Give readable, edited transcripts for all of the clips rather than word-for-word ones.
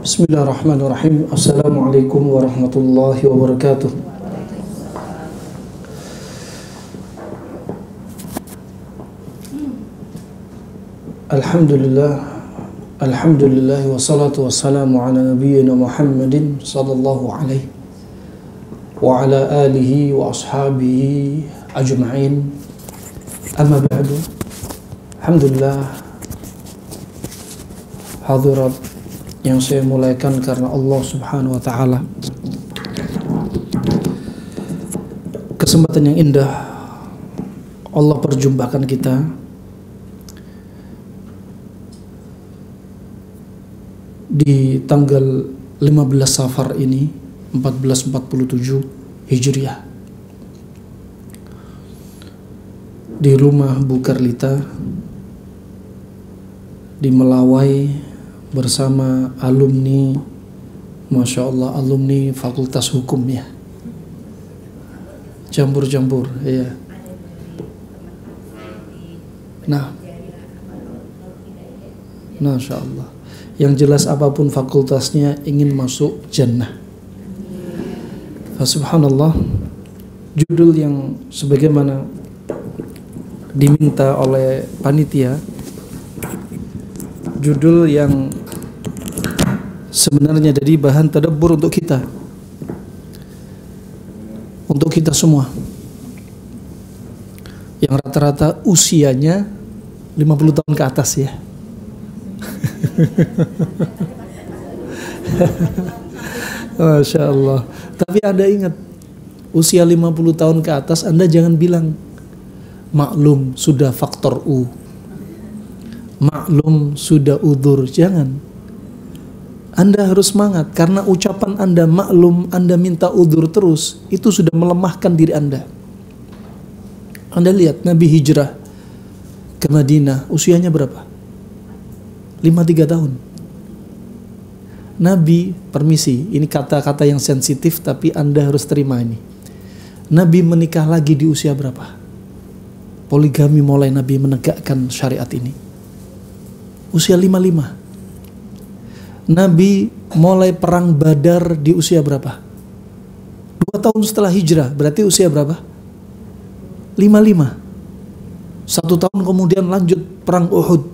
Bismillahirrahmanirrahim. Assalamualaikum warahmatullahi wabarakatuh. Alhamdulillah wassalatu wassalamu ala nabiyyina Muhammadin sallallahu alaihi wa ala alihi wa ashabihi ajma'in. Amma ba'du. Alhamdulillah, hadirat yang saya mulaikan karena Allah Subhanahu wa taala. Kesempatan yang indah Allah perjumpakan kita di tanggal 15 Safar ini 1447 Hijriah di rumah Bu Karlita di Melawai bersama alumni, Masya Allah, alumni Fakultas Hukum ya, campur-campur ya. Nah, Masya Allah, yang jelas apapun fakultasnya ingin masuk jannah. Subhanallah, judul yang sebagaimana diminta oleh panitia, judul yang sebenarnya jadi bahan tadabbur untuk kita semua yang rata-rata usianya 50 tahun ke atas ya. Masya Allah. Tapi Anda ingat, usia 50 tahun ke atas Anda jangan bilang maklum sudah faktor U, maklum sudah udzur, jangan. Anda harus semangat karena ucapan Anda maklum, Anda minta udzur terus, itu sudah melemahkan diri Anda. Anda lihat Nabi hijrah ke Madinah usianya berapa? 53 tahun. Nabi, permisi, ini kata-kata yang sensitif tapi Anda harus terima ini. Nabi menikah lagi di usia berapa? Poligami mulai Nabi menegakkan syariat ini usia 55. Nabi mulai perang Badar di usia berapa? 2 tahun setelah hijrah, berarti usia berapa? 55. 1 tahun kemudian lanjut perang Uhud.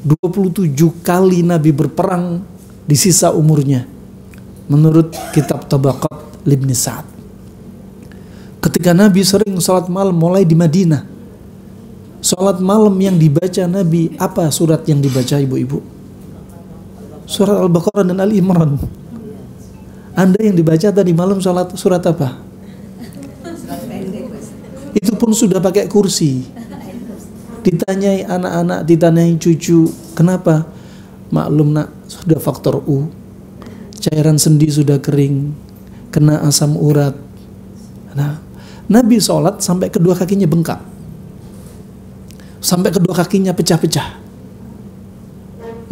27 kali Nabi berperang di sisa umurnya menurut kitab Tabaqat Ibn Sa'ad. Ketika Nabi sering salat malam mulai di Madinah, salat malam yang dibaca Nabi, apa surat yang dibaca ibu-ibu? Surat Al-Baqarah dan Al-Imran. Anda yang dibaca tadi malam salat surat apa? Itu pun sudah pakai kursi. Ditanyai anak-anak, ditanyai cucu, kenapa? Maklum nak, sudah faktor U, cairan sendi sudah kering, kena asam urat. Nah, Nabi sholat sampai kedua kakinya bengkak, sampai kedua kakinya pecah-pecah.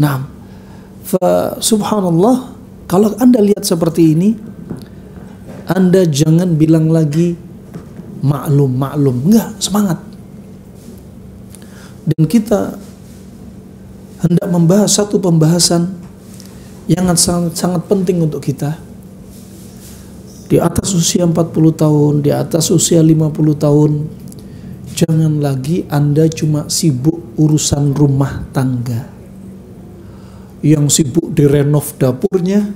Nah, subhanallah, kalau Anda lihat seperti ini, Anda jangan bilang lagi maklum, enggak, semangat. Dan kita hendak membahas satu pembahasan yang sangat penting untuk kita. Di atas usia 40 tahun, di atas usia 50 tahun, jangan lagi Anda cuma sibuk urusan rumah tangga. Yang sibuk direnov dapurnya,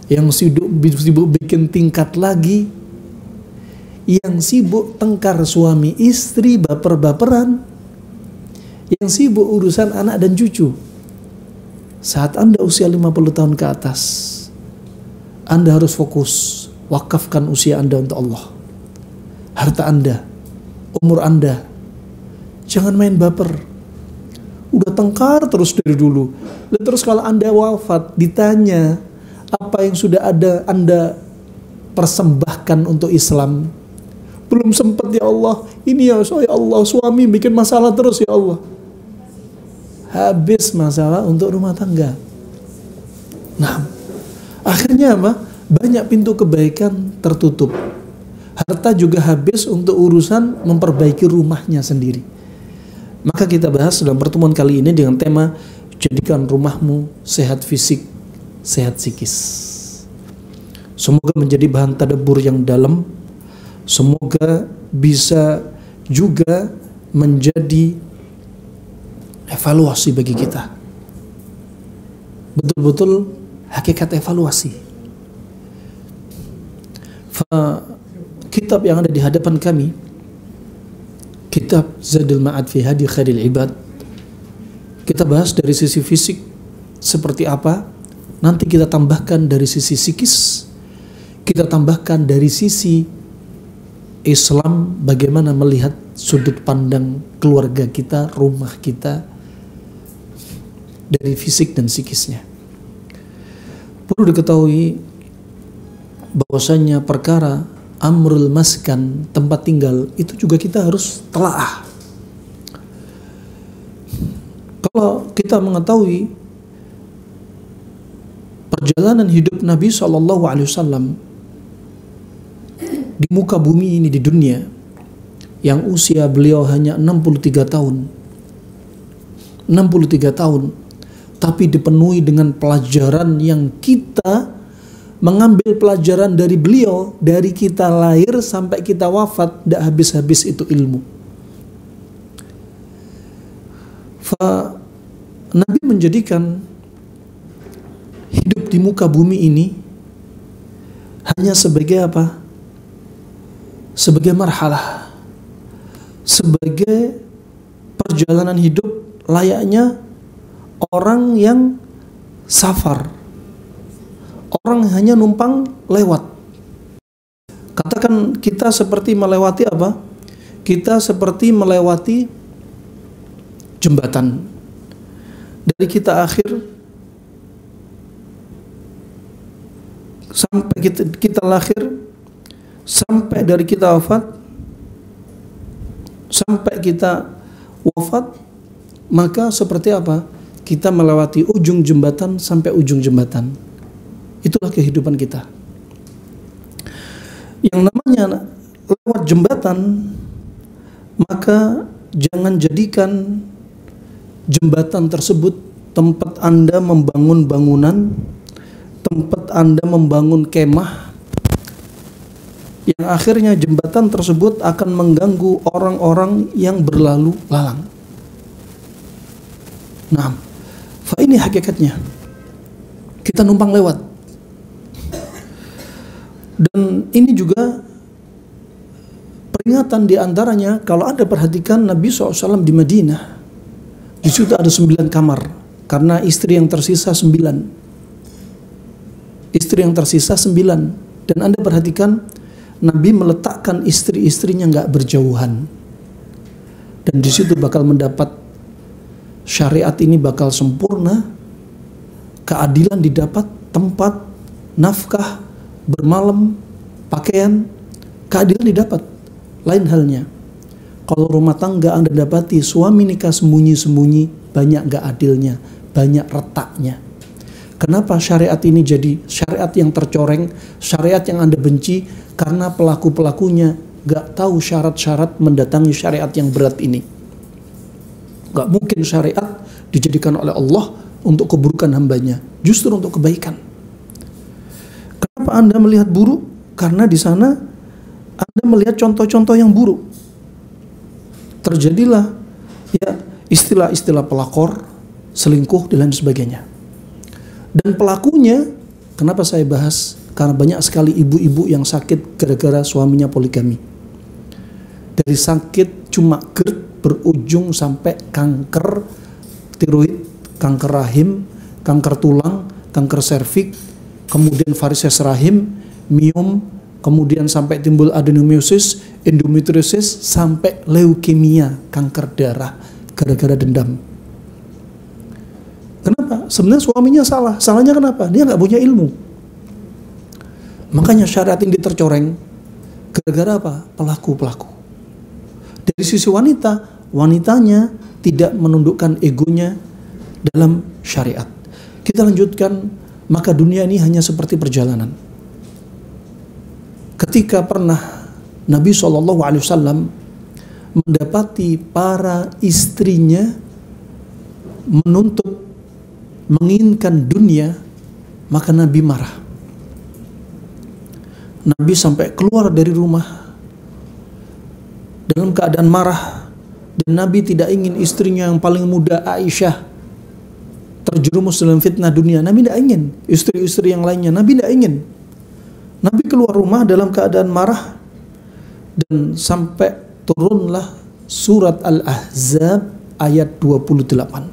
yang sibuk bikin tingkat lagi, yang sibuk tengkar suami istri, baper-baperan, yang sibuk urusan anak dan cucu. Saat Anda usia 50 tahun ke atas, Anda harus fokus, wakafkan usia Anda untuk Allah. Harta Anda, umur Anda, jangan main baper. Udah tengkar terus dari dulu. Dan terus kalau Anda wafat, ditanya apa yang sudah ada Anda persembahkan untuk Islam. Belum sempat ya Allah, ini ya Allah, suami bikin masalah terus ya Allah. Habis masalah untuk rumah tangga. Nah, akhirnya apa? Banyak pintu kebaikan tertutup. Harta juga habis untuk urusan memperbaiki rumahnya sendiri. Maka kita bahas dalam pertemuan kali ini dengan tema jadikan rumahmu sehat fisik, sehat psikis. Semoga menjadi bahan tadabbur yang dalam. Semoga bisa juga menjadi evaluasi bagi kita. Betul-betul hakikat evaluasi. Kitab yang ada di hadapan kami, kitab Zadul Ma'ad fi Hadi Khairil Ibad, kita bahas dari sisi fisik seperti apa, nanti kita tambahkan dari sisi psikis, kita tambahkan dari sisi Islam, bagaimana melihat sudut pandang keluarga kita, rumah kita, dari fisik dan psikisnya. Perlu diketahui bahwasanya perkara amrul maskan, tempat tinggal, itu juga kita harus telaah. Kalau kita mengetahui perjalanan hidup Nabi SAW di muka bumi ini, di dunia, yang usia beliau hanya 63 tahun, 63 tahun, tapi dipenuhi dengan pelajaran yang kita mengambil pelajaran dari beliau, dari kita lahir sampai kita wafat, tidak habis-habis itu ilmu. Nabi menjadikan hidup di muka bumi ini hanya sebagai apa? Sebagai marhalah, sebagai perjalanan hidup layaknya orang yang safar, orang hanya numpang lewat. Katakan kita seperti melewati apa? Kita seperti melewati jembatan. Dari kita akhir sampai kita lahir, sampai dari kita wafat, sampai kita wafat, maka seperti apa? Kita melewati ujung jembatan sampai ujung jembatan. Itulah kehidupan kita. Yang namanya lewat jembatan, maka jangan jadikan jembatan tersebut tempat Anda membangun bangunan, tempat Anda membangun kemah, yang akhirnya jembatan tersebut akan mengganggu orang-orang yang berlalu lalang. Nah, ini hakikatnya. Kita numpang lewat. Dan ini juga peringatan diantaranya, kalau Anda perhatikan Nabi SAW di Madinah, di situ ada 9 kamar, karena istri yang tersisa 9. Istri yang tersisa 9. Dan Anda perhatikan, Nabi meletakkan istri-istrinya nggak berjauhan. Dan di situ bakal mendapat syariat ini bakal sempurna, keadilan didapat, tempat, nafkah, bermalam, pakaian, keadilan didapat. Lain halnya, kalau rumah tangga Anda dapati suami nikah sembunyi-sembunyi, banyak gak adilnya, banyak retaknya. Kenapa syariat ini jadi syariat yang tercoreng, syariat yang Anda benci? Karena pelaku-pelakunya gak tahu syarat-syarat mendatangi syariat yang berat ini. Gak mungkin syariat dijadikan oleh Allah untuk keburukan hambanya, justru untuk kebaikan. Kenapa Anda melihat buruk? Karena di sana Anda melihat contoh-contoh yang buruk. Terjadilah ya istilah-istilah pelakor, selingkuh, dan lain sebagainya. Dan pelakunya, kenapa saya bahas? Karena banyak sekali ibu-ibu yang sakit gara-gara suaminya poligami. Dari sakit cuma GERD berujung sampai kanker tiroid, kanker rahim, kanker tulang, kanker serviks, kemudian varises rahim, miom, kemudian sampai timbul adenomyosis, endometriosis, sampai leukemia, kanker darah gara-gara dendam. Kenapa? Sebenarnya suaminya salah. Salahnya kenapa? Dia nggak punya ilmu. Makanya syariat ini tercoreng gara-gara apa? Pelaku-pelaku. Dari sisi wanita, wanitanya tidak menundukkan egonya dalam syariat. Kita lanjutkan, maka dunia ini hanya seperti perjalanan. Ketika pernah Nabi SAW mendapati para istrinya menuntut menginginkan dunia, maka Nabi marah. Nabi sampai keluar dari rumah dalam keadaan marah, dan Nabi tidak ingin istrinya yang paling muda, Aisyah, terjerumus dalam fitnah dunia. Nabi tidak ingin istri-istri yang lainnya, Nabi tidak ingin. Nabi keluar rumah dalam keadaan marah, dan sampai turunlah surat Al-Ahzab ayat 28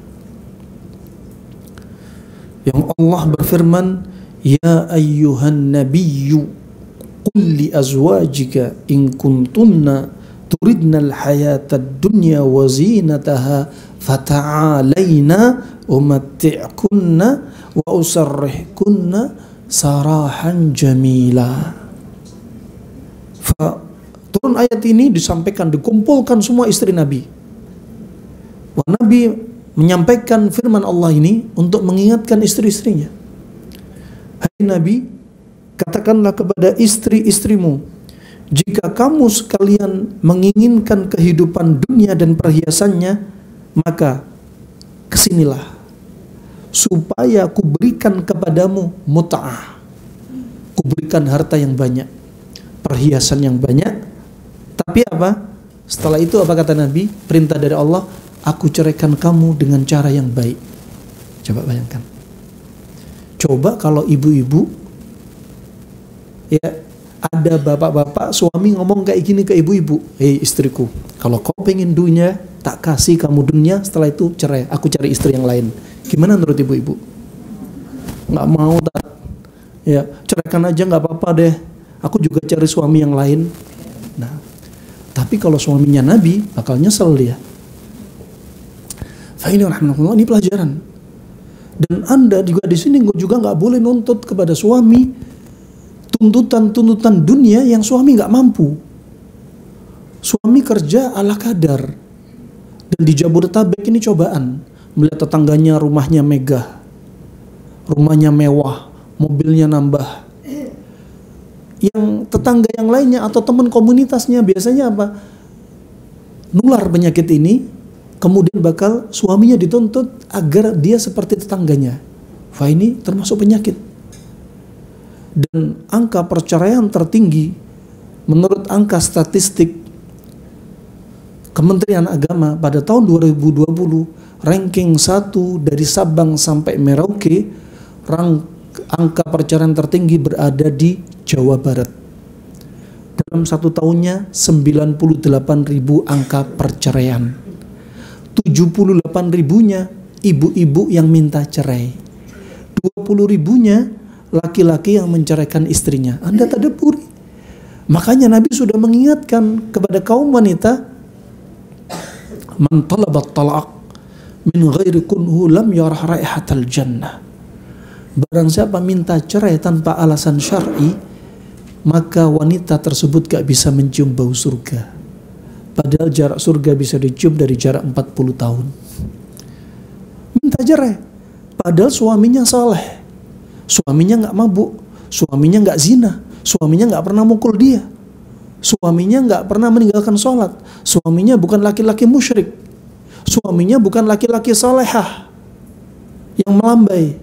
yang Allah berfirman, ya ayyuhan nabiyyu qul li azwajika in kuntunna turidna al-hayata ad-dunya wa zinataha fata'alayna umatti'kunna wa usarrihkunna sarahan jamila. Turun ayat ini disampaikan, dikumpulkan semua istri Nabi. Nabi menyampaikan firman Allah ini untuk mengingatkan istri-istrinya. Hai Nabi, katakanlah kepada istri-istrimu, jika kamu sekalian menginginkan kehidupan dunia dan perhiasannya, maka kesinilah, supaya kuberikan kepadamu mut'ah, kuberikan harta yang banyak, perhiasan yang banyak. Tapi apa? Setelah itu apa kata Nabi? Perintah dari Allah, aku ceraikan kamu dengan cara yang baik. Coba bayangkan. Coba kalau ibu-ibu, ya, ada bapak-bapak suami ngomong kayak gini ke ibu-ibu, hei istriku, kalau kau pengen dunia, tak kasih kamu dunia, setelah itu cerai, aku cari istri yang lain. Gimana menurut ibu-ibu? Nggak mau, tak? Ya, ceraikan aja, nggak apa-apa deh, aku juga cari suami yang lain. Nah, tapi kalau suaminya Nabi, bakal nyesel dia. Ini pelajaran. Dan Anda juga di sini juga nggak boleh nuntut kepada suami tuntutan dunia yang suami nggak mampu. Suami kerja ala kadar, dan di Jabodetabek ini cobaan melihat tetangganya rumahnya megah, rumahnya mewah, mobilnya nambah. Yang tetangga yang lainnya atau teman komunitasnya biasanya apa? Nular penyakit ini, kemudian bakal suaminya dituntut agar dia seperti tetangganya. Ini termasuk penyakit. Dan angka perceraian tertinggi menurut angka statistik Kementerian Agama pada tahun 2020, ranking 1 dari Sabang sampai Merauke, angka perceraian tertinggi berada di Jawa Barat. Dalam satu tahunnya 98.000 angka perceraian. 78.000-nya ibu-ibu yang minta cerai. 20.000-nya laki-laki yang menceraikan istrinya. Anda tadaburi. Makanya Nabi sudah mengingatkan kepada kaum wanita, man talabat talaq min ghairi kunhu lam yarah raihatal jannah. Barang siapa minta cerai tanpa alasan syar'i, maka wanita tersebut gak bisa mencium bau surga. Padahal jarak surga bisa dicium dari jarak 40 tahun. Minta cerai, padahal suaminya saleh, suaminya nggak mabuk, suaminya nggak zina, suaminya nggak pernah mukul dia, suaminya nggak pernah meninggalkan sholat, suaminya bukan laki-laki musyrik, suaminya bukan laki-laki salehah yang melambai,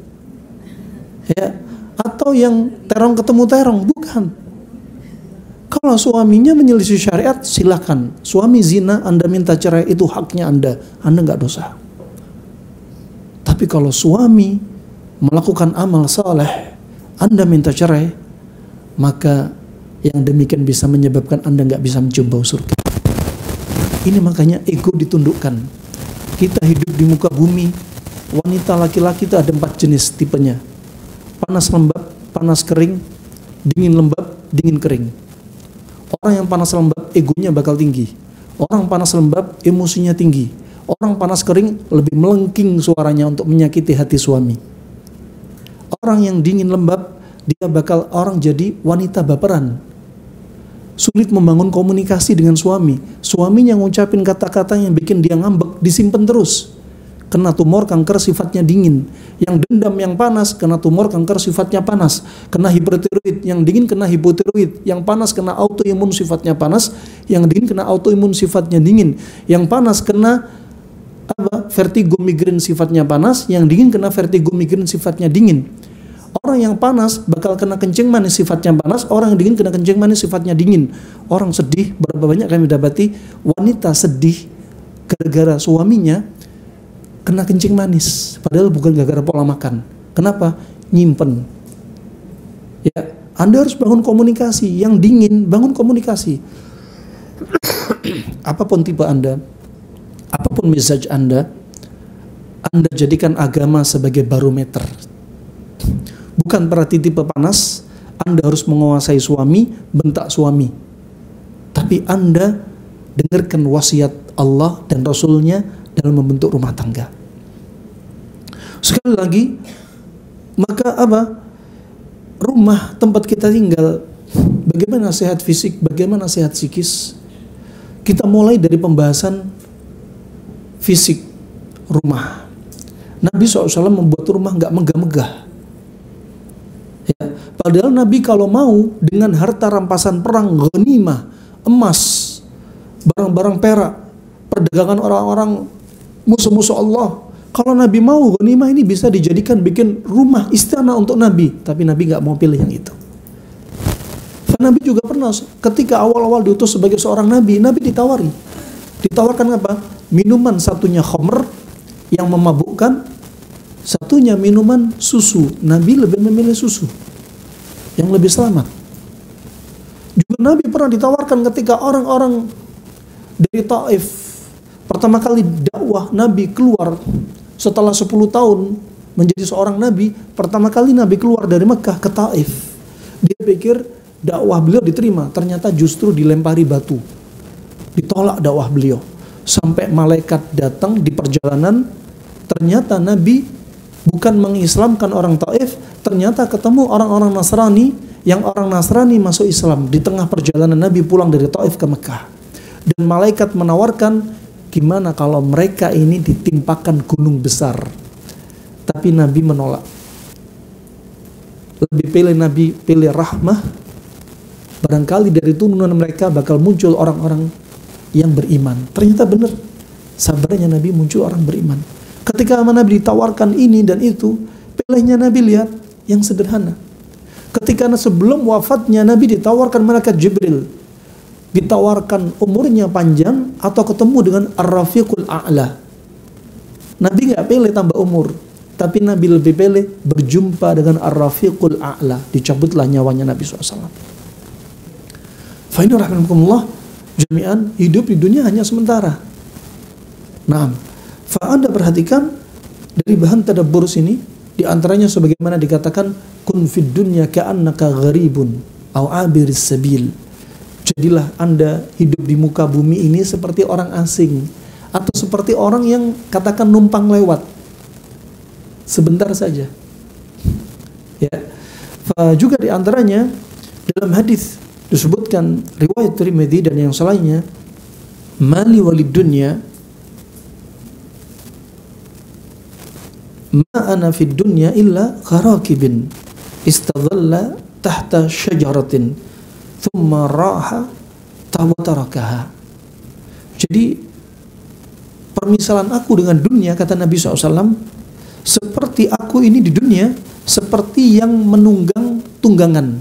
ya, atau yang terong ketemu terong, bukan. Kalau suaminya menyelisih syariat, silakan. Suami zina, Anda minta cerai, itu haknya Anda nggak dosa. Tapi kalau suami melakukan amal saleh, Anda minta cerai, maka yang demikian bisa menyebabkan Anda nggak bisa mencium bau surga. Ini makanya ego ditundukkan. Kita hidup di muka bumi, wanita laki-laki itu ada 4 jenis tipenya. Panas lembab, panas kering, dingin lembab, dingin kering. Orang yang panas lembab egonya bakal tinggi. Orang panas lembab emosinya tinggi. Orang panas kering lebih melengking suaranya untuk menyakiti hati suami. Orang yang dingin lembab, dia bakal orang jadi wanita baperan, sulit membangun komunikasi dengan suami. Suaminya ngucapin kata-kata yang bikin dia ngambek, disimpan terus. Kena tumor kanker sifatnya dingin. Yang dendam yang panas kena tumor kanker sifatnya panas. Kena hipertiroid, yang dingin kena hipotiroid. Yang panas kena autoimun sifatnya panas. Yang dingin kena autoimun sifatnya dingin. Yang panas kena apa? vertigo migrain sifatnya panas, yang dingin kena vertigo migrain sifatnya dingin. Orang yang panas bakal kena kencing manis sifatnya panas, orang yang dingin kena kencing manis sifatnya dingin. Orang sedih, berapa banyak kami dapati wanita sedih gara-gara suaminya kena kencing manis, padahal bukan gara-gara pola makan. Kenapa? Nyimpen. Ya, Anda harus bangun komunikasi. Yang dingin, bangun komunikasi. Apapun tipe Anda, apapun message Anda jadikan agama sebagai barometer. Bukan berarti tipe panas Anda harus menguasai suami, bentak suami. Tapi Anda dengarkan wasiat Allah dan Rasulnya dalam membentuk rumah tangga. Sekali lagi, maka apa? Rumah tempat kita tinggal, bagaimana sehat fisik, bagaimana sehat psikis. Kita mulai dari pembahasan fisik rumah. Nabi SAW membuat rumah nggak megah-megah. Ya, padahal Nabi kalau mau dengan harta rampasan perang, ghanimah, emas, barang-barang perak, perdagangan orang-orang musuh-musuh Allah, kalau Nabi mau ghanimah ini bisa dijadikan bikin rumah istana untuk Nabi, tapi Nabi nggak mau pilih yang itu. Dan Nabi juga pernah ketika awal-awal diutus sebagai seorang Nabi, Nabi ditawarkan apa? Minuman, satunya khamr yang memabukkan, satunya minuman susu. Nabi lebih memilih susu yang lebih selamat. Juga Nabi pernah ditawarkan ketika orang-orang dari Taif pertama kali dakwah, Nabi keluar setelah 10 tahun menjadi seorang Nabi. Pertama kali Nabi keluar dari Mekah ke Taif, dia pikir dakwah beliau diterima, ternyata justru dilempari batu, ditolak dakwah beliau. Sampai malaikat datang di perjalanan, ternyata Nabi bukan mengislamkan orang Taif, ternyata ketemu orang-orang Nasrani, yang orang Nasrani masuk Islam di tengah perjalanan Nabi pulang dari Taif ke Mekah. Dan malaikat menawarkan, gimana kalau mereka ini ditimpakan gunung besar. Tapi Nabi menolak. Lebih pilih Nabi pilih rahmah. Barangkali dari turunan mereka bakal muncul orang-orang yang beriman. Ternyata benar, sabarnya Nabi muncul orang beriman. Ketika Nabi ditawarkan ini dan itu, pilihnya Nabi lihat yang sederhana. Ketika sebelum wafatnya Nabi ditawarkan malaikat Jibril, ditawarkan umurnya panjang atau ketemu dengan Ar-Rafiqul A'la. Nabi nggak pilih tambah umur, tapi Nabi lebih pilih berjumpa dengan Ar-Rafiqul A'la. Dicabutlah nyawanya Nabi SAW. Fa'inna rahimahumullah jami'an, hidup di dunia hanya sementara. Nah, Anda perhatikan dari bahan tadabbur sini, di antaranya sebagaimana dikatakan, kun fid dunya ka'annaka gharibun au abiris sabil. Jadilah Anda hidup di muka bumi ini seperti orang asing, atau seperti orang yang katakan numpang lewat sebentar saja. Ya. Juga di antaranya dalam hadis disebutkan riwayat Tirmidzi dan yang selainnya, mali walid dunya ma ana fid dunya illa gharakibin istadalla tahta syajaratin thumma raha tawatarakaha. Jadi permisalan aku dengan dunia, kata Nabi SAW, seperti aku ini di dunia seperti yang menunggang tunggangan,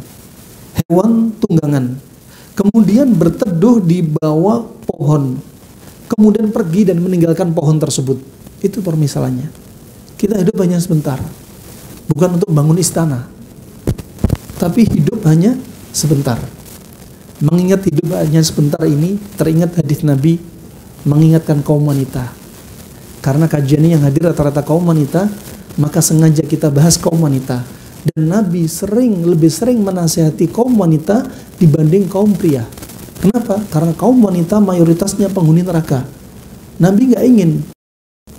hewan tunggangan, kemudian berteduh di bawah pohon, kemudian pergi dan meninggalkan pohon tersebut. Itu permisalannya. Kita hidup hanya sebentar, bukan untuk bangun istana, tapi hidup hanya sebentar. Mengingat hidup hanya sebentar ini, teringat hadis Nabi mengingatkan kaum wanita. Karena kajian ini yang hadir rata-rata kaum wanita, maka sengaja kita bahas kaum wanita. Dan Nabi lebih sering menasihati kaum wanita dibanding kaum pria. Kenapa? Karena kaum wanita mayoritasnya penghuni neraka. Nabi nggak ingin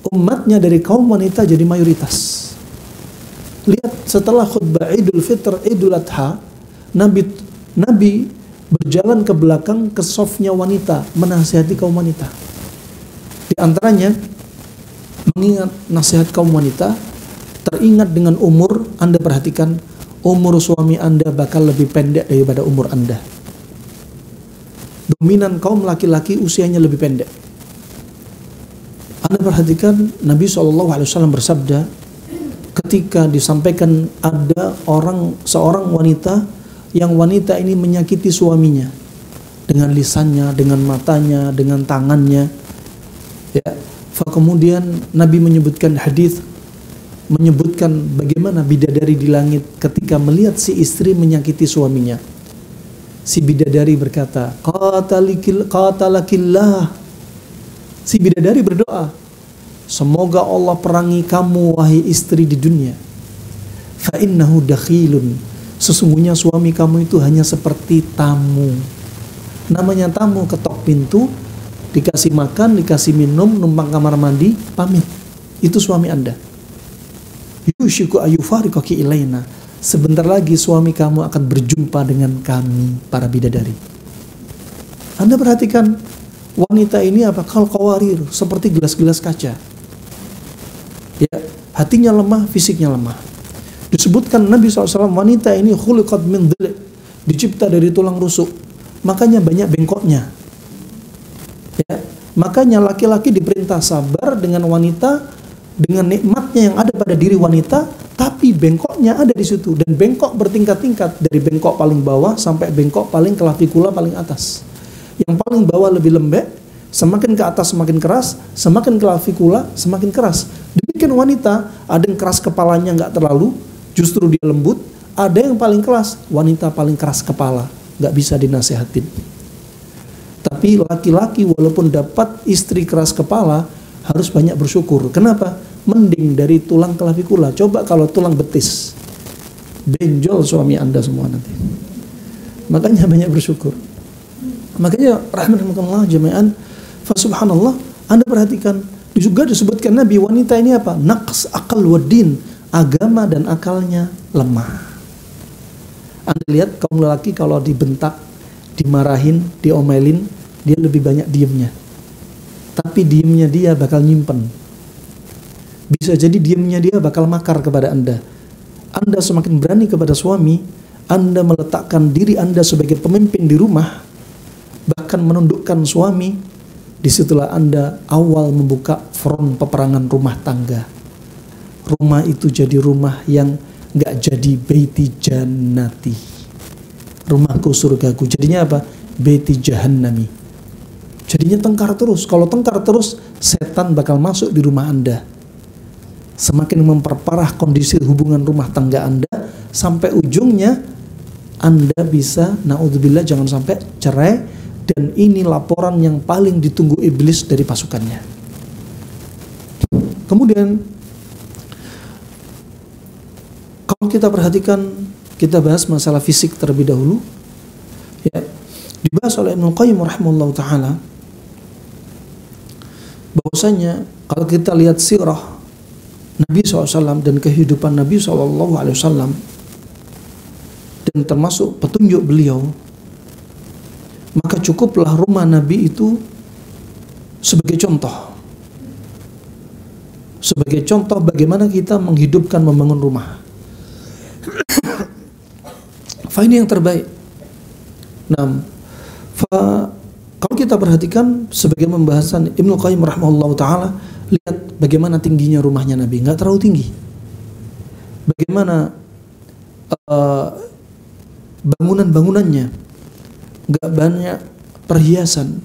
umatnya dari kaum wanita jadi mayoritas. Lihat setelah khutbah Idul Fitr, Idul Adha, Nabi berjalan ke belakang ke safnya wanita, menasihati kaum wanita. Di antaranya mengingat nasihat kaum wanita, teringat dengan umur. Anda perhatikan, umur suami Anda bakal lebih pendek daripada umur Anda. Dominan kaum laki-laki usianya lebih pendek. Anda perhatikan Nabi SAW bersabda ketika disampaikan ada seorang wanita yang wanita ini menyakiti suaminya dengan lisannya, dengan matanya, dengan tangannya. Ya, kemudian Nabi menyebutkan hadis, menyebutkan bagaimana bidadari di langit ketika melihat si istri menyakiti suaminya. Si bidadari berkata, qatalakillah. Si bidadari berdoa, semoga Allah perangi kamu wahai istri di dunia. Fa innahu dakhilun. Sesungguhnya suami kamu itu hanya seperti tamu. Namanya tamu, ketok pintu, dikasih makan, dikasih minum, numpang kamar mandi, pamit. Itu suami Anda. Yushiku ayufariqaki ilaina. Sebentar lagi suami kamu akan berjumpa dengan kami, para bidadari. Anda perhatikan, wanita ini apa? Kal qawarir, seperti gelas-gelas kaca. Ya, hatinya lemah, fisiknya lemah. Disebutkan Nabi SAW, wanita ini khuliqat min dhil', dicipta dari tulang rusuk, makanya banyak bengkoknya. Ya, makanya laki-laki diperintah sabar dengan wanita, dengan nikmatnya yang ada pada diri wanita, tapi bengkoknya ada di situ, dan bengkok bertingkat-tingkat, dari bengkok paling bawah sampai bengkok paling klavikula paling atas. Yang paling bawah lebih lembek, semakin ke atas semakin keras, semakin klavikula semakin keras. Demikian wanita, ada yang keras kepalanya nggak terlalu, justru dia lembut. Ada yang paling keras, wanita paling keras kepala, nggak bisa dinasehatin. Tapi laki-laki walaupun dapat istri keras kepala, harus banyak bersyukur. Kenapa? Mending dari tulang klavikula. Coba kalau tulang betis, benjol suami Anda semua nanti. Makanya banyak bersyukur. Makanya rahmatullah jami'an, fa subhanallah, Anda perhatikan juga disebutkan Nabi, wanita ini apa? Naqs akal waddin, agama dan akalnya lemah. Anda lihat kaum lelaki kalau dibentak, dimarahin, diomelin, dia lebih banyak diemnya. Tapi diemnya dia bakal nyimpen. Bisa jadi diemnya dia bakal makar kepada Anda. Anda semakin berani kepada suami, Anda meletakkan diri Anda sebagai pemimpin di rumah, bahkan menundukkan suami. Disitulah Anda awal membuka front peperangan rumah tangga. Rumah itu jadi rumah yang gak jadi baiti jannati, rumahku surgaku. Jadinya apa? Baiti jahannami. Jadinya tengkar terus. Kalau tengkar terus, setan bakal masuk di rumah Anda. Semakin memperparah kondisi hubungan rumah tangga Anda, sampai ujungnya Anda bisa, na'udzubillah, jangan sampai cerai. Dan ini laporan yang paling ditunggu iblis dari pasukannya. Kemudian, kalau kita perhatikan, kita bahas masalah fisik terlebih dahulu. Ya, dibahas oleh Ibnu Qayyim rahimahullah ta'ala, bahwasanya kalau kita lihat sirah Nabi SAW dan kehidupan Nabi SAW, dan termasuk petunjuk beliau, maka cukuplah rumah Nabi itu sebagai contoh. Sebagai contoh bagaimana kita menghidupkan, membangun rumah. Ini yang terbaik. Nah, kalau kita perhatikan sebagai pembahasan Ibnu Qayyim rahimahullah ta'ala, lihat bagaimana tingginya rumahnya Nabi, nggak terlalu tinggi. Bagaimana bangunan-bangunannya, nggak banyak perhiasan.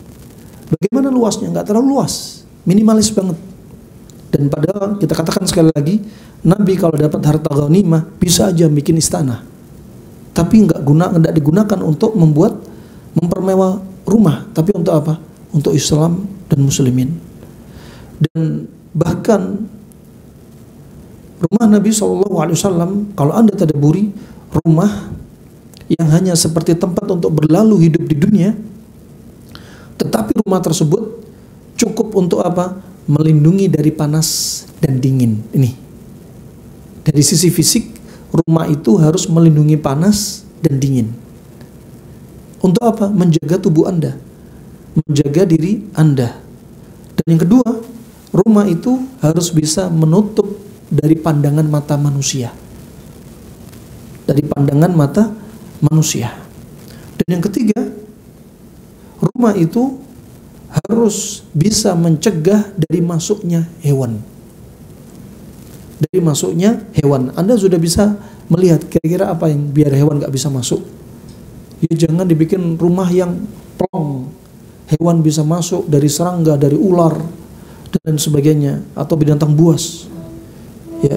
Bagaimana luasnya, nggak terlalu luas, minimalis banget. Dan padahal kita katakan sekali lagi, Nabi kalau dapat harta ghanimah bisa aja bikin istana, tapi nggak digunakan untuk mempermewah rumah, tapi untuk apa? Untuk Islam dan muslimin. Dan bahkan rumah Nabi SAW, kalau Anda tadabburi, rumah yang hanya seperti tempat untuk berlalu hidup di dunia, tetapi rumah tersebut cukup untuk apa? Melindungi dari panas dan dingin. Ini dari sisi fisik, rumah itu harus melindungi panas dan dingin. Untuk apa? Menjaga tubuh Anda, menjaga diri Anda. Dan yang kedua, rumah itu harus bisa menutup dari pandangan mata manusia. Dari pandangan mata manusia. Dan yang ketiga, rumah itu harus bisa mencegah dari masuknya hewan. Dari masuknya hewan. Anda sudah bisa melihat kira-kira apa yang biar hewan nggak bisa masuk. Ya jangan dibikin rumah yang plong. Hewan bisa masuk dari serangga, dari ular dan sebagainya, atau binatang buas. Ya.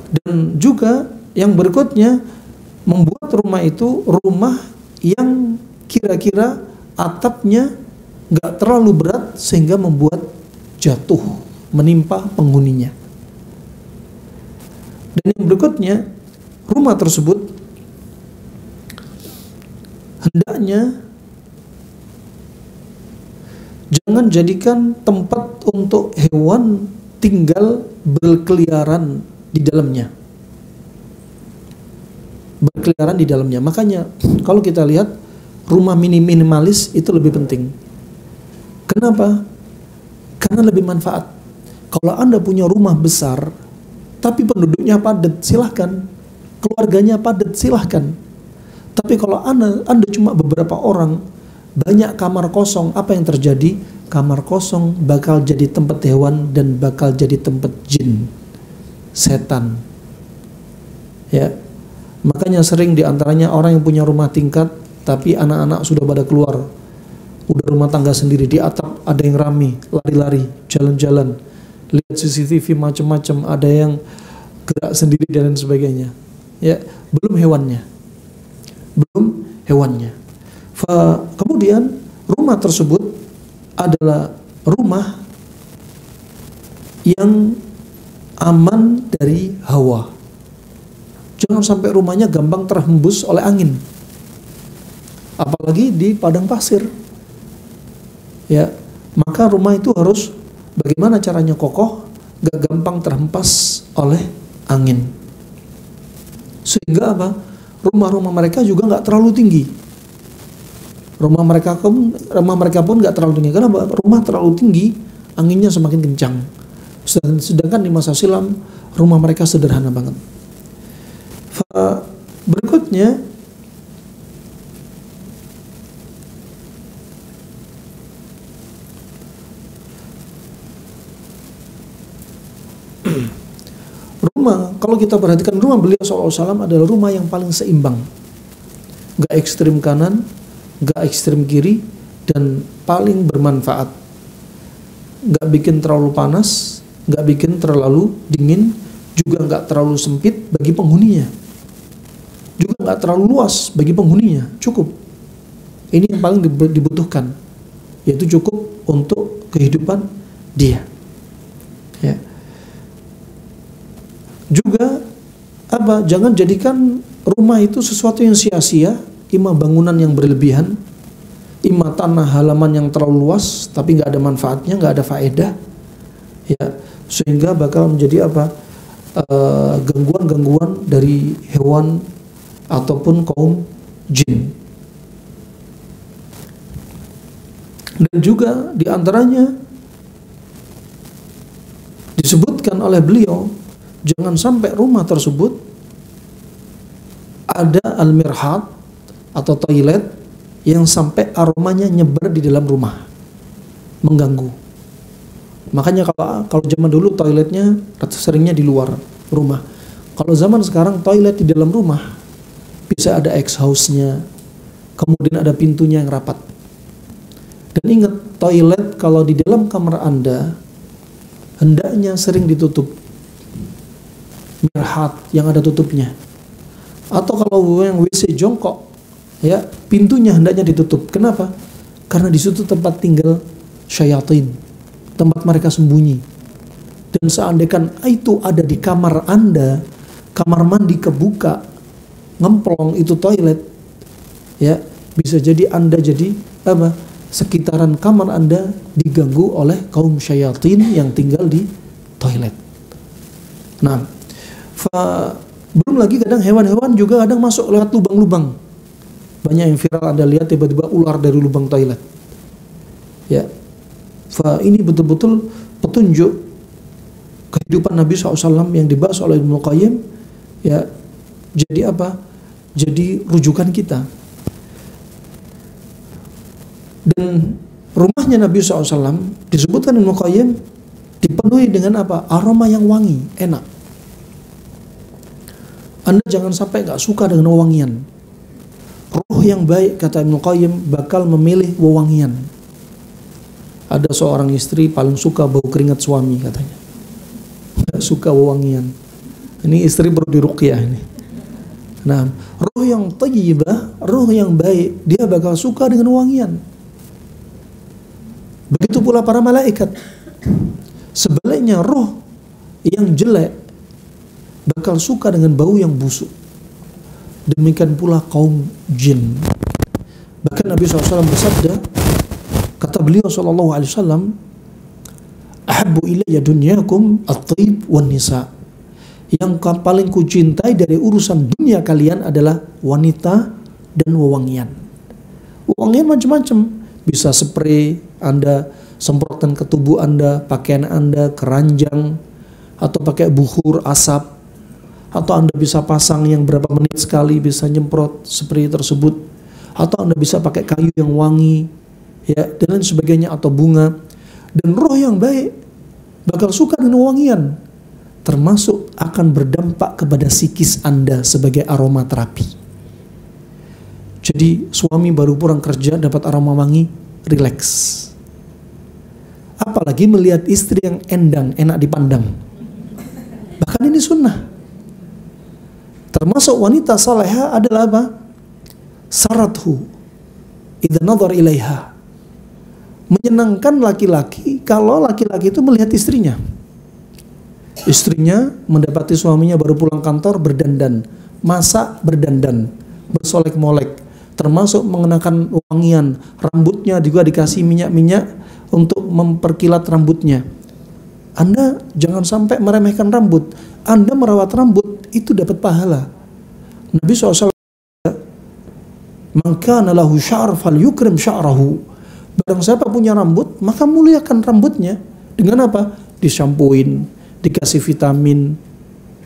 Dan juga yang berikutnya, membuat rumah itu rumah yang kira-kira atapnya nggak terlalu berat sehingga membuat jatuh menimpa penghuninya. Dan yang berikutnya, rumah tersebut hendaknya jangan jadikan tempat untuk hewan tinggal berkeliaran di dalamnya. Berkeliaran di dalamnya. Makanya kalau kita lihat rumah minimalis itu lebih penting. Kenapa? Karena lebih manfaat. Kalau Anda punya rumah besar tapi penduduknya padat, silahkan. Keluarganya padat, silahkan. Tapi kalau anda cuma beberapa orang, banyak kamar kosong, apa yang terjadi? Kamar kosong bakal jadi tempat hewan dan bakal jadi tempat jin, setan. Ya, makanya sering diantaranya orang yang punya rumah tingkat, tapi anak-anak sudah pada keluar, udah rumah tangga sendiri, di atap ada yang rame, lari-lari, jalan-jalan, lihat CCTV macam-macam, ada yang gerak sendiri dan lain sebagainya. Ya, belum hewannya. Kemudian rumah tersebut adalah rumah yang aman dari hawa. Jangan sampai rumahnya gampang terhembus oleh angin. Apalagi di padang pasir. Ya, maka rumah itu harus bagaimana caranya kokoh, gak gampang terhempas oleh angin. Sehingga apa? Rumah-rumah mereka juga nggak terlalu tinggi. Rumah mereka pun nggak terlalu tinggi. Karena rumah terlalu tinggi, anginnya semakin kencang. Sedangkan di masa silam, rumah mereka sederhana banget. Berikutnya, rumah, kalau kita perhatikan rumah beliau SAW adalah rumah yang paling seimbang, gak ekstrim kanan, gak ekstrim kiri, dan paling bermanfaat. Gak bikin terlalu panas, gak bikin terlalu dingin, juga gak terlalu sempit bagi penghuninya, juga gak terlalu luas bagi penghuninya. Cukup. Ini yang paling dibutuhkan, yaitu cukup untuk kehidupan dia. Ya. Juga apa? Jangan jadikan rumah itu sesuatu yang sia-sia, imma bangunan yang berlebihan, imma tanah halaman yang terlalu luas tapi nggak ada manfaatnya, nggak ada faedah, ya, sehingga bakal menjadi apa? Gangguan-gangguan dari hewan ataupun kaum jin. Dan juga diantaranya disebutkan oleh beliau, jangan sampai rumah tersebut ada al-mirhat atau toilet yang sampai aromanya nyebar di dalam rumah, mengganggu. Makanya kalau zaman dulu toiletnya seringnya di luar rumah. Kalau zaman sekarang toilet di dalam rumah bisa ada exhaust-nya, kemudian ada pintunya yang rapat. Dan ingat, toilet kalau di dalam kamar Anda hendaknya sering ditutup, mirhat yang ada tutupnya. Atau kalau yang WC jongkok, ya, pintunya hendaknya ditutup. Kenapa? Karena di situ tempat tinggal syayatin, tempat mereka sembunyi. Dan seandainya itu ada di kamar Anda, kamar mandi kebuka, ngemplong itu toilet, ya, bisa jadi Anda jadi apa? Sekitaran kamar Anda diganggu oleh kaum syayatin yang tinggal di toilet. Nah, belum lagi kadang hewan-hewan juga kadang masuk lewat lubang-lubang. Banyak yang viral Anda lihat tiba-tiba ular dari lubang toilet. Ya, ini betul-betul petunjuk kehidupan Nabi SAW yang dibahas oleh Ibnu Qayyim. Ya, jadi apa? Jadi rujukan kita. Dan Rumahnya Nabi SAW disebutkan Ibnu Qayyim dipenuhi dengan apa? Aroma yang wangi, enak. Anda jangan sampai nggak suka dengan wewangian. Ruh yang baik, kata Ibnu Qayyim, bakal memilih wewangian. Ada seorang istri paling suka bau keringat suami, katanya. Nggak suka wewangian. Ini istri baru diruqyah ini. Nah, ruh yang thayyibah, ruh yang baik, dia bakal suka dengan wewangian. Begitu pula para malaikat. Sebaliknya roh yang jelek bakal suka dengan bau yang busuk. Demikian pula kaum jin. Bahkan Nabi SAW bersabda, kata beliau SAW, ahabbu ilayya dunyakum at-thib wan nisa. Yang paling kucintai dari urusan dunia kalian adalah wanita dan wewangian. Wewangian macam-macam. Bisa spray, Anda semprotkan ke tubuh Anda, pakaian Anda, keranjang, atau pakai bukhur, asap, atau Anda bisa pasang yang berapa menit sekali bisa nyemprot spray tersebut, atau Anda bisa pakai kayu yang wangi, ya, dan lain sebagainya, atau bunga. Dan roh yang baik bakal suka dengan wangian, termasuk akan berdampak kepada psikis Anda sebagai aromaterapi. Jadi suami baru pulang kerja dapat aroma wangi, rileks. Apalagi melihat istri yang endang, enak dipandang. Bahkan ini sunnah. Termasuk wanita salihah adalah apa? Sarathu idza nadhar ilaiha. Menyenangkan laki-laki kalau laki-laki itu melihat istrinya. Istrinya mendapati suaminya baru pulang kantor berdandan, masak berdandan, bersolek-molek, termasuk mengenakan wangian, rambutnya juga dikasih minyak-minyak untuk memperkilat rambutnya. Anda jangan sampai meremehkan rambut. Anda merawat rambut itu dapat pahala. Nabi SAW, man kana lahu sya'r falyukrim sya'rahu. Barang siapa punya rambut, maka muliakan rambutnya. Dengan apa? Disampuin, dikasih vitamin,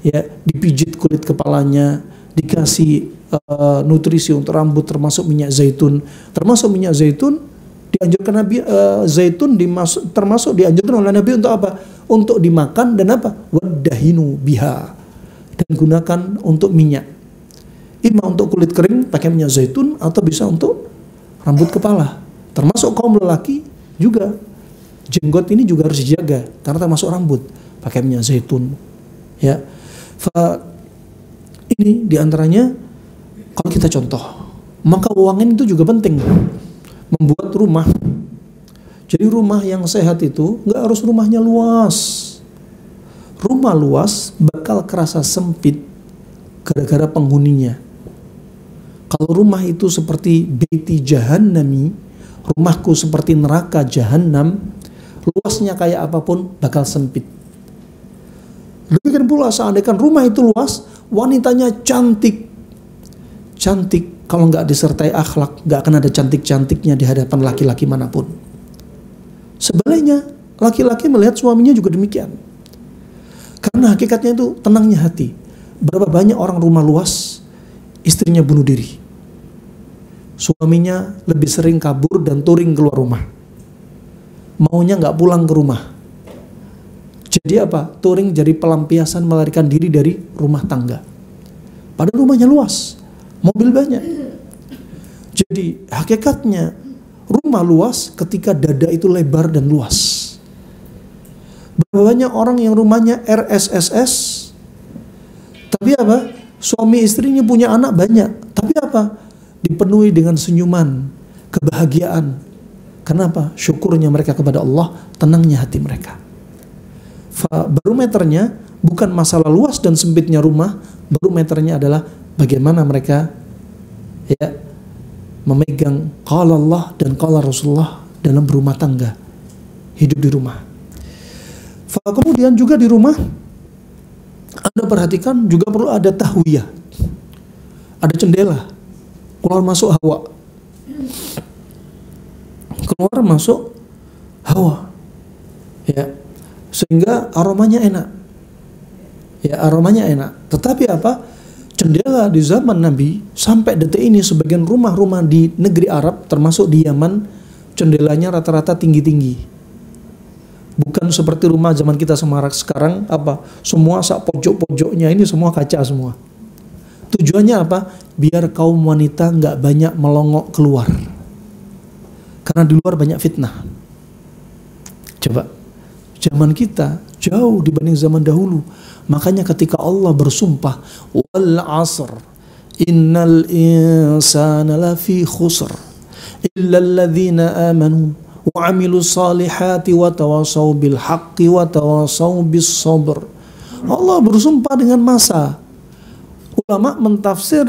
ya, dipijit kulit kepalanya, dikasih nutrisi untuk rambut, termasuk minyak zaitun. Termasuk minyak zaitun dianjurkan Nabi, termasuk dianjurkan oleh Nabi untuk apa? Untuk dimakan dan apa? Wadahinu biha, dan gunakan untuk minyak. Ima untuk kulit kering pakai minyak zaitun, atau bisa untuk rambut kepala. Termasuk kaum lelaki juga, jenggot ini juga harus dijaga karena termasuk rambut, pakai minyak zaitun. Ya, ini diantaranya. Kalau kita contoh, maka wewangian itu juga penting. Membuat rumah. Jadi rumah yang sehat itu nggak harus rumahnya luas. Rumah luas bakal kerasa sempit gara-gara penghuninya. Kalau rumah itu seperti baiti jahannami, rumahku seperti neraka jahanam, luasnya kayak apapun bakal sempit. Demikian pula seandainya rumah itu luas, wanitanya cantik, kalau nggak disertai akhlak, nggak akan ada cantik-cantiknya di hadapan laki-laki manapun. Sebaliknya, laki-laki melihat suaminya juga demikian. Karena hakikatnya itu tenangnya hati. Berapa banyak orang rumah luas, istrinya bunuh diri. Suaminya lebih sering kabur dan touring keluar rumah. Maunya nggak pulang ke rumah. Jadi apa? Touring jadi pelampiasan melarikan diri dari rumah tangga. Padahal rumahnya luas, mobil banyak. Jadi hakikatnya rumah luas ketika dada itu lebar dan luas. Berapa banyak orang yang rumahnya RSSS, tapi apa? Suami istrinya punya anak banyak, tapi apa? Dipenuhi dengan senyuman, kebahagiaan. Kenapa? Syukurnya mereka kepada Allah, tenangnya hati mereka. Barometernya bukan masalah luas dan sempitnya rumah, barometernya adalah bagaimana mereka ya memegang qala Allah dan qala Rasulullah dalam berumah tangga, hidup di rumah. Kemudian juga di rumah Anda perhatikan juga perlu ada tahwiyah, ada jendela, keluar masuk hawa, keluar masuk hawa, ya, sehingga aromanya enak, ya, aromanya enak. Tetapi apa? Jendela di zaman Nabi sampai detik ini sebagian rumah-rumah di negeri Arab termasuk di Yaman, jendelanya rata-rata tinggi-tinggi. Bukan seperti rumah zaman kita sekarang semua sak pojok-pojoknya ini semua kaca semua. Tujuannya apa? Biar kaum wanita nggak banyak melongok keluar. Karena di luar banyak fitnah. Coba, zaman kita jauh dibanding zaman dahulu. Makanya ketika Allah bersumpah, wal asr, innal insana lafi khusr, illa alladhina amanu wa amilu salihati wa tawasaw bil haqqi wa tawasaw bis sabr. Allah bersumpah dengan masa. Ulama mentafsir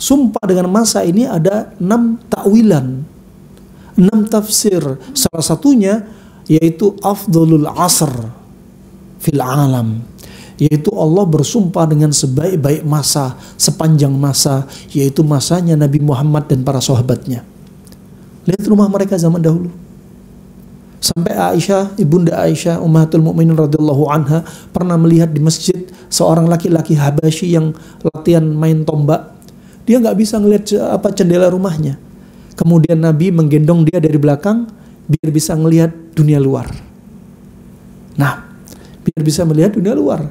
sumpah dengan masa ini ada 6 takwilan, 6 tafsir. Salah satunya yaitu afdhalul asr fil alam, yaitu Allah bersumpah dengan sebaik-baik masa, sepanjang masa, yaitu masanya Nabi Muhammad dan para sahabatnya. Lihat rumah mereka zaman dahulu. Sampai Aisyah, ibunda Aisyah, Ummahatul Mukminin radhiyallahu anha pernah melihat di masjid seorang laki-laki Habasyi yang latihan main tombak. Dia nggak bisa ngelihat jendela rumahnya. Kemudian Nabi menggendong dia dari belakang biar bisa ngelihat dunia luar. Nah, biar bisa melihat dunia luar.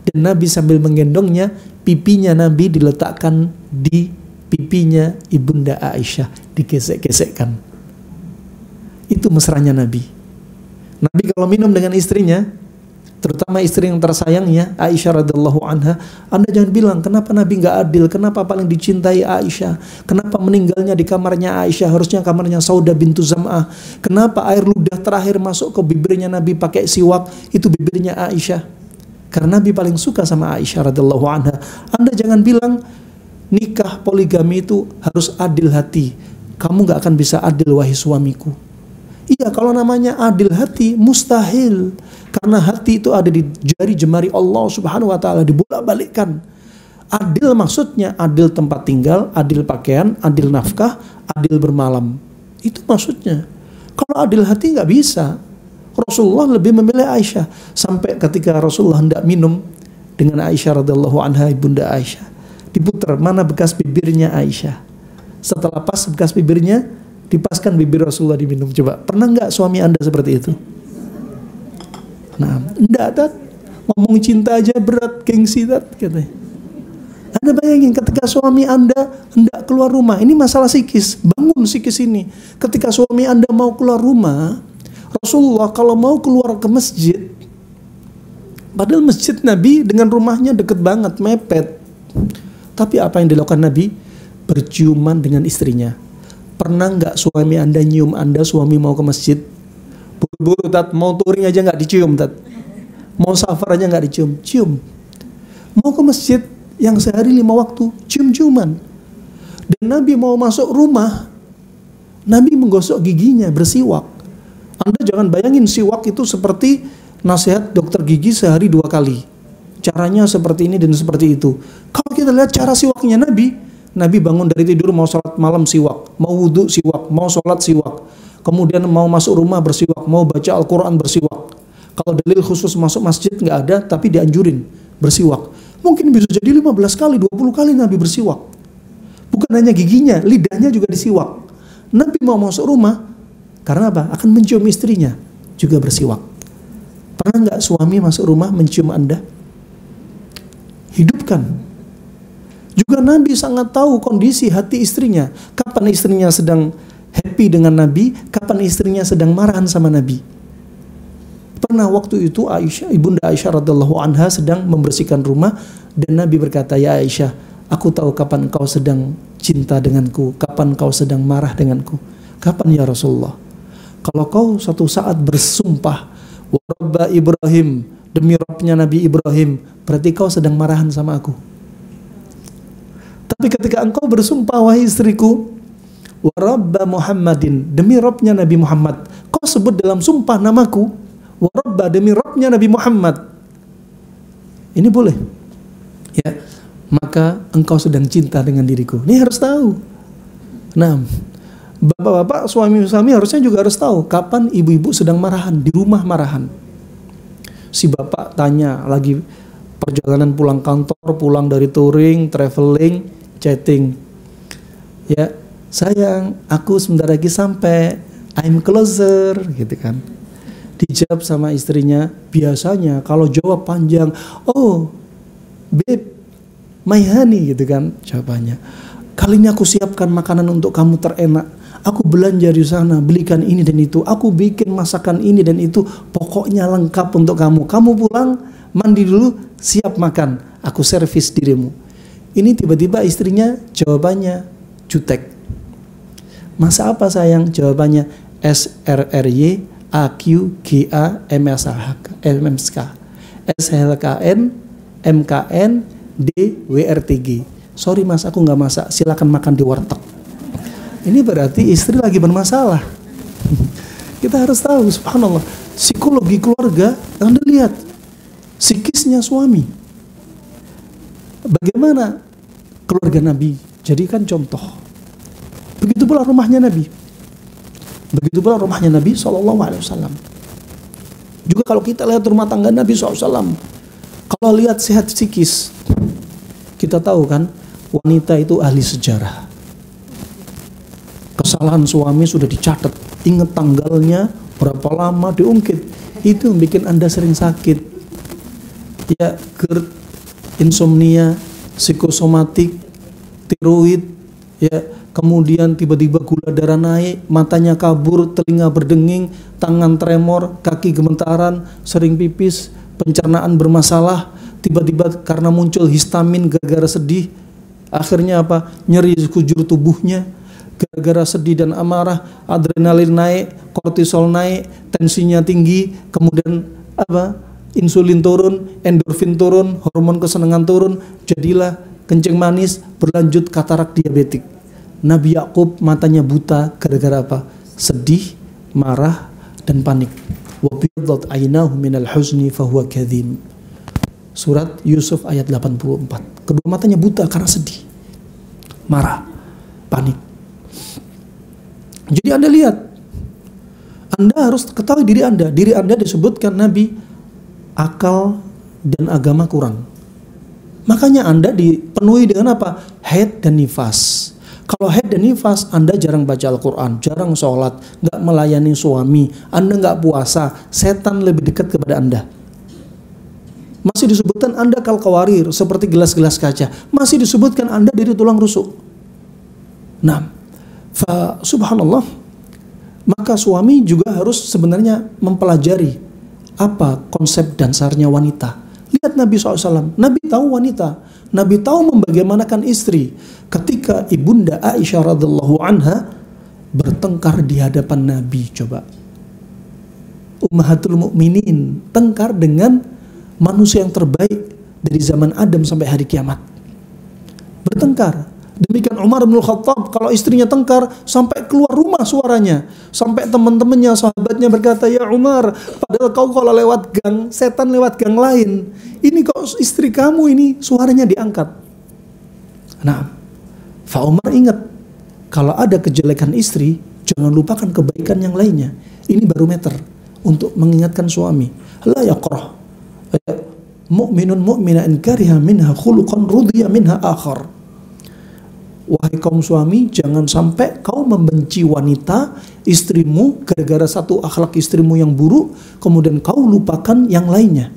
Dan Nabi sambil menggendongnya, pipinya Nabi diletakkan di pipinya ibunda Aisyah, digesek-gesekkan. Itu mesranya Nabi. Nabi kalau minum dengan istrinya, terutama istri yang tersayangnya, Aisyah radhiyallahu anha, Anda jangan bilang kenapa Nabi nggak adil, kenapa paling dicintai Aisyah, kenapa meninggalnya di kamarnya Aisyah, harusnya kamarnya Saudah bintu Zam'ah, kenapa air ludah terakhir masuk ke bibirnya Nabi pakai siwak, itu bibirnya Aisyah. Karena Nabi paling suka sama Aisyah radhiyallahu anha. Anda jangan bilang nikah poligami itu harus adil hati, kamu nggak akan bisa adil wahai suamiku. Iya, kalau namanya adil hati mustahil, karena hati itu ada di jari jemari Allah Subhanahu wa taala, dibolak-balikkan. Adil maksudnya adil tempat tinggal, adil pakaian, adil nafkah, adil bermalam. Itu maksudnya. Kalau adil hati nggak bisa. Rasulullah lebih memilih Aisyah, sampai ketika Rasulullah hendak minum dengan Aisyah radhiyallahu anha, ibunda Aisyah, diputar mana bekas bibirnya Aisyah. Setelah pas bekas bibirnya, dipaskan bibir Rasulullah diminum. Coba, pernah nggak suami Anda seperti itu? Nah, enggak, Tat. Ngomong cinta aja berat, gengsi, Tat, katanya. Anda bayangin ketika suami Anda hendak keluar rumah, ini masalah psikis, bangun psikis ini. Ketika suami Anda mau keluar rumah, Rasulullah kalau mau keluar ke masjid, padahal masjid Nabi dengan rumahnya deket banget, mepet. Tapi apa yang dilakukan Nabi? Berciuman dengan istrinya. Pernah nggak suami Anda nyium Anda, suami mau ke masjid? Buru-buru, Tat, mau touring aja nggak dicium, Tat. Mau safar aja nggak dicium, cium. Mau ke masjid yang sehari 5 waktu, cium-ciuman. Dan Nabi mau masuk rumah, Nabi menggosok giginya, bersiwak. Anda jangan bayangin siwak itu seperti nasihat dokter gigi sehari 2 kali. Caranya seperti ini dan seperti itu. Kalau kita lihat cara siwaknya Nabi bangun dari tidur mau sholat malam siwak, mau wudhu siwak, mau sholat siwak, kemudian mau masuk rumah bersiwak, mau baca Al-Quran bersiwak. Kalau dalil khusus masuk masjid nggak ada, tapi dianjurin bersiwak. Mungkin bisa jadi 15 kali, 20 kali Nabi bersiwak. Bukan hanya giginya, lidahnya juga disiwak. Nabi mau masuk rumah, karena apa? Akan mencium istrinya, juga bersiwak. Pernah nggak suami masuk rumah mencium Anda? Hidupkan. Juga Nabi sangat tahu kondisi hati istrinya. Kapan istrinya sedang happy dengan Nabi, kapan istrinya sedang marahan sama Nabi. Pernah waktu itu Aisyah, ibunda Aisyah radhiyallahu anha sedang membersihkan rumah, dan Nabi berkata, "Ya Aisyah, aku tahu kapan engkau sedang cinta denganku, kapan engkau sedang marah denganku." "Kapan ya Rasulullah?" "Kalau kau suatu saat bersumpah, wa rabba Ibrahim, demi Rabbnya Nabi Ibrahim, berarti kau sedang marahan sama aku. Tapi ketika engkau bersumpah, wahai istriku, wa rabba Muhammadin, demi Rabbnya Nabi Muhammad, kau sebut dalam sumpah namaku, wa rabba, demi Rabbnya Nabi Muhammad, ini boleh, ya, maka engkau sedang cinta dengan diriku." Ini harus tahu. Nah, bapak-bapak, suami-suami harusnya juga harus tahu kapan ibu-ibu sedang marahan, di rumah marahan. Si bapak tanya lagi perjalanan pulang kantor, pulang dari touring, traveling, chatting, "Ya sayang, aku sebentar lagi sampai, I'm closer, gitu kan. Dijawab sama istrinya, biasanya kalau jawab panjang, oh babe, my honey, gitu kan jawabannya. Kali ini aku siapkan makanan untuk kamu terenak. Aku belanja di sana, belikan ini dan itu. Aku bikin masakan ini dan itu. Pokoknya lengkap untuk kamu. Kamu pulang, mandi dulu, siap makan. Aku servis dirimu. Ini tiba-tiba istrinya jawabannya jutek. Masa apa sayang? Jawabannya SRRY AQGA MSK SLKN MKN DWRTG. Sorry mas, aku nggak masak, silakan makan di warteg. Ini berarti istri lagi bermasalah. Kita harus tahu, subhanallah, psikologi keluarga. Anda lihat psikisnya suami. Bagaimana keluarga Nabi? Jadikan contoh. Begitu pula rumahnya Nabi. Begitu pula rumahnya Nabi SAW. Juga kalau kita lihat rumah tangga Nabi SAW, kalau lihat sehat psikis, kita tahu kan, wanita itu ahli sejarah. Kesalahan suami sudah dicatat, ingat tanggalnya, berapa lama diungkit. Itu yang bikin Anda sering sakit. Ya, GERD, insomnia, psikosomatik, tiroid, ya, kemudian tiba-tiba gula darah naik, matanya kabur, telinga berdenging, tangan tremor, kaki gemetaran, sering pipis, pencernaan bermasalah, tiba-tiba karena muncul histamin gara-gara sedih, akhirnya apa? Nyeri sekujur tubuhnya, gara-gara sedih dan amarah, adrenalin naik, kortisol naik, tensinya tinggi, kemudian apa? Insulin turun, endorfin turun, hormon kesenangan turun, jadilah kencing manis, berlanjut katarak diabetik. Nabi Yakub matanya buta gara-gara apa? Sedih, marah, dan panik. Wa biyaddat aynahu minal huzni fahuwa kadhim. Surat Yusuf ayat 84. Kedua matanya buta karena sedih, marah, panik. Jadi Anda lihat, Anda harus ketahui diri Anda. Diri Anda disebutkan Nabi akal dan agama kurang. Makanya Anda dipenuhi dengan apa? Haid dan nifas. Kalau haid dan nifas, Anda jarang baca Al-Quran, jarang sholat, nggak melayani suami, Anda nggak puasa, setan lebih dekat kepada Anda. Masih disebutkan Anda kalkawarir, seperti gelas-gelas kaca. Masih disebutkan Anda dari tulang rusuk. Nah, subhanallah, maka suami juga harus sebenarnya mempelajari apa konsep dasarnya wanita. Lihat Nabi SAW, Nabi tahu wanita, Nabi tahu membagaimanakan istri. Ketika ibunda Aisyah radhiallahu anha bertengkar di hadapan Nabi, coba, Ummahatul Mukminin tengkar dengan manusia yang terbaik dari zaman Adam sampai hari kiamat, bertengkar. Demikian Umar bin Khattab, kalau istrinya tengkar sampai keluar rumah suaranya, sampai teman-temannya, sahabatnya berkata, ya Umar, padahal kau kalau lewat gang, setan lewat gang lain, ini kok istri kamu ini suaranya diangkat. Nah, Fa Umar ingat, kalau ada kejelekan istri, jangan lupakan kebaikan yang lainnya. Ini barometer untuk mengingatkan suami. La yaqrah mu'minun mu'mina in kariha minha khuluqan rudhiya minha akhar. Wahai kaum suami, jangan sampai kau membenci wanita, istrimu, gara-gara satu akhlak istrimu yang buruk, kemudian kau lupakan yang lainnya.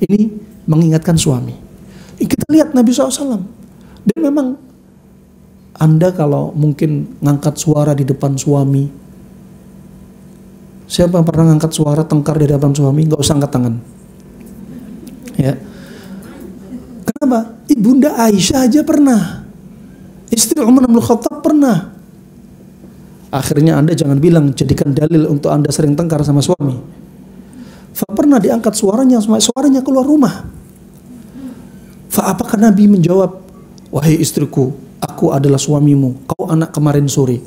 Ini mengingatkan suami. Kita lihat Nabi SAW. Dan memang, Anda kalau mungkin ngangkat suara di depan suami, siapa yang pernah ngangkat suara tengkar di depan suami? Gak usah angkat tangan. Ya. Kenapa? Ibunda Aisyah aja pernah. Istri Umar bin Khattab pernah. Akhirnya Anda jangan bilang jadikan dalil untuk Anda sering tengkar sama suami. Pernah diangkat suaranya, suaranya keluar rumah. Apakah Nabi menjawab, wahai istriku, aku adalah suamimu, kau anak kemarin sore?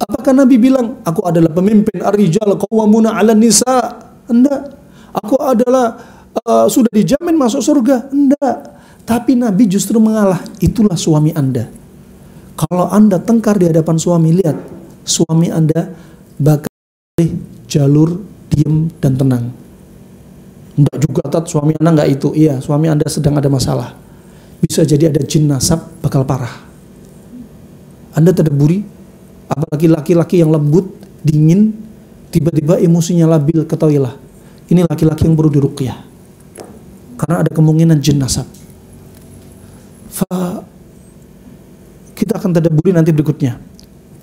Apakah Nabi bilang, aku adalah pemimpin ar-rijal qawwamuna 'alan nisa? Enggak. Aku adalah sudah dijamin masuk surga? Enggak. Tapi Nabi justru mengalah, itulah suami Anda. Kalau Anda tengkar di hadapan suami, lihat, suami Anda bakal jalur diam dan tenang. Enggak juga, suami Anda enggak itu. Iya, suami Anda sedang ada masalah. Bisa jadi ada jin nasab bakal parah. Anda tadaburi, Apalagi laki-laki yang lembut, dingin, tiba-tiba emosinya labil, ketahuilah ini laki-laki yang perlu diruqyah, karena ada kemungkinan jin nasab. Kita akan tadabburi nanti berikutnya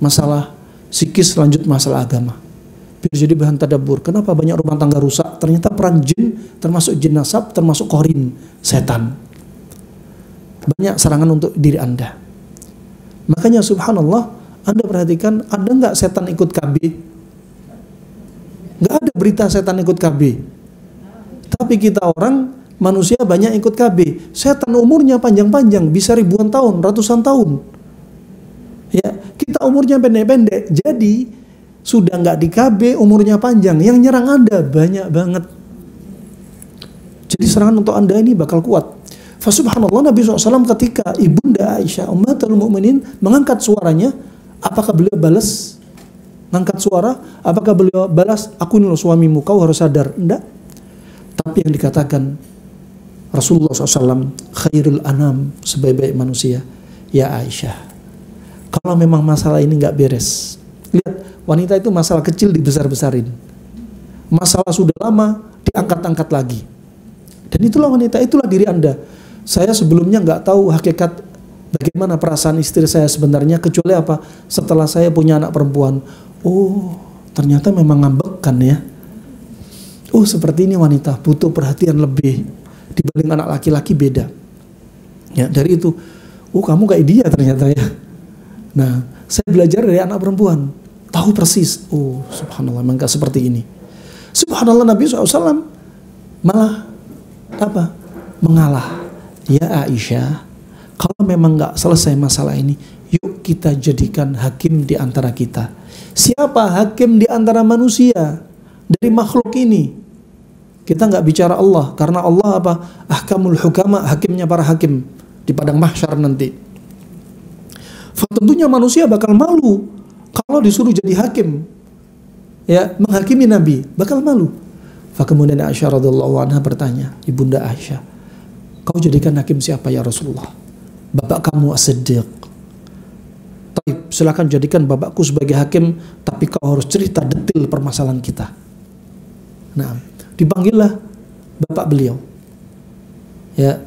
masalah psikis, lanjut masalah agama, biar jadi bahan tadabbur. Kenapa banyak rumah tangga rusak? Ternyata peran jin, termasuk jin nasab, termasuk korin, setan. Banyak serangan untuk diri Anda. Makanya subhanallah, Anda perhatikan, ada nggak setan ikut KB? Nggak ada berita setan ikut KB. Tapi kita orang manusia banyak ikut KB. Setan umurnya panjang-panjang, bisa ribuan tahun, ratusan tahun. Ya, kita umurnya pendek-pendek. Jadi sudah nggak di KB, umurnya panjang. Yang nyerang Anda banyak banget. Jadi serangan untuk Anda ini bakal kuat. Fasubhanallah, Nabi SAW ketika Ibunda Aisyah Ummatul Mukminin mengangkat suaranya, apakah beliau balas? Mengangkat suara, apakah beliau balas, aku ini loh suamimu, kau harus sadar? Enggak. Tapi yang dikatakan Rasulullah SAW, khairul anam, sebaik-baik manusia, ya Aisyah, kalau memang masalah ini nggak beres. Lihat, wanita itu masalah kecil dibesar-besarin, masalah sudah lama diangkat-angkat lagi. Dan itulah wanita, itulah diri Anda. Saya sebelumnya nggak tahu hakikat bagaimana perasaan istri saya sebenarnya, kecuali apa? Setelah saya punya anak perempuan. Oh, ternyata memang ngambekkan ya. Oh, seperti ini wanita, butuh perhatian lebih dibanding anak laki-laki, beda. Ya, dari itu, oh kamu kayak dia ternyata ya. Nah, saya belajar dari anak perempuan, tahu persis. Oh, subhanallah, memang gak seperti ini. Subhanallah, Nabi SAW malah apa? Mengalah. Ya Aisyah, kalau memang gak selesai masalah ini, yuk kita jadikan hakim di antara kita. Siapa hakim di antara manusia dari makhluk ini? Kita nggak bicara Allah, karena Allah apa? Ahkamul hukama, hakimnya para hakim di padang mahsyar nanti. Tentunya manusia bakal malu kalau disuruh jadi hakim, ya, menghakimi Nabi, bakal malu. Kemudian Aisyah radhiyallahu anha bertanya, Ibunda Aisyah, kau jadikan hakim siapa ya Rasulullah? Bapak kamu As-Siddiq. Taib, silakan jadikan bapakku sebagai hakim, tapi kau harus cerita detail permasalahan kita. Nah, dipanggillah bapak beliau, ya,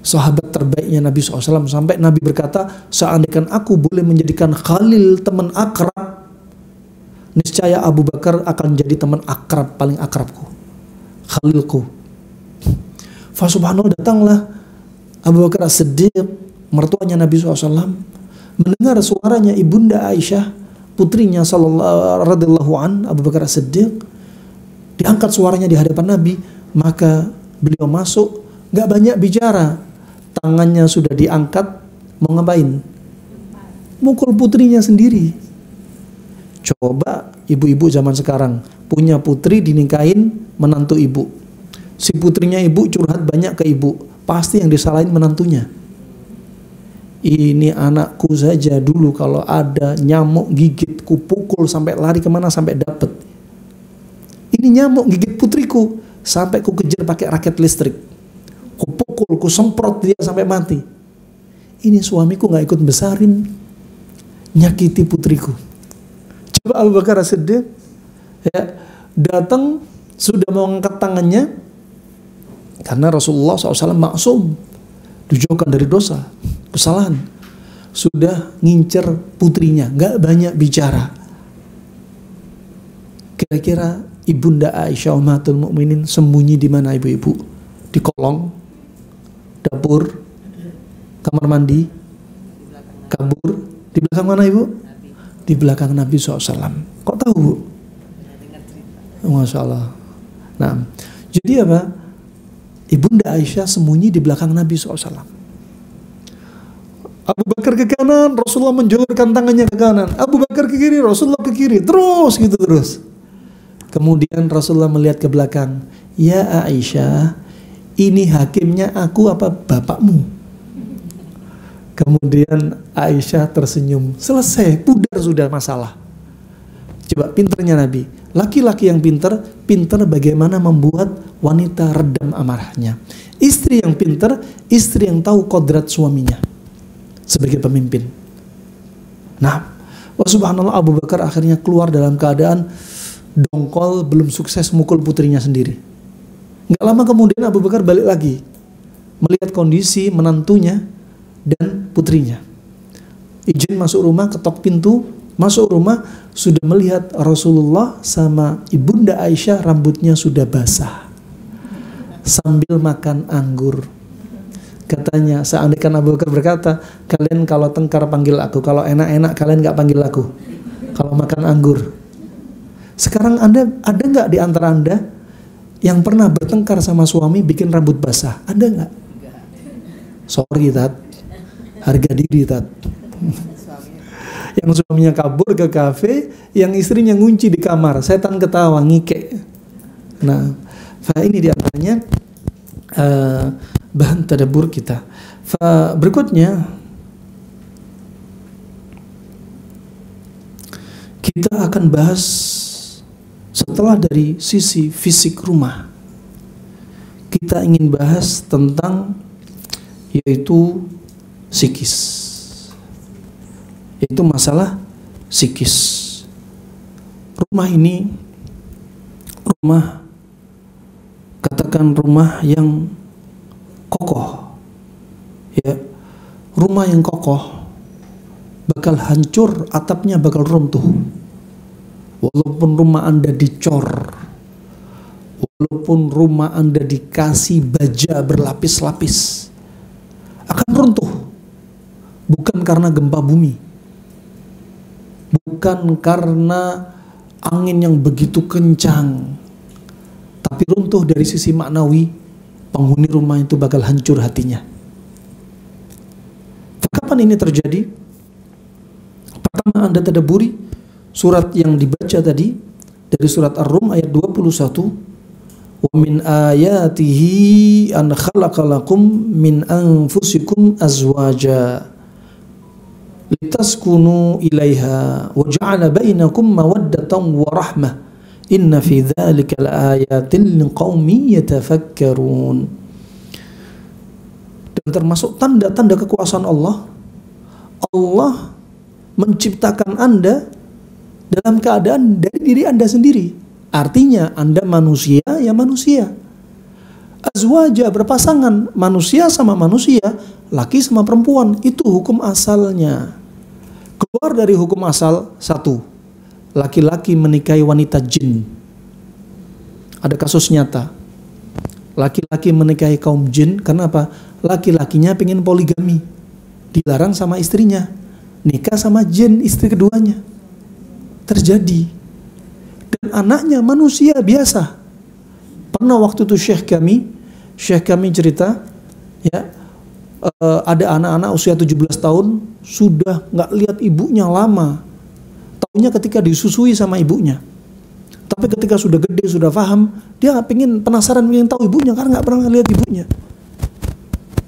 sahabat terbaiknya Nabi SAW, sampai Nabi berkata, seandainya aku boleh menjadikan Khalil teman akrab, niscaya Abu Bakar akan jadi teman akrab, paling akrabku, Khalilku. Fasubhanallah, datanglah Abu Bakar As-Siddiq, mertuanya Nabi SAW, mendengar suaranya Ibunda Aisyah, putrinya radhiyallahu an, Abu Bakar As-Siddiq, diangkat suaranya di hadapan Nabi, maka beliau masuk, gak banyak bicara, tangannya sudah diangkat, mau ngapain? Mukul putrinya sendiri. Coba ibu-ibu zaman sekarang punya putri, dinikahin menantu ibu, si putrinya ibu curhat banyak ke ibu, pasti yang disalahin menantunya. Ini anakku saja dulu kalau ada nyamuk gigit, ku pukul sampai lari kemana sampai dapet. Ini nyamuk gigit putriku, sampai ku kejar pakai raket listrik, ku pukul, ku semprot dia sampai mati. Ini suamiku nggak ikut besarin, nyakiti putriku. Coba Abu Bakar As-Siddiq, ya, datang sudah mau angkat tangannya, karena Rasulullah SAW maksum, dijauhkan dari dosa, kesalahan. Sudah ngincer putrinya, nggak banyak bicara. Kira-kira Ibunda Aisyah Ummatul Mukminin sembunyi di mana ibu-ibu? Di kolong, dapur, kamar mandi, kabur. Di belakang mana ibu? Di belakang Nabi SAW. Kok tahu bu? Masya Allah. Nah, jadi apa? Ibunda Aisyah sembunyi di belakang Nabi SAW. Abu Bakar ke kanan, Rasulullah menjulurkan tangannya ke kanan. Abu Bakar ke kiri, Rasulullah ke kiri. Terus gitu terus. Kemudian Rasulullah melihat ke belakang. Ya Aisyah, ini hakimnya aku apa bapakmu? Kemudian Aisyah tersenyum. Selesai, pudar sudah masalah. Coba pinternya Nabi. Laki-laki yang pinter bagaimana membuat wanita redam amarahnya. Istri yang pinter, istri yang tahu kodrat suaminya sebagai pemimpin. Nah, Wah subhanallah, Abu Bakar akhirnya keluar dalam keadaan dongkol, belum sukses mukul putrinya sendiri. Nggak lama kemudian Abu Bakar balik lagi, melihat kondisi menantunya dan putrinya. Izin masuk rumah, ketok pintu, masuk rumah, sudah melihat Rasulullah sama Ibunda Aisyah rambutnya sudah basah sambil makan anggur. Katanya, seandainya Abu Bakar berkata, kalian kalau tengkar panggil aku, kalau enak-enak kalian nggak panggil aku, kalau makan anggur. Sekarang Anda ada nggak di antara Anda yang pernah bertengkar sama suami bikin rambut basah? Ada nggak? Sorry Tat, harga diri Tat. Yang suaminya kabur ke kafe, yang istrinya ngunci di kamar, setan ketawa ngike. Nah, ini diantaranya bahan tadabbur kita. Berikutnya kita akan bahas setelah dari sisi fisik rumah. Kita ingin bahas tentang yaitu psikis, yaitu masalah psikis. Rumah ini katakan rumah yang kokoh, ya, rumah yang kokoh bakal hancur, atapnya bakal runtuh. Walaupun rumah Anda dicor, walaupun rumah Anda dikasih baja berlapis-lapis, akan runtuh. Bukan karena gempa bumi, bukan karena angin yang begitu kencang, tapi runtuh dari sisi maknawi. Penghuni rumah itu bakal hancur hatinya. Kapan ini terjadi? Pertama, Anda tadabburi surat yang dibaca tadi dari surat Ar-Rum ayat 21. Wa min ayatihi an khalaqalakum min anfusikum azwaja litaskunu ilaiha wa ja'ala bainakum mawaddatan wa rahmah inna fi dzalika laayatin liqaumin yatafakkarun. Dan termasuk tanda-tanda kekuasaan Allah, Allah menciptakan Anda dalam keadaan dari diri Anda sendiri. Artinya Anda manusia ya manusia. Azwaja, berpasangan, manusia sama manusia, laki sama perempuan. Itu hukum asalnya. Keluar dari hukum asal satu, laki-laki menikahi wanita jin. Ada kasus nyata. Laki-laki menikahi kaum jin, karena apa? Laki-lakinya pengen poligami, dilarang sama istrinya, nikah sama jin istri keduanya. Terjadi. Dan anaknya manusia biasa. Pernah waktu itu syekh kami cerita, ya, ada anak-anak usia 17 tahun sudah nggak lihat ibunya lama. Taunya ketika disusui sama ibunya. Tapi ketika sudah gede, sudah paham, dia penasaran ingin tahu ibunya karena nggak pernah lihat ibunya.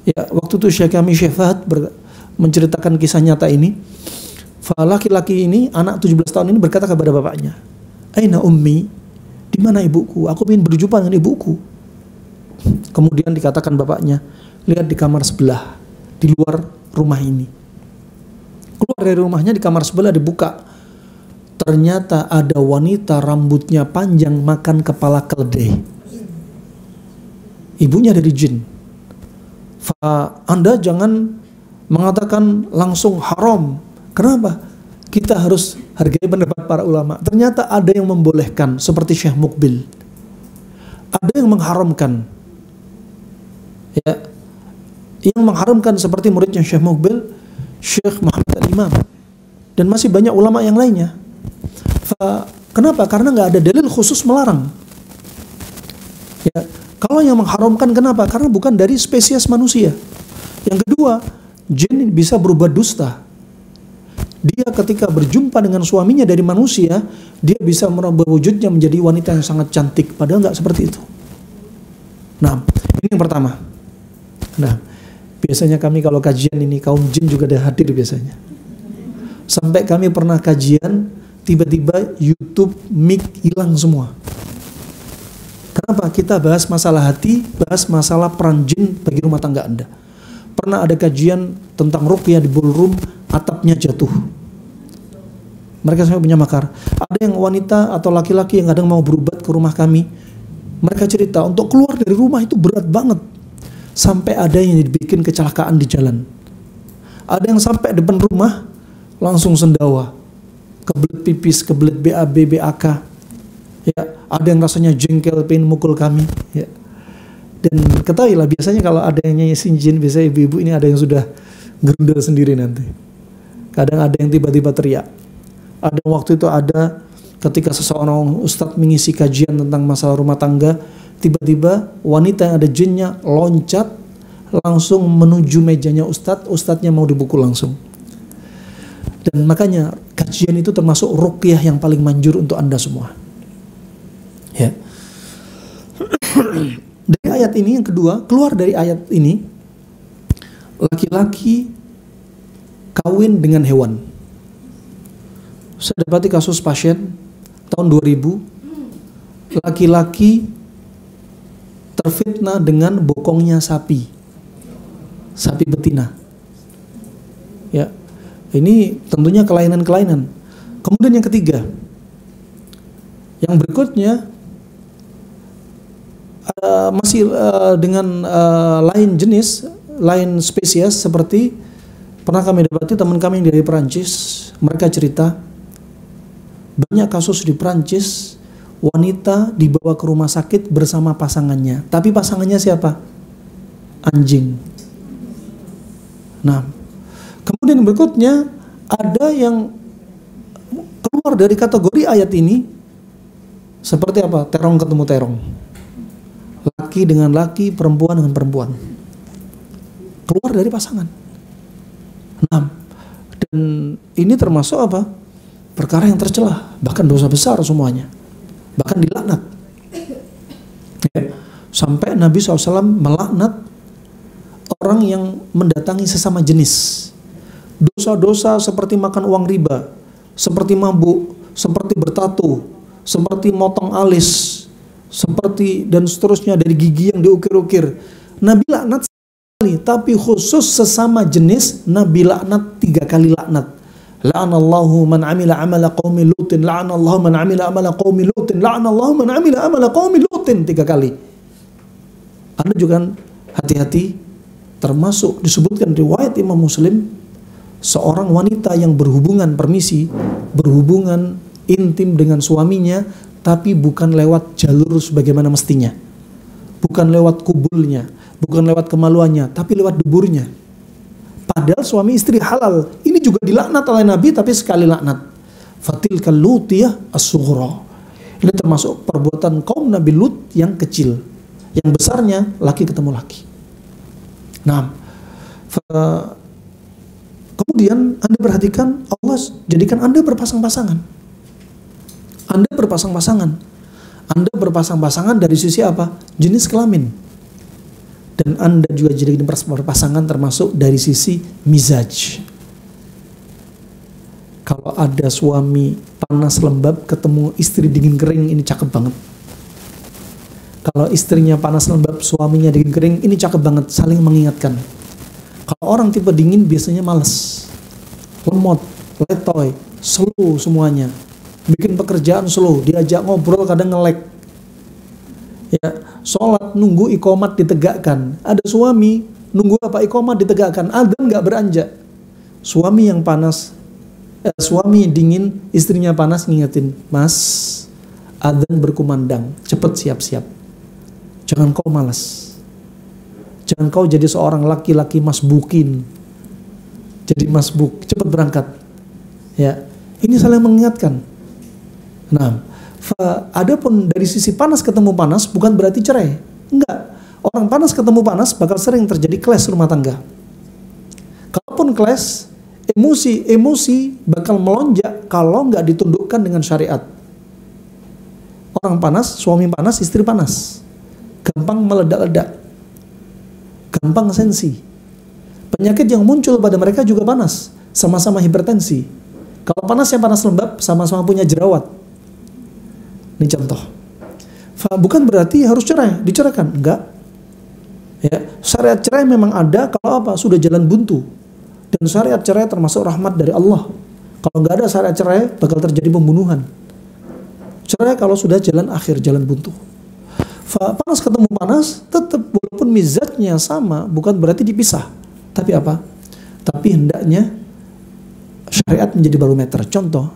Ya, waktu itu syekh kami Syekh Fahad menceritakan kisah nyata ini. Laki-laki ini, anak 17 tahun ini berkata kepada bapaknya, "Aina ummi?" Di mana ibuku? Aku ingin berjumpa dengan ibuku. Kemudian dikatakan bapaknya, lihat di kamar sebelah, di luar rumah ini. Keluar dari rumahnya, di kamar sebelah dibuka. Ternyata ada wanita rambutnya panjang makan kepala keledai. Ibunya dari jin. Anda jangan mengatakan langsung haram. Kenapa? Kita harus hargai pendapat para ulama. Ternyata ada yang membolehkan, seperti Syekh Mukbil. Ada yang mengharamkan. Ya, yang mengharamkan seperti muridnya Syekh Mukbil, Syekh Muhammad Al-Imam, dan masih banyak ulama yang lainnya. Kenapa? Karena nggak ada dalil khusus melarang. Ya, kalau yang mengharamkan kenapa? Karena bukan dari spesies manusia. Yang kedua, jin bisa berubah dusta. Dia ketika berjumpa dengan suaminya dari manusia, dia bisa merubah wujudnya menjadi wanita yang sangat cantik, padahal nggak seperti itu. Nah, ini yang pertama. Nah, biasanya kami kalau kajian ini kaum jin juga ada hadir biasanya. Sampai kami pernah kajian, tiba-tiba YouTube mic hilang semua. Kenapa? Kita bahas masalah hati, bahas masalah peran jin bagi rumah tangga Anda. Pernah ada kajian tentang ruqyah di ballroom, atapnya jatuh. Mereka sampai punya makar. Ada yang wanita atau laki-laki yang kadang mau berobat ke rumah kami. Mereka cerita untuk keluar dari rumah itu berat banget. Sampai ada yang dibikin kecelakaan di jalan. Ada yang sampai depan rumah langsung sendawa. Kebelet pipis, kebelet BAB, BAK. Ya, ada yang rasanya jengkel pengen mukul kami, ya. Dan ketahuilah biasanya kalau ada yang nyanyi sinjin, biasanya ibu-ibu ini ada yang sudah gerundel sendiri nanti. Kadang ada yang tiba-tiba teriak. Ada waktu itu ada ketika seseorang ustadz mengisi kajian tentang masalah rumah tangga, tiba-tiba wanita yang ada jinnya loncat langsung menuju mejanya ustadznya mau dipukul langsung. Dan makanya kajian itu termasuk ruqyah yang paling manjur untuk Anda semua. Ya. Dari ayat ini yang kedua, keluar dari ayat ini, laki-laki kawin dengan hewan. Saya dapati kasus pasien tahun 2000, laki-laki terfitnah dengan bokongnya sapi betina. Ya, ini tentunya kelainan-kelainan. Kemudian yang ketiga, yang berikutnya masih dengan lain jenis, lain spesies, seperti pernah kami dapati teman kami yang dari Perancis, mereka cerita banyak kasus di Perancis wanita dibawa ke rumah sakit bersama pasangannya, tapi pasangannya siapa? Anjing. Nah, kemudian berikutnya ada yang keluar dari kategori ayat ini seperti apa? Terong ketemu terong. Laki dengan laki, perempuan dengan perempuan. Keluar dari pasangan. Nah, dan ini termasuk apa? Perkara yang tercela, bahkan dosa besar semuanya. Bahkan dilaknat. Ya. Sampai Nabi SAW melaknat orang yang mendatangi sesama jenis. Dosa-dosa seperti makan uang riba, seperti mabuk, seperti bertato, seperti motong alis, seperti dan seterusnya dari gigi yang diukir-ukir. Nabi laknat sekali, tapi khusus sesama jenis Nabi laknat 3 kali laknat. La'anallahu man amila amala qaumi lutin, la'anallahu man amila amala qaumi lutin, la'anallahu man amila amala qaumi lutin, 3 kali. Anda juga hati-hati, termasuk disebutkan riwayat Imam Muslim, seorang wanita yang berhubungan permisi, berhubungan intim dengan suaminya, tapi bukan lewat jalur sebagaimana mestinya, bukan lewat kubulnya, bukan lewat kemaluannya, tapi lewat deburnya. Padahal suami istri halal. Ini juga dilaknat oleh Nabi, tapi sekali laknat. Fatilkal lutiyah as-sughra. Ini termasuk perbuatan kaum Nabi Lut yang kecil. Yang besarnya laki ketemu laki. Nah, kemudian Anda perhatikan, Allah jadikan Anda berpasang-pasangan. Anda berpasang-pasangan. Anda berpasang-pasangan dari sisi apa? Jenis kelamin. Dan Anda juga jadi berpasangan termasuk dari sisi mizaj. Kalau ada suami panas lembab ketemu istri dingin kering, ini cakep banget. Kalau istrinya panas lembab, suaminya dingin kering, ini cakep banget, saling mengingatkan. Kalau orang tipe dingin biasanya malas, lemot, letoy, slow semuanya. Bikin pekerjaan slow, diajak ngobrol kadang ngelek. Ya, sholat nunggu iqomat ditegakkan. Ada suami nunggu apa? Iqomat ditegakkan, adzan nggak beranjak. Suami yang panas, suami dingin, istrinya panas ngingetin, Mas, adzan berkumandang, cepet siap-siap. Jangan kau malas. Jangan kau jadi seorang laki-laki masbukin. Jadi masbuk, cepet berangkat. Ya, ini saling mengingatkan. Nah, adapun dari sisi panas ketemu panas bukan berarti cerai. Enggak. Orang panas ketemu panas bakal sering terjadi clash rumah tangga. Kalaupun clash, emosi bakal melonjak kalau nggak ditundukkan dengan syariat. Orang panas, suami panas, istri panas. Gampang meledak-ledak. Gampang sensi. Penyakit yang muncul pada mereka juga panas. Sama-sama hipertensi. Kalau panasnya panas lembab, sama-sama punya jerawat. Ini contoh. Bukan berarti harus cerai, diceraikan, enggak. Ya, syariat cerai memang ada kalau apa? Sudah jalan buntu. Dan syariat cerai termasuk rahmat dari Allah. Kalau nggak ada syariat cerai, bakal terjadi pembunuhan. Cerai kalau sudah jalan akhir, jalan buntu. Panas ketemu panas, tetap walaupun mizatnya sama, bukan berarti dipisah. Tapi apa? Tapi hendaknya syariat menjadi barometer. Contoh,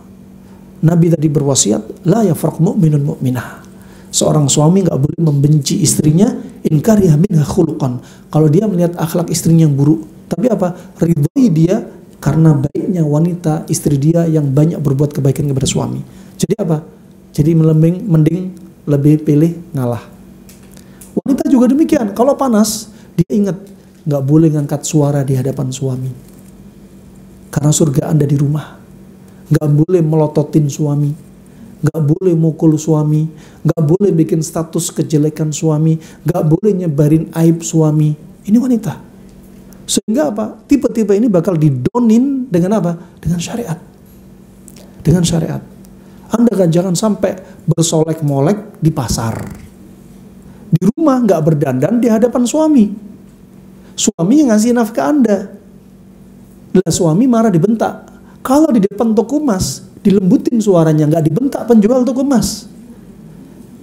Nabi tadi berwasiat, la yafraq mu'minun mu'minah. Seorang suami nggak boleh membenci istrinya, in kariha minha khuluqan. Kalau dia melihat akhlak istrinya yang buruk, tapi apa? Ridhoi dia karena baiknya wanita istri dia yang banyak berbuat kebaikan kepada suami. Jadi apa? Jadi mending lebih pilih ngalah. Wanita juga demikian. Kalau panas, dia ingat nggak boleh ngangkat suara di hadapan suami. Karena surga Anda di rumah. Nggak boleh melototin suami, nggak boleh mukul suami, nggak boleh bikin status kejelekan suami, nggak boleh nyebarin aib suami. Ini wanita. Sehingga apa? Tipe-tipe ini bakal didonin dengan apa? Dengan syariat. Dengan syariat. Anda kan jangan sampai bersolek-molek di pasar. Di rumah nggak berdandan di hadapan suami. Suami yang ngasih nafkah Anda. Lah suami marah dibentak. Kalau di depan toko emas, dilembutin suaranya, nggak dibentak penjual toko emas.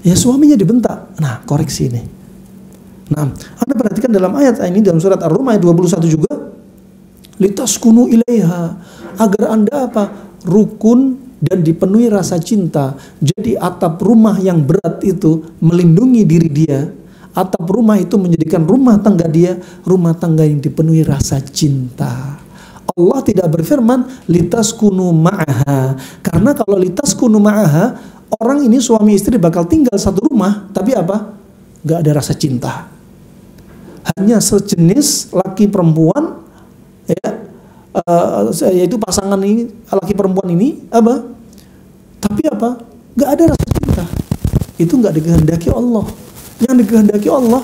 Ya suaminya dibentak. Nah, koreksi ini. Nah, Anda perhatikan dalam ayat ini, dalam surat Ar-Rum ayat 21 juga, litaskunu ilaiha, agar Anda apa? Rukun dan dipenuhi rasa cinta. Jadi atap rumah yang berat itu melindungi diri dia. Atap rumah itu menjadikan rumah tangga dia, rumah tangga yang dipenuhi rasa cinta. Allah tidak berfirman litaskunu ma'aha, karena kalau litaskunu ma'aha, orang ini suami istri bakal tinggal satu rumah, tapi apa? Gak ada rasa cinta. Hanya sejenis laki perempuan, ya, yaitu pasangan ini laki perempuan ini apa? Tapi apa? Gak ada rasa cinta. Itu gak dikehendaki Allah. Yang dikehendaki Allah,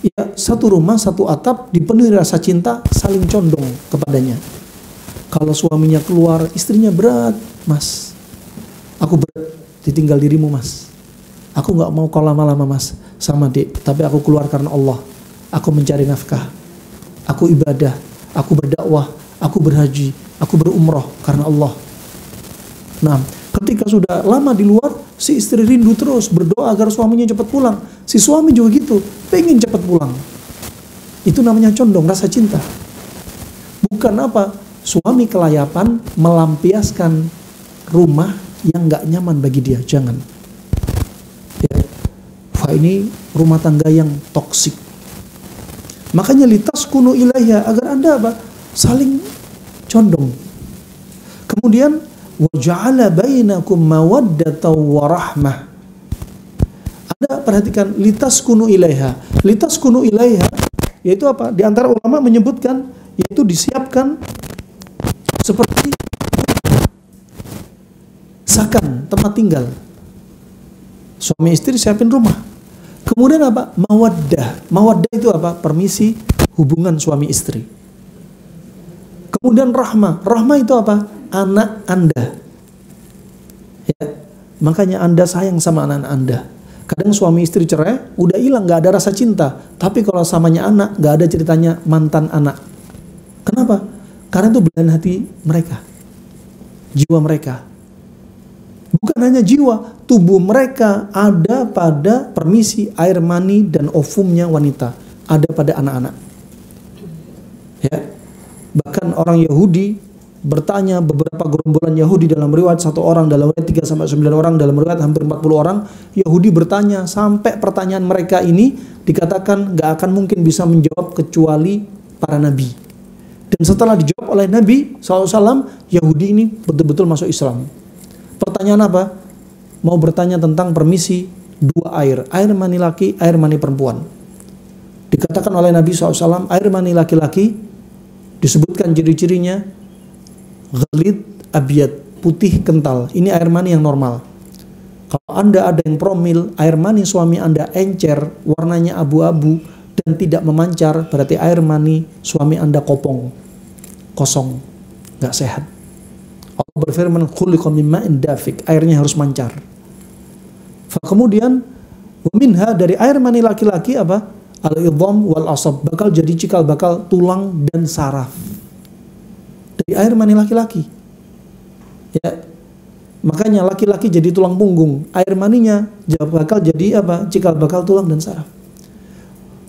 ya, satu rumah, satu atap dipenuhi rasa cinta, saling condong kepadanya. Kalau suaminya keluar, istrinya berat, mas, aku berat ditinggal dirimu mas, aku nggak mau kau lama-lama mas sama dek, tapi aku keluar karena Allah, aku mencari nafkah, aku ibadah, aku berdakwah, aku berhaji, aku berumrah karena Allah. Nah, ketika sudah lama di luar, si istri rindu terus berdoa agar suaminya cepat pulang. Si suami juga gitu, pengen cepat pulang. Itu namanya condong, rasa cinta. Bukan apa, suami kelayapan melampiaskan rumah yang nggak nyaman bagi dia. Jangan. Ya. Wah, ini rumah tangga yang toksik. Makanya litaskunu ilaiha, agar Anda apa? Saling condong. Kemudian waja'ala bainakum mawaddatan wa rahmah. Anda perhatikan litaskunu ilaiha. Litaskunu ilaiha yaitu apa? Di antara ulama menyebutkan yaitu disiapkan seperti sakan, tempat tinggal. Suami istri siapin rumah. Kemudian apa? Mawaddah. Mawaddah itu apa? Permisi hubungan suami istri. Kemudian rahmah. Rahmah itu apa? Anak Anda. Ya. Makanya Anda sayang sama anak Anda. Kadang suami istri cerai, udah hilang, gak ada rasa cinta. Tapi kalau samanya anak, gak ada ceritanya mantan anak. Kenapa? Karena itu belahan hati mereka. Jiwa mereka. Bukan hanya jiwa, tubuh mereka ada pada permisi air mani dan ovumnya wanita. Ada pada anak-anak. Ya. Bahkan orang Yahudi bertanya, beberapa gerombolan Yahudi dalam riwayat 1 orang, dalam riwayat 3-9 orang, dalam riwayat hampir 40 orang, Yahudi bertanya sampai pertanyaan mereka ini dikatakan gak akan mungkin bisa menjawab kecuali para nabi. Dan setelah dijawab oleh Nabi SAW, Yahudi ini betul-betul masuk Islam. Pertanyaan apa? Mau bertanya tentang permisi 2 air, air mani laki, air mani perempuan. Dikatakan oleh Nabi SAW, air mani laki-laki disebutkan ciri-cirinya ghalid abyad, putih kental. Ini air mani yang normal. Kalau Anda ada yang promil, air mani suami Anda encer, warnanya abu-abu dan tidak memancar, berarti air mani suami Anda kopong, kosong, nggak sehat. Allah berfirman, khuliqa min ma'in dafik, airnya harus mancar. Kemudian minha, dari air mani laki-laki apa? Al-idham wal asab, bakal jadi cikal bakal tulang dan saraf. Dari air mani laki-laki. Ya, makanya laki-laki jadi tulang punggung, air maninya bakal jadi apa? Cikal bakal tulang dan saraf.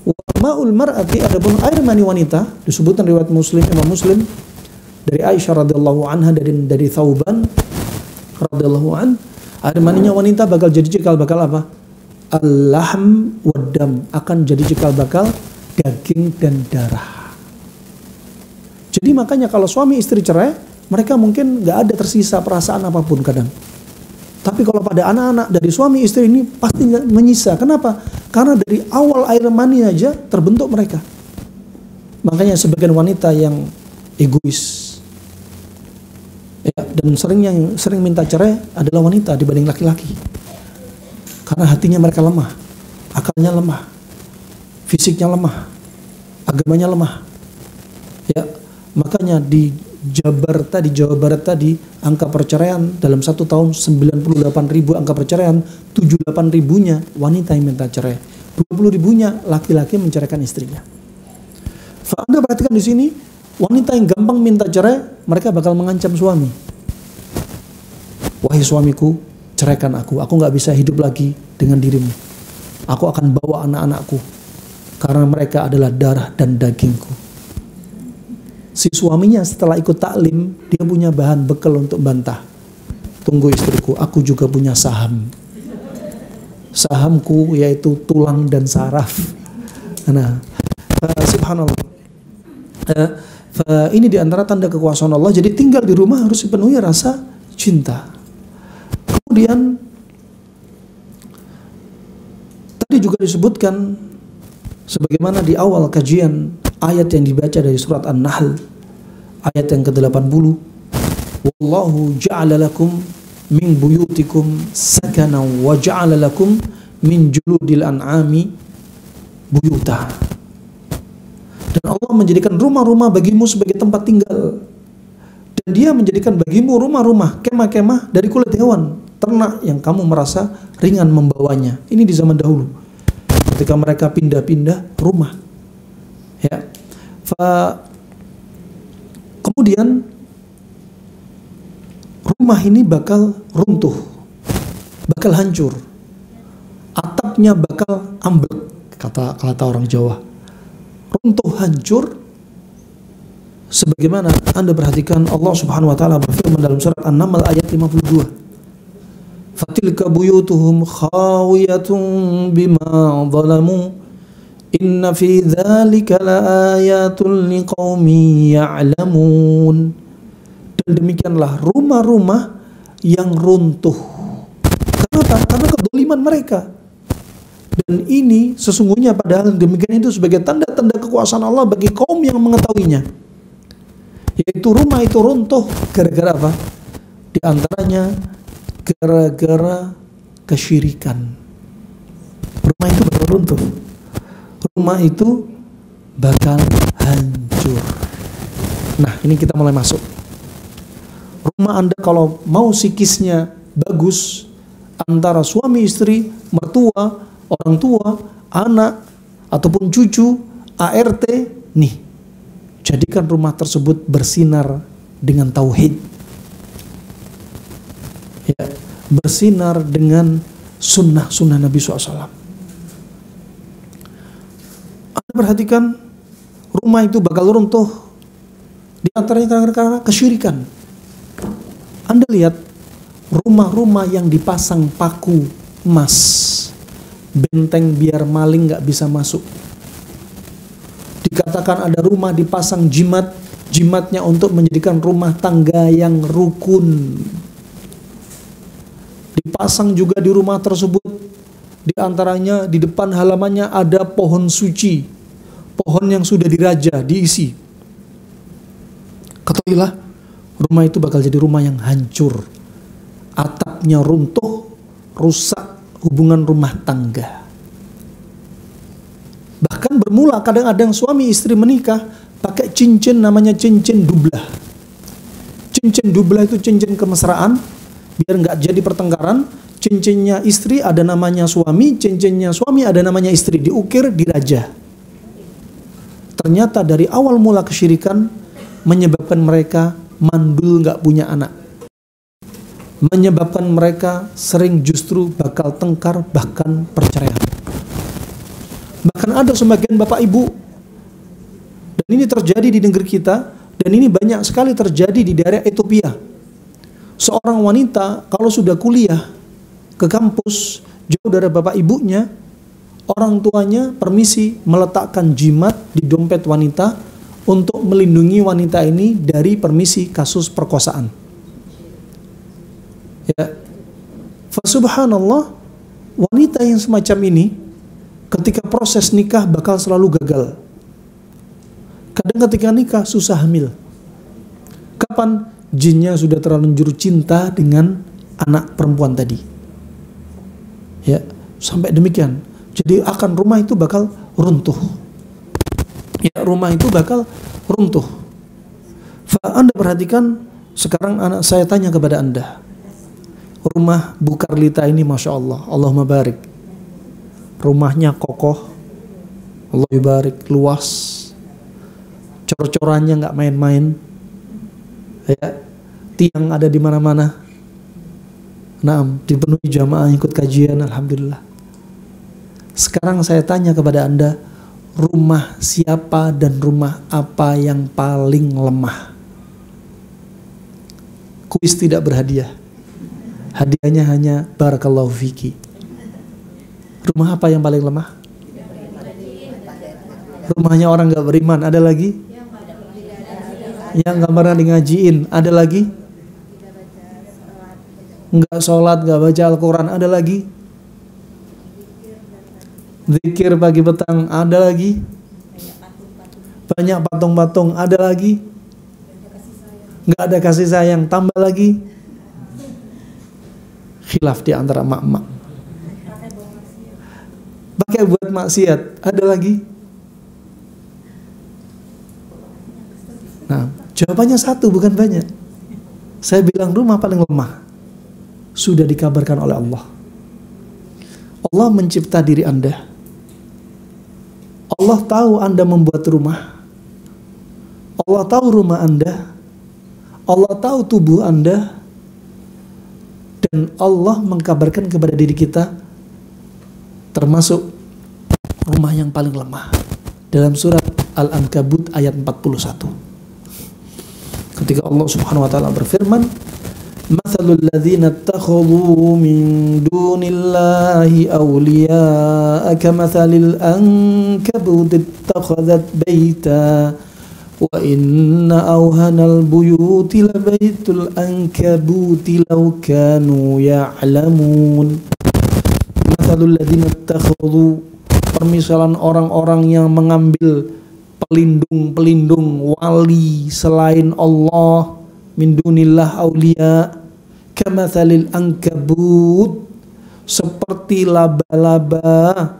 Wa ma'ul mar'ati, adapun air mani wanita disebutkan riwayat Muslim, Imam Muslim dari Aisyah radhiyallahu anha, dari Thauban radhiyallahu an, air maninya wanita bakal jadi cikal bakal apa? Al-lahm wad-dam, akan jadi cikal bakal daging dan darah. Jadi makanya kalau suami istri cerai, mereka mungkin nggak ada tersisa perasaan apapun kadang. Tapi kalau pada anak-anak dari suami istri ini pasti menyisa. Kenapa? Karena dari awal air mani aja terbentuk mereka. Makanya sebagian wanita yang egois, ya, dan sering minta cerai adalah wanita dibanding laki-laki. Karena hatinya mereka lemah, akalnya lemah, fisiknya lemah, agamanya lemah. Ya, makanya di Jawa Barat tadi angka perceraian dalam 1 tahun 98.000 angka perceraian, 78.000-nya wanita yang minta cerai, 20.000-nya laki-laki menceraikan istrinya. Anda perhatikan di sini, wanita yang gampang minta cerai, mereka bakal mengancam suami. Wahai suamiku, ceraikan aku nggak bisa hidup lagi dengan dirimu. Aku akan bawa anak-anakku, karena mereka adalah darah dan dagingku. Si suaminya setelah ikut taklim, dia punya bahan bekal untuk bantah. Tunggu istriku, aku juga punya saham. Sahamku yaitu tulang dan saraf. Nah, subhanallah. Ini diantara tanda kekuasaan Allah. Jadi tinggal di rumah harus dipenuhi rasa cinta. Kemudian tadi juga disebutkan sebagaimana di awal kajian ayat yang dibaca dari surat An-Nahl ayat yang ke-80, wallahu ja'ala lakum min buyutikum sakana wa ja'ala lakum min juludil an'ami buyuta. Dan Allah menjadikan rumah-rumah bagimu sebagai tempat tinggal, dan Dia menjadikan bagimu rumah-rumah, kemah-kemah dari kulit hewan ternak yang kamu merasa ringan membawanya. Ini di zaman dahulu ketika mereka pindah-pindah rumah. Ya, kemudian rumah ini bakal runtuh, bakal hancur, atapnya bakal ambruk, kata orang Jawa. Runtuh hancur, sebagaimana Anda perhatikan Allah Subhanahu wa taala berfirman dalam surat An-Naml ayat 52. Fatilka buyutuhum khawiyatun bima zalamu inna fi dzalika laayatun liqaumin ya'lamun. Dan demikianlah rumah-rumah yang runtuh. Kenapa? Karena kedoliman mereka. Dan ini sesungguhnya padahal demikian itu sebagai tanda-tanda kekuasaan Allah bagi kaum yang mengetahuinya. Yaitu rumah itu runtuh gara-gara apa? Di antaranya gara-gara kesyirikan. Rumah itu bakal runtuh. Rumah itu bakal hancur. Nah, ini kita mulai masuk. Rumah Anda kalau mau psikisnya bagus, antara suami istri, mertua, orang tua, anak, ataupun cucu, ART, nih, jadikan rumah tersebut bersinar dengan tauhid. Ya, bersinar dengan sunnah-sunnah Nabi SAW. Anda perhatikan, rumah itu bakal runtuh di antaranya karena kesyirikan. Anda lihat rumah-rumah yang dipasang paku emas, benteng biar maling nggak bisa masuk. Dikatakan ada rumah dipasang jimat, jimatnya untuk menjadikan rumah tangga yang rukun. Dipasang juga di rumah tersebut, di antaranya di depan halamannya ada pohon suci, pohon yang sudah diraja, diisi. Ketahuilah, rumah itu bakal jadi rumah yang hancur, atapnya runtuh, rusak hubungan rumah tangga. Bahkan bermula kadang-kadang suami istri menikah pakai cincin namanya cincin dublah. Cincin dublah itu cincin kemesraan, biar nggak jadi pertengkaran. Cincinnya istri ada namanya suami, cincinnya suami ada namanya istri, diukir, dirajah. Ternyata dari awal mula kesyirikan menyebabkan mereka mandul, nggak punya anak. menyebabkan mereka sering justru bakal tengkar, bahkan perceraian. Bahkan ada sebagian bapak ibu, dan ini terjadi di negeri kita, dan ini banyak sekali terjadi di daerah Ethiopia. Seorang wanita kalau sudah kuliah ke kampus jauh dari bapak ibunya, orang tuanya permisi meletakkan jimat di dompet wanita untuk melindungi wanita ini dari permisi kasus perkosaan. Ya, subhanallah, wanita yang semacam ini ketika proses nikah bakal selalu gagal. Kadang ketika nikah susah hamil. Kapan? Jinnya sudah terlanjur cinta dengan anak perempuan tadi. Ya, sampai demikian. Jadi akan rumah itu bakal runtuh. Ya, rumah itu bakal runtuh. Anda perhatikan sekarang, anak saya tanya kepada Anda, rumah Bu Karlita ini Masya Allah, Allahumma barik, rumahnya kokoh, Allah barik, luas, cor-corannya nggak main-main, ya, tiang ada di mana-mana, dipenuhi jamaah ikut kajian, alhamdulillah. Sekarang saya tanya kepada Anda, rumah siapa dan rumah apa yang paling lemah? Kuis tidak berhadiah, hadiahnya hanya barakallahu fiki. Rumah apa yang paling lemah? Rumahnya orang gak beriman. Ada lagi? Yang gak pernah di ngajiin. Ada lagi? Gak sholat, gak baca Al-Quran. Ada lagi? Zikir pagi petang. Ada lagi? Banyak patung-patung. Ada lagi? Gak ada kasih sayang. Tambah lagi? Khilaf di antara mak-mak. Pakai buat maksiat. Ada lagi? Nah, jawabannya satu, bukan banyak. Saya bilang rumah paling lemah sudah dikabarkan oleh Allah. Allah mencipta diri Anda. Allah tahu Anda membuat rumah. Allah tahu rumah Anda. Allah tahu tubuh Anda. Dan Allah mengkabarkan kepada diri kita, termasuk rumah yang paling lemah, dalam surat Al-Ankabut ayat 41. Ketika Allah Subhanahu wa taala berfirman, "Matsalul ladzina ittakhadhu min dunillahi awliya'a kamatsalil ankabut ittakhadhat baita wa inna awhanal buyuti labaitul ankabuti law kanu ya'lamun." Matsalul ladzina ittakhadhu, permisalan orang-orang yang mengambil pelindung wali selain Allah, min dunillah aulia, kamatsalil ankabut, seperti laba-laba,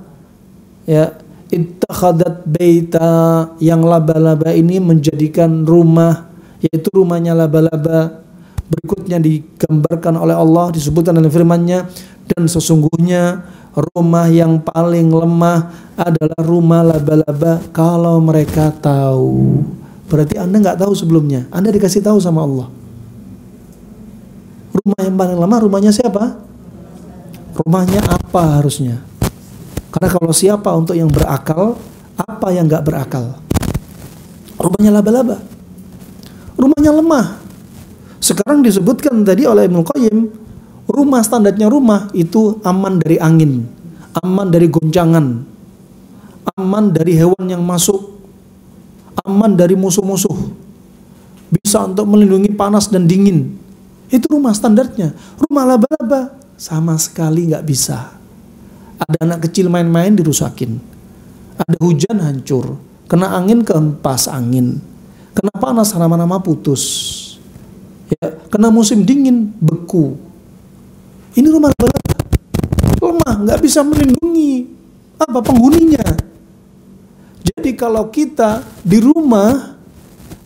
ya, ittakhadat baita, yang laba-laba ini menjadikan rumah, yaitu rumahnya laba-laba. Berikutnya digambarkan oleh Allah, disebutkan dalam firman-Nya, dan sesungguhnya rumah yang paling lemah adalah rumah laba-laba kalau mereka tahu. Berarti Anda nggak tahu sebelumnya, Anda dikasih tahu sama Allah. Rumah yang paling lemah rumahnya siapa? Rumahnya apa harusnya? Karena kalau siapa untuk yang berakal, apa yang nggak berakal? Rumahnya laba-laba, rumahnya lemah. Sekarang disebutkan tadi oleh Ibnu Qayyim, rumah standarnya rumah itu aman dari angin, aman dari goncangan, aman dari hewan yang masuk, aman dari musuh-musuh, bisa untuk melindungi panas dan dingin. Itu rumah standarnya. Rumah laba-laba sama sekali nggak bisa. Ada anak kecil main-main dirusakin, ada hujan hancur, kena angin kehempas angin, kena panas nama-nama putus, ya, kena musim dingin beku. Ini rumah laba-laba, lemah, nggak bisa melindungi apa penghuninya. Jadi kalau kita di rumah,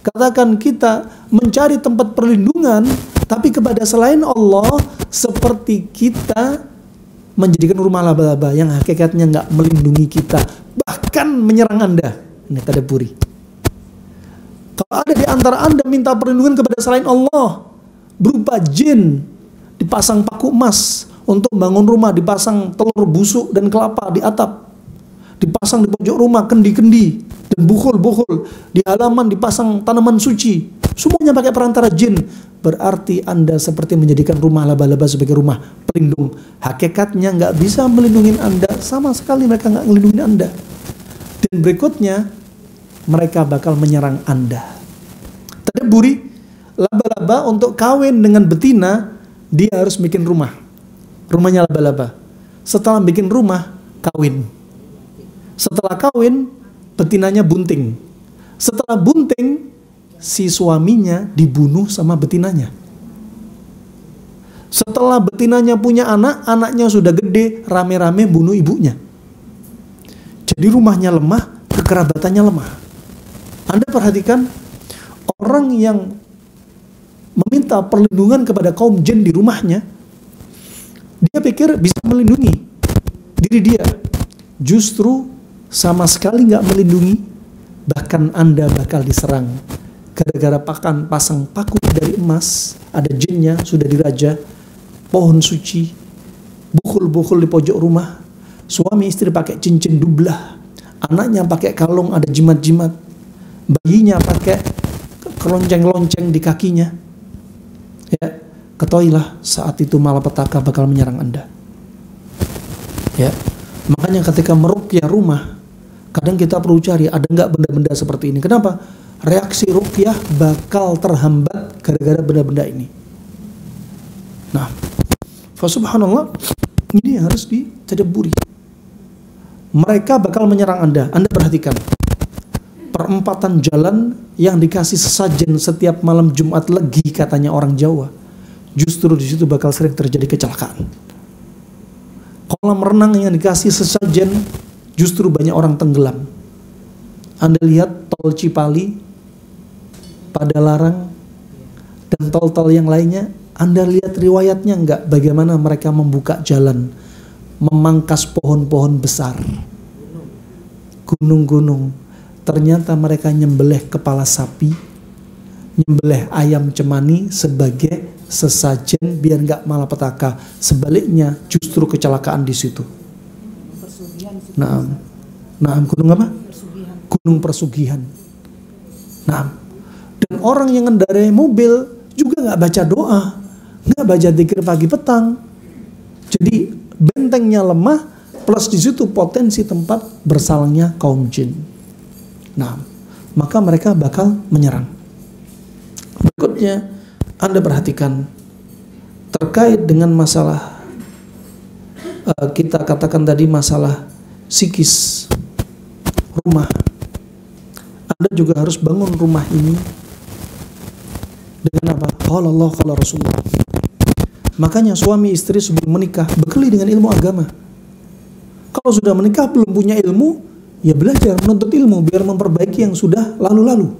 katakan kita mencari tempat perlindungan, tapi kepada selain Allah, seperti kita menjadikan rumah laba-laba yang hakikatnya nggak melindungi kita, bahkan menyerang Anda. Ini tadabburi. Kalau ada di antara Anda minta perlindungan kepada selain Allah berupa jin, dipasang paku emas. Untuk bangun rumah dipasang telur busuk dan kelapa di atap. Dipasang di pojok rumah kendi-kendi dan bukhul-bukhul. Di halaman dipasang tanaman suci. Semuanya pakai perantara jin. Berarti Anda seperti menjadikan rumah laba-laba sebagai rumah pelindung. Hakikatnya nggak bisa melindungi Anda. Sama sekali mereka nggak melindungi Anda. Dan berikutnya, mereka bakal menyerang Anda. Tadaburi, laba-laba untuk kawin dengan betina, dia harus bikin rumah. Rumahnya laba-laba. Setelah bikin rumah, kawin. Setelah kawin, betinanya bunting. Setelah bunting, si suaminya dibunuh sama betinanya. Setelah betinanya punya anak, anaknya sudah gede, rame-rame bunuh ibunya. Jadi rumahnya lemah, kekerabatannya lemah. Anda perhatikan, orang yang meminta perlindungan kepada kaum jin di rumahnya, dia pikir bisa melindungi diri dia. Justru sama sekali nggak melindungi, bahkan Anda bakal diserang. Gara-gara pasang paku dari emas, ada jinnya, sudah diraja, pohon suci, bukhul-bukhul di pojok rumah, suami istri pakai cincin dublah, anaknya pakai kalung ada jimat-jimat, bayinya pakai kelonceng-lonceng di kakinya. Ya, ketahuilah saat itu malapetaka bakal menyerang Anda. Ya, makanya ketika meruqyah rumah, kadang kita perlu cari ada nggak benda-benda seperti ini. Kenapa? Reaksi ruqyah bakal terhambat gara-gara benda-benda ini. Nah, subhanallah, ini harus ditadaburi. Mereka bakal menyerang Anda. Anda perhatikan, perempatan jalan yang dikasih sesajen setiap malam Jumat Legi katanya orang Jawa. Justru di situ bakal sering terjadi kecelakaan. Kolam renang yang dikasih sesajen, justru banyak orang tenggelam. Anda lihat tol Cipali, Padalarang, dan tol-tol yang lainnya, Anda lihat riwayatnya enggak bagaimana mereka membuka jalan, memangkas pohon-pohon besar, gunung-gunung. Ternyata mereka nyembelih kepala sapi, nyembelih ayam cemani sebagai sesajen biar nggak malapetaka. Sebaliknya justru kecelakaan di situ. Nah, gunung apa? Gunung Persugihan. Nah, dan orang yang ngendarai mobil juga nggak baca doa, nggak baca zikir pagi petang. Jadi bentengnya lemah, plus di situ potensi tempat bersalangnya kaum jin. Nah, maka mereka bakal menyerang. Berikutnya, Anda perhatikan terkait dengan masalah kita katakan tadi masalah psikis rumah. Anda juga harus bangun rumah ini dengan apa? Qala Allah, qala Rasulullah. Makanya suami istri sebelum menikah bekali dengan ilmu agama. Kalau sudah menikah belum punya ilmu, ya belajar menuntut ilmu biar memperbaiki yang sudah lalu-lalu.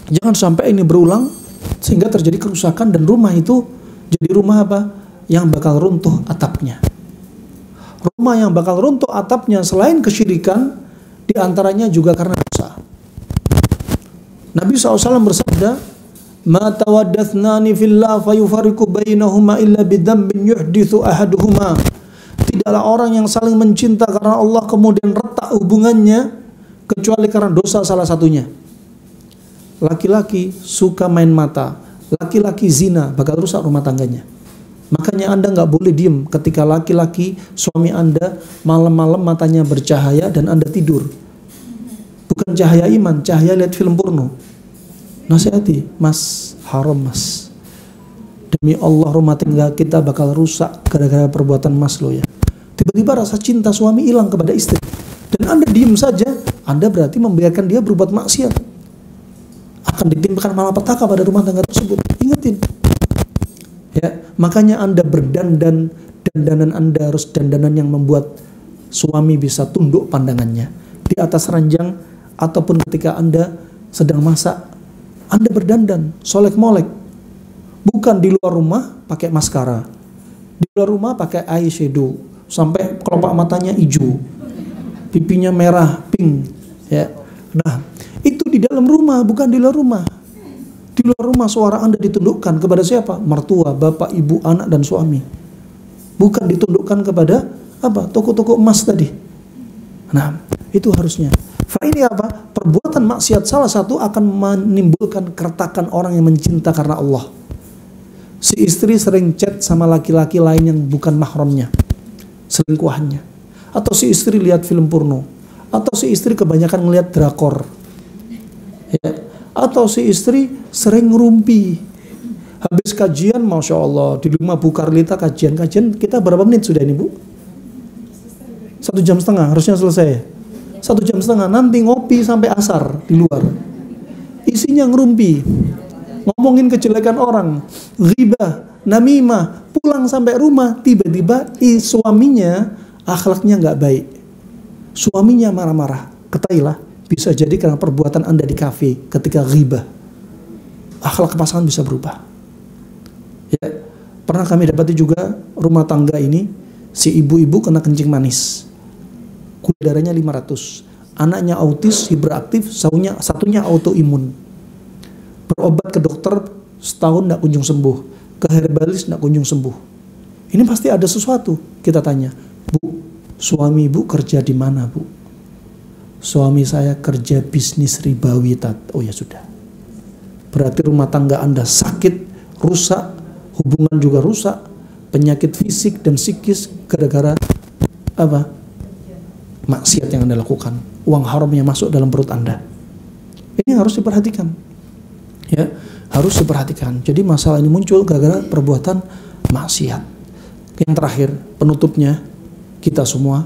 Jangan sampai ini berulang sehingga terjadi kerusakan dan rumah itu jadi rumah apa? Yang bakal runtuh atapnya. Rumah yang bakal runtuh atapnya selain kesyirikan, diantaranya juga karena dosa. Nabi SAW bersabda, "Ma tawaddathnani fillah fayufariqu bainahuma illa bidzambin yuhditsu ahaduhuma." Tidaklah orang yang saling mencinta karena Allah kemudian retak hubungannya kecuali karena dosa salah satunya. Laki-laki suka main mata, laki-laki zina, bakal rusak rumah tangganya. Makanya Anda nggak boleh diem ketika laki-laki suami Anda malam-malam matanya bercahaya dan Anda tidur. Bukan cahaya iman, cahaya lihat film porno. Nasihati, mas, haram mas. Demi Allah rumah tangga kita bakal rusak gara-gara perbuatan mas lo ya. Tiba-tiba rasa cinta suami hilang kepada istri. Dan Anda diem saja, Anda berarti membiarkan dia berbuat maksiat. Akan ditimpakan malapetaka pada rumah tangga tersebut. Ingetin. Ya, makanya Anda berdandan, dandanan Anda harus dandanan yang membuat suami bisa tunduk pandangannya. Di atas ranjang ataupun ketika Anda sedang masak, Anda berdandan, solek-molek. Bukan di luar rumah pakai maskara. Di luar rumah pakai eyeshadow sampai kelopak matanya hijau, pipinya merah, pink. Ya. Nah, itu di dalam rumah, bukan di luar rumah. Di luar rumah suara Anda ditundukkan kepada siapa? Mertua, bapak, ibu, anak, dan suami. Bukan ditundukkan kepada apa? Toko-toko emas tadi. Nah, itu harusnya. Ini apa? Perbuatan maksiat salah satu akan menimbulkan keretakan orang yang mencinta karena Allah. Si istri sering chat sama laki-laki lain yang bukan mahramnya, selingkuhannya. Atau si istri lihat film porno. Atau si istri kebanyakan ngelihat drakor. Ya. Atau si istri sering ngerumpi. Habis kajian, Masya Allah, di rumah Bu Karlita kajian kita berapa menit sudah ini Bu? 1,5 jam harusnya selesai. 1,5 jam, nanti ngopi sampai asar di luar. Isinya ngerumpi, ngomongin kejelekan orang, ghibah, namimah, pulang sampai rumah, tiba-tiba suaminya akhlaknya nggak baik. Suaminya marah-marah. Ketahuilah, bisa jadi karena perbuatan Anda di kafe ketika ghibah. Akhlak pasangan bisa berubah. Ya, pernah kami dapati juga rumah tangga ini, si ibu-ibu kena kencing manis. Gula darahnya 500. Anaknya autis, hiperaktif, satunya autoimun. Berobat ke dokter setahun tidak kunjung sembuh, ke herbalis tidak kunjung sembuh. Ini pasti ada sesuatu. Kita tanya, Bu, suami ibu kerja di mana Bu? Suami saya kerja bisnis ribawi Tat. Oh ya sudah. Berarti rumah tangga Anda sakit, rusak, hubungan juga rusak, penyakit fisik dan psikis gara-gara apa? Maksiat yang Anda lakukan, uang haram yang masuk dalam perut Anda. Ini harus diperhatikan. Ya, harus diperhatikan. Jadi masalah ini muncul gara-gara perbuatan maksiat. Yang terakhir, penutupnya kita semua,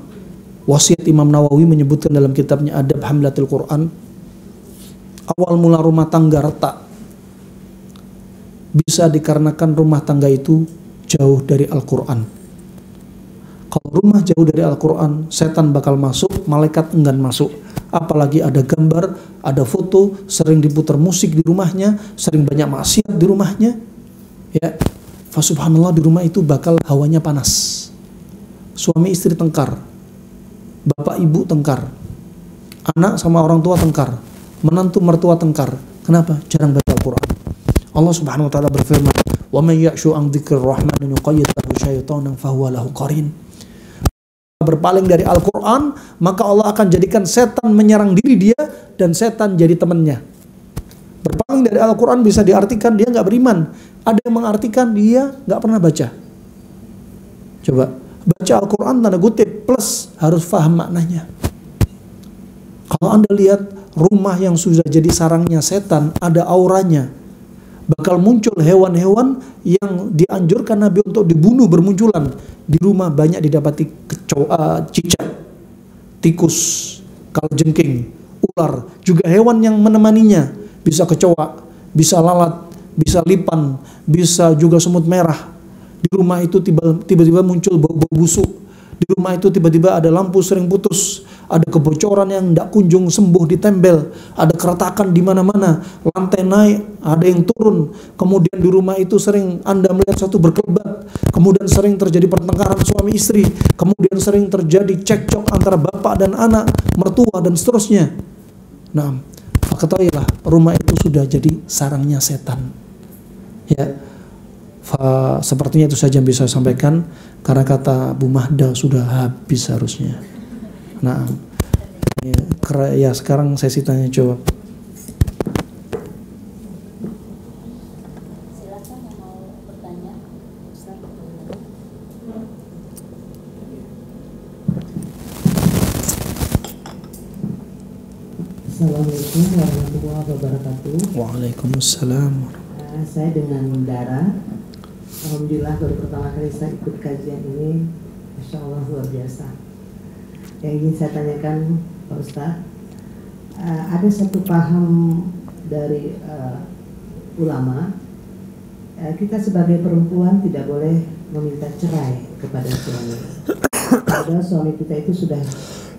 wasiat Imam Nawawi menyebutkan dalam kitabnya Adab Hamlatil Quran, awal mula rumah tangga retak bisa dikarenakan rumah tangga itu jauh dari Al-Quran. Kalau rumah jauh dari Al-Quran, setan bakal masuk, malaikat enggan masuk. Apalagi ada gambar, ada foto, sering diputar musik di rumahnya, sering banyak maksiat di rumahnya. Ya, subhanallah, di rumah itu bakal hawanya panas. Suami istri tengkar, bapak ibu tengkar, anak sama orang tua tengkar, menantu mertua tengkar. Kenapa? Jarang baca Al-Quran. Allah Subhanahu wa taala berfirman, "Wa may ya'shu an dzikrir rahman yuqayyid lahu syaitanan fahuwa lahu qarin." Berpaling dari Al-Quran, maka Allah akan jadikan setan menyerang diri dia dan setan jadi temannya. Berpaling dari Al-Quran bisa diartikan dia nggak beriman. Ada yang mengartikan dia nggak pernah baca. Coba baca Al-Quran tanda kutip plus harus paham maknanya. Kalau Anda lihat rumah yang sudah jadi sarangnya setan, ada auranya, bakal muncul hewan-hewan yang dianjurkan Nabi untuk dibunuh bermunculan. Di rumah banyak didapati cicak, tikus, kalajengking, ular, juga hewan yang menemaninya. Bisa kecoa, bisa lalat, bisa lipan, bisa juga semut merah. Di rumah itu tiba-tiba muncul bau-bau busuk. Di rumah itu tiba-tiba ada lampu sering putus, ada kebocoran yang tidak kunjung sembuh ditempel, ada keretakan di mana-mana, lantai naik, ada yang turun. Kemudian di rumah itu sering Anda melihat satu berkelebat, kemudian sering terjadi pertengkaran suami istri, kemudian sering terjadi cekcok antara bapak dan anak, mertua dan seterusnya. Nah, ketahuilah rumah itu sudah jadi sarangnya setan. Ya. Sepertinya itu saja yang bisa saya sampaikan, karena kata Bu Mahda sudah habis harusnya. Nah, ya sekarang sesi tanya jawab. Silakan yang mau bertanya, Ustaz. Assalamualaikum warahmatullahi wabarakatuh. Waalaikumsalam. Saya dengan Dara. Alhamdulillah baru pertama kali saya ikut kajian ini. Masya Allah luar biasa. Yang ingin saya tanyakan Pak Ustaz, ada satu paham dari ulama, kita sebagai perempuan tidak boleh meminta cerai kepada suami. Padahal suami kita itu sudah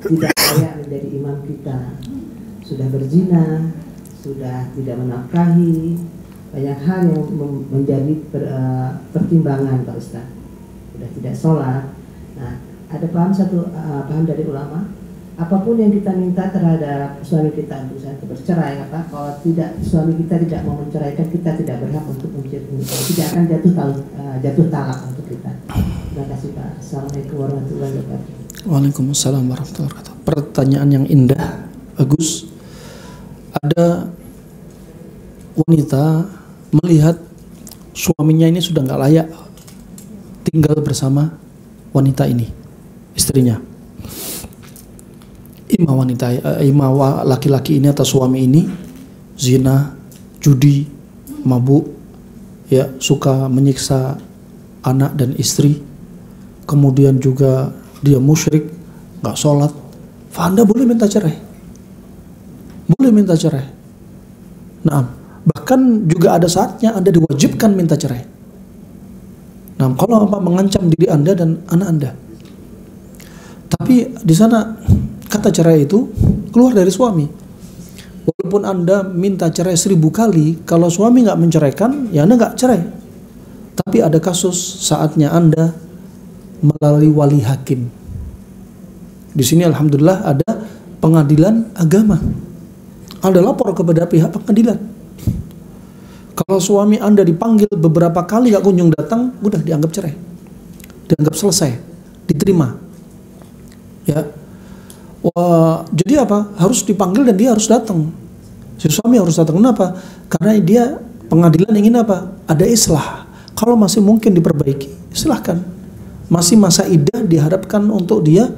tidak layak menjadi imam kita, sudah berzina, sudah tidak menafkahi, banyak hal yang menjadi pertimbangan Pak Ustaz. Sudah tidak sholat. Nah, ada paham dari ulama apapun yang kita minta terhadap suami kita, misalnya bercerai apa, kalau tidak suami kita tidak mau menceraikan, kita tidak berhak untuk tidak akan jatuh talak untuk kita. Terima kasih Pak. Assalamualaikum warahmatullahi wabarakatuh. Waalaikumsalam warahmatullahi wabarakatuh. Pertanyaan yang indah, bagus. Ada wanita melihat suaminya ini sudah nggak layak tinggal bersama wanita ini, istrinya. Ima laki-laki ini atau suami ini zina, judi, mabuk, ya, suka menyiksa anak dan istri, kemudian juga dia musyrik, nggak sholat. Anda boleh minta cerai, boleh minta cerai. Nah, bahkan juga ada saatnya Anda diwajibkan minta cerai. Nah, kalau apa mengancam diri Anda dan anak Anda. Tapi di sana kata cerai itu keluar dari suami. Walaupun Anda minta cerai 1000 kali, kalau suami nggak menceraikan, ya Anda nggak cerai. Tapi ada kasus saatnya Anda melalui wali hakim. Di sini alhamdulillah ada pengadilan agama. Anda lapor kepada pihak pengadilan. Kalau suami Anda dipanggil beberapa kali nggak kunjung datang, udah dianggap cerai, dianggap selesai, diterima. Ya. Wah, jadi apa? Harus dipanggil dan dia harus datang. Si suami harus datang. Kenapa? Karena dia pengadilan ingin apa? Ada islah. Kalau masih mungkin diperbaiki, silahkan. Masih masa iddah diharapkan untuk dia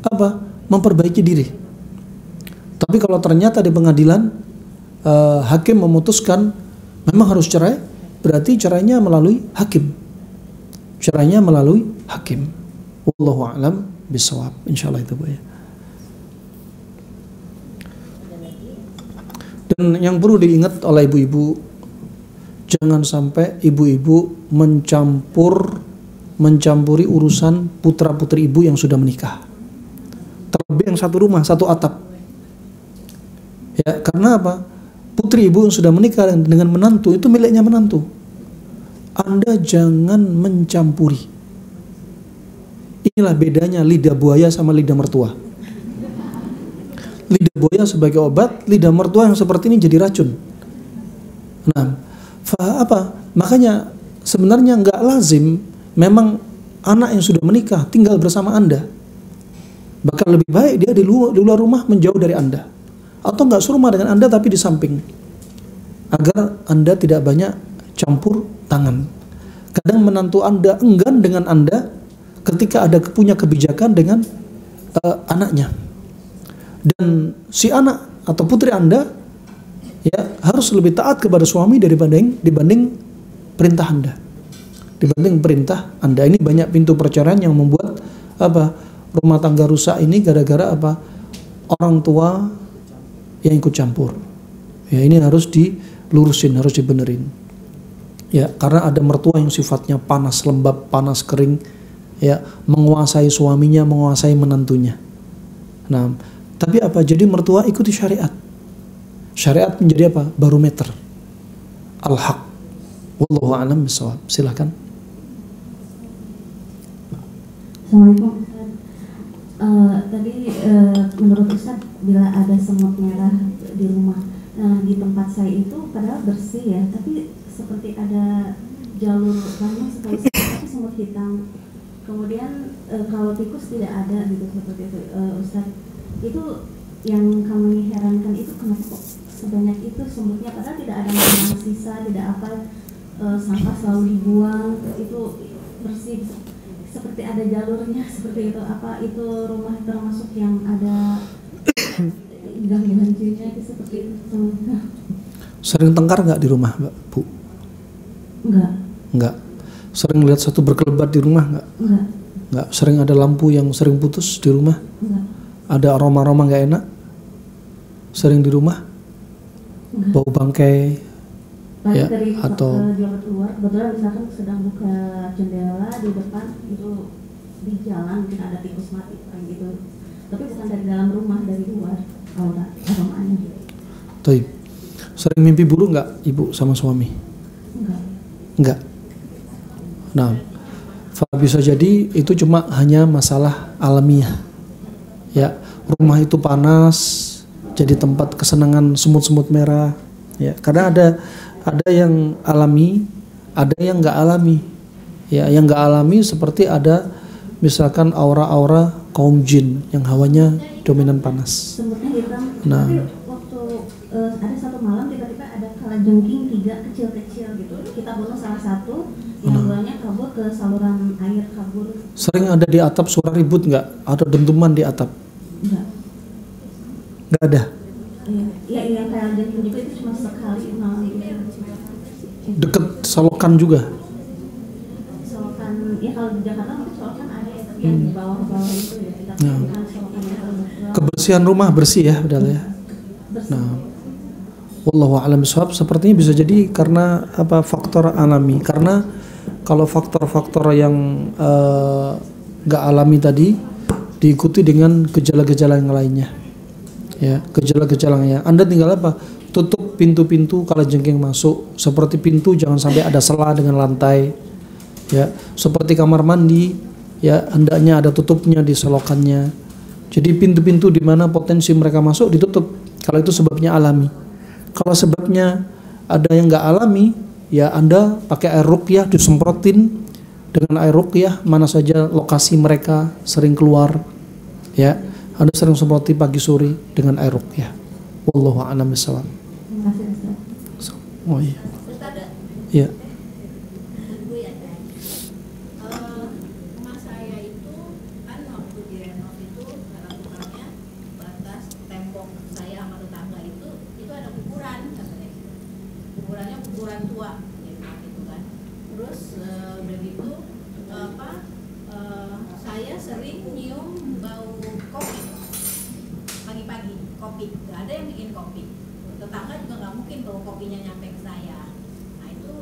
apa? Memperbaiki diri. Tapi kalau ternyata di pengadilan hakim memutuskan memang harus cerai, berarti cerainya melalui hakim. Cerainya melalui hakim. Wallahu a'lam bishawab. Insyaallah itu Bu ya. Dan yang perlu diingat oleh ibu-ibu, jangan sampai ibu-ibu mencampuri urusan putra-putri ibu yang sudah menikah. Terlebih yang satu rumah, satu atap. Ya, karena apa? Putri ibu yang sudah menikah dengan menantu itu miliknya menantu. Anda jangan mencampuri. Inilah bedanya lidah buaya sama lidah mertua. Lidah buaya sebagai obat, lidah mertua yang seperti ini jadi racun. Nah, makanya sebenarnya nggak lazim memang anak yang sudah menikah tinggal bersama Anda. Bahkan lebih baik dia di luar rumah menjauh dari Anda. Atau nggak serumah dengan Anda tapi di samping. Agar Anda tidak banyak campur tangan. Kadang menantu Anda enggan dengan Anda ketika ada punya kebijakan dengan anaknya. Dan si anak atau putri Anda ya harus lebih taat kepada suami dibanding perintah Anda. Dibanding perintah Anda. Ini banyak pintu perceraian yang membuat rumah tangga rusak ini gara-gara orang tua yang ikut campur. Ya, ini harus dilurusin, harus dibenerin. Ya, karena ada mertua yang sifatnya panas lembab, panas kering, ya, menguasai suaminya, menguasai menantunya. Nah, tapi apa? Jadi mertua ikuti syariat. Syariat menjadi apa? Barometer. Al-haq. Wallahu a'lam bishawab. Silakan. Assalamualaikum. Tadi menurut Ustaz, bila ada semut merah di rumah, di tempat saya itu padahal bersih ya, tapi seperti ada jalur lama sekali seperti semut hitam. Kemudian kalau tikus tidak ada gitu seperti itu, Ustaz. Itu yang kami herankan itu kenapa kok sebanyak itu semutnya, padahal tidak ada makanan sisa, tidak apa, sampah selalu dibuang, itu bersih. Seperti ada jalurnya seperti itu. Apa itu rumah termasuk yang ada gangguan jiwa seperti itu? Sering tengkar nggak di rumah, Mbak, Bu? Enggak. Sering lihat satu berkelebat di rumah nggak? Enggak. Sering ada lampu yang sering putus di rumah? Enggak. Ada aroma-aroma nggak enak? Sering di rumah? Enggak. Bau bangkai? Ya, dari atau jalan keluar, kebetulan misalkan sedang buka jendela di depan itu di jalan mungkin ada tikus mati kayak gitu, tapi bukan dari dalam rumah, dari luar aromanya gitu. Toib. Sering mimpi buruk nggak ibu sama suami? Enggak. Nah, bisa jadi itu cuma hanya masalah alamiah. Ya, rumah itu panas, jadi tempat kesenangan semut-semut merah. Ya, karena ada yang alami, ada yang nggak alami. Ya, yang nggak alami seperti ada misalkan aura-aura kaum jin yang hawanya dominan panas. Semutnya hitam. Nah. Tapi waktu ada satu malam tiba-tiba ada kalajengking 3 kecil-kecil gitu. Kita bunuh salah satu, yang duanya kabur ke saluran air kabur. Sering ada di atap suara ribut nggak? Atau dentuman di atap? Enggak. Nggak ada. Iya, yang kalajengking juga itu cuma sekali malam itu. Deket selokan juga. Solokan, ya kalau di Jakarta mungkin solokan ada ya, tapi yang di bawah-bawah itu ya. Kita bukan solokan yang terbuka. Kebersihan rumah bersih ya, udah ya. Nah, wallahu a'lam bishawab, sepertinya bisa jadi karena apa, faktor alami. Karena kalau faktor-faktor yang nggak alami tadi diikuti dengan gejala-gejala yang lainnya. Ya, gejala-gejalanya. Anda tinggal apa? Tutup pintu-pintu kalau jengking masuk. Seperti pintu jangan sampai ada sela dengan lantai. Ya, seperti kamar mandi, ya hendaknya ada tutupnya di selokannya. Jadi pintu-pintu di mana potensi mereka masuk ditutup. Kalau itu sebabnya alami. Kalau sebabnya ada yang nggak alami, ya Anda pakai air ruqyah, disemprotin dengan air ruqyah mana saja lokasi mereka sering keluar. Ya, Anda sering semproti pagi sore dengan air ruqyah. Wallahu a'lam bishawab. Terima kasih Ustaz. Oh iya. Ustaz ada? Iya. Bu ya, rumah saya itu kan waktu direnov itu lakukannya batas tembok saya sama tetangga itu ada kuburan katanya. Kuburannya kuburan tua gitu kan. Terus udah gitu saya sering nyium bau kopi pagi-pagi, kopi. Gak ada yang bikin kopi. Tetangga juga nggak mungkin bau kopinya nyampe ke saya. Nah itu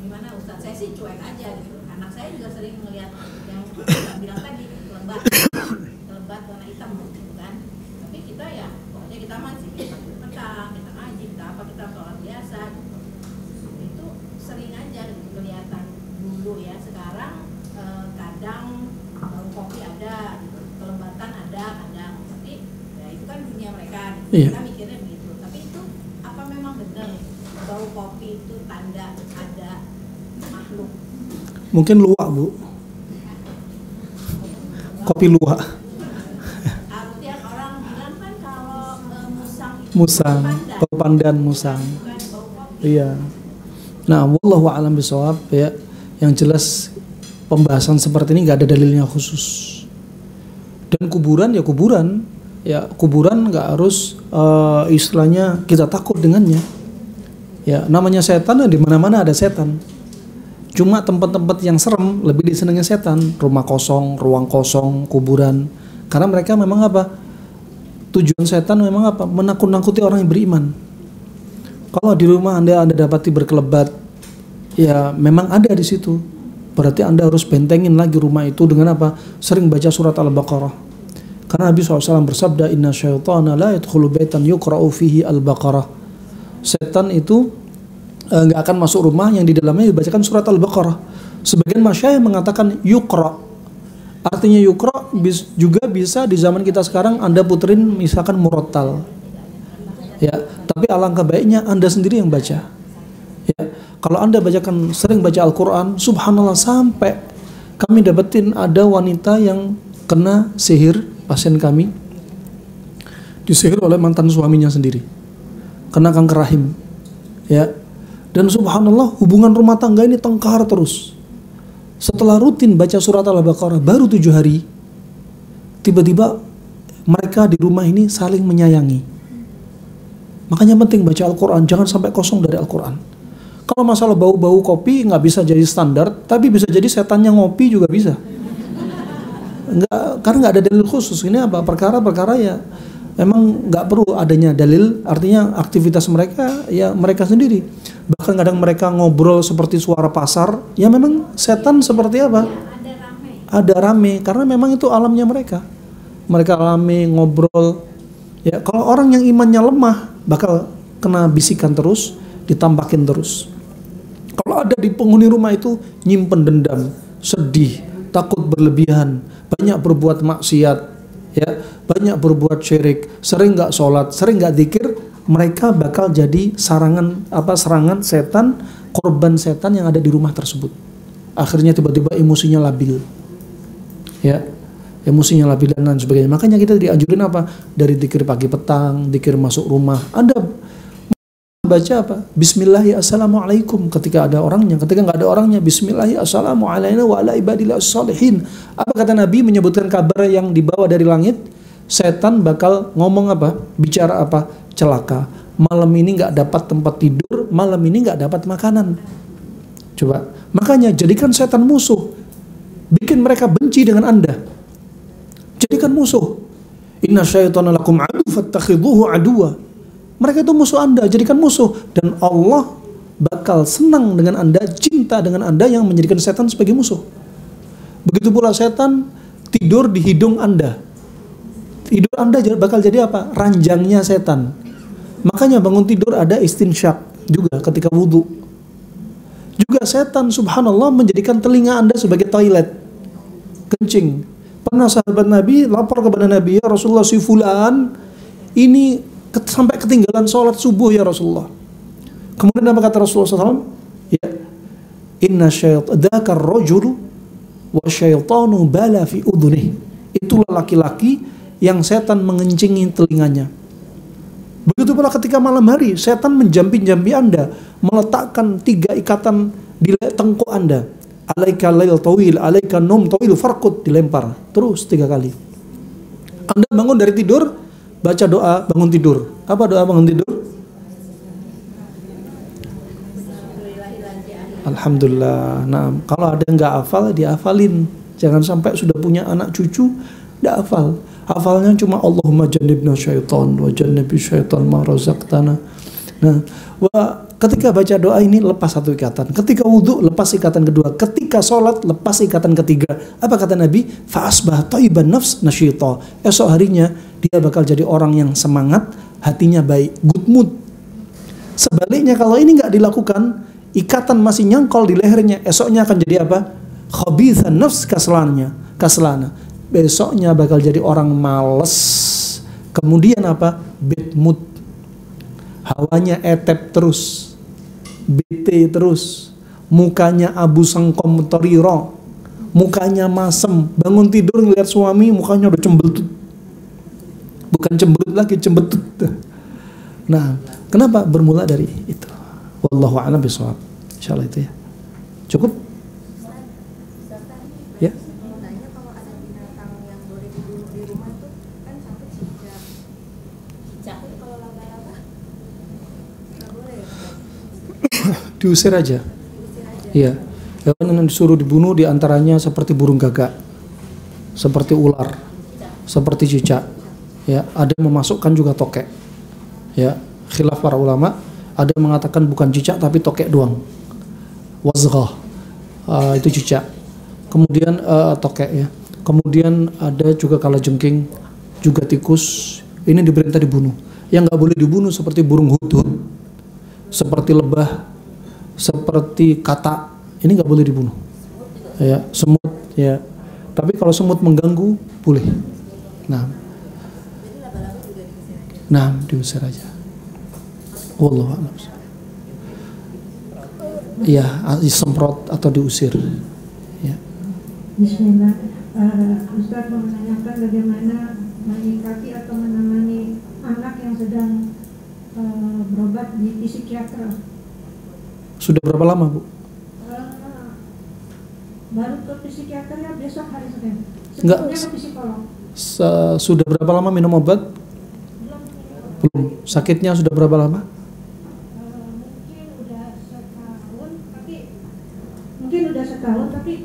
gimana Ustaz? Saya sih cuek aja gitu. Anak saya juga sering melihat yang Ustaz bilang tadi, kelebat warna hitam gitu kan. Tapi kita ya pokoknya kita masih kita petang, kita ngaji, kita apa, kita sholat biasa gitu. Itu sering aja gitu, kelihatan dulu ya. Sekarang kadang bau kopi ada gitu, kelembatan ada kadang, tapi ya itu kan dunia mereka gitu. Iya. Kita mikirnya begitu. Tapi itu apa memang benar bau kopi itu tanda ada makhluk? Mungkin luwak, Bu. Kopi luwak. Artinya orang bilang kan kalau musang itu Musang, bau pandan musang. bukan bau kopi. Iya. Nah, wallahu a'lam bishawab ya. Yang jelas pembahasan seperti ini nggak ada dalilnya khusus. Dan kuburan ya kuburan. Ya kuburan nggak harus istilahnya kita takut dengannya. Ya namanya setan, di mana-mana ada setan. Cuma tempat-tempat yang serem lebih disenangi setan, rumah kosong, ruang kosong, kuburan. Karena mereka memang apa? Tujuan setan memang apa? Menakut-nakuti orang yang beriman. Kalau di rumah Anda dapati berkelebat, ya memang ada di situ. Berarti Anda harus bentengin lagi rumah itu dengan apa? Sering baca surat Al-Baqarah. Karena Nabi SAW bersabda, Inna syaitana la yadkhulu baitan yuqra'u fihi Al-Baqarah. Setan itu nggak akan masuk rumah yang di dalamnya dibacakan surat Al-Baqarah. Sebagian masyayikh mengatakan yuqra. Artinya yuqra juga bisa di zaman kita sekarang Anda puterin misalkan murattal. Ya, tapi alangkah baiknya Anda sendiri yang baca. Ya, kalau Anda bacakan sering baca Al-Qur'an, subhanallah, sampai kami dapetin ada wanita yang kena sihir, pasien kami disihir oleh mantan suaminya sendiri, kena kanker rahim. Ya. Dan subhanallah hubungan rumah tangga ini tengkar terus. Setelah rutin baca surat Al-Baqarah baru 7 hari, tiba-tiba mereka di rumah ini saling menyayangi. Makanya penting baca Al-Quran, jangan sampai kosong dari Al-Quran. Kalau masalah bau-bau kopi nggak bisa jadi standar, tapi bisa jadi setannya ngopi juga bisa. Karena nggak ada dalil khusus. Ini apa? Perkara-perkara ya memang nggak perlu adanya dalil. Artinya aktivitas mereka ya mereka sendiri. Bahkan kadang mereka ngobrol seperti suara pasar. Ya memang setan seperti apa? Ada rame. Karena memang itu alamnya mereka. Mereka rame ngobrol. Ya kalau orang yang imannya lemah bakal kena bisikan terus, ditampakin terus. Kalau ada di penghuni rumah itu nyimpen dendam, sedih, takut berlebihan, banyak berbuat maksiat, ya banyak berbuat syirik, sering nggak sholat, sering nggak zikir, mereka bakal jadi serangan setan, korban setan yang ada di rumah tersebut. Akhirnya tiba-tiba emosinya labil, ya, emosinya labil dan lain sebagainya. Makanya kita dianjurin apa? Dari zikir pagi petang, zikir masuk rumah. Anda baca apa? Bismillah ya assalamualaikum ketika ada orangnya, ketika nggak ada orangnya Bismillah ya assalamualaikum wa ala ibadillah salihin. Apa kata Nabi menyebutkan kabar yang dibawa dari langit? Setan bakal ngomong apa? Bicara apa? Celaka. Malam ini nggak dapat tempat tidur, malam ini nggak dapat makanan. Coba, makanya jadikan setan musuh, bikin mereka benci dengan Anda. Jadikan musuh. Inna syaitana lakum adu fattakhidhuhu aduwa. Mereka itu musuh Anda, jadikan musuh. Dan Allah bakal senang dengan Anda, cinta dengan Anda yang menjadikan setan sebagai musuh. Begitu pula setan tidur di hidung Anda. Tidur Anda bakal jadi apa? Ranjangnya setan. Makanya bangun tidur ada istinsyak juga ketika wudhu. Juga setan subhanallah menjadikan telinga Anda sebagai toilet. Kencing. Pernah sahabat Nabi lapor kepada Nabi, ya Rasulullah, si fulan ini sampai ketinggalan sholat subuh ya Rasulullah. Kemudian apa kata Rasulullah SAW? Ya, inna dzakar rajul wa syaitanu bala fi udhunih. Itulah laki-laki yang setan mengencingi telinganya. Begitu pula ketika malam hari, setan menjampi-jampi Anda, meletakkan 3 ikatan di tengkuk Anda. Alaika lail tawil, alaika num tawil, farqud, dilempar terus 3 kali. Anda bangun dari tidur, baca doa bangun tidur. Apa doa bangun tidur? Alhamdulillah. Nah, kalau ada yang nggak hafal, dihafalin. Jangan sampai sudah punya anak cucu nggak hafal. Hafalnya cuma Allahumma jannibna syaitan wa jannibi syaitan ma razaqtana. Nah, ketika baca doa ini lepas 1 ikatan. Ketika wudhu lepas ikatan kedua. Ketika sholat lepas ikatan ketiga. Apa kata Nabi? Fa'asbah thayyiban nafs nasyita. Esok harinya dia bakal jadi orang yang semangat, hatinya baik, good mood. Sebaliknya kalau ini nggak dilakukan, ikatan masih nyangkol di lehernya, esoknya akan jadi apa? Khabithan nafs, kaslana. Besoknya bakal jadi orang males. Kemudian apa? Bad mood. Hawanya etep terus, bete terus, mukanya abu sangkom toriro, mukanya masem, bangun tidur ngeliat suami mukanya udah cembetut, bukan cemberut lagi, cembetut. Nah, kenapa? Bermula dari itu. Wallahu a'lam bishawab. Insyaallah itu ya. Cukup? Ya. Diusir aja. Iya. Hewan yang disuruh dibunuh diantaranya seperti burung gagak, seperti ular, seperti cicak. Ya, ada yang memasukkan juga tokek. Ya, khilaf para ulama. Ada yang mengatakan bukan cicak tapi tokek doang. Wazghah. Itu cicak. Kemudian tokek ya. Kemudian ada juga kalajengking, juga tikus. Ini diperintah dibunuh. Yang nggak boleh dibunuh seperti burung hudhud, seperti lebah, seperti katak, ini nggak boleh dibunuh. Ya, semut, ya. Tapi kalau semut mengganggu, boleh. Nah, diusir aja. Wallahu a'lam. Ya, disemprot atau diusir. Ya. Bismillah. Ustaz mau menanyakan bagaimana menyikapi atau menangani anak yang sedang berobat di psikiater. Sudah berapa lama, Bu? Baru ke psikiater ya besok hari Senin. Enggak. Sebelumnya ke psikolog. Sudah berapa lama minum obat? Belum. Sakitnya sudah berapa lama? Mungkin udah setahun, tapi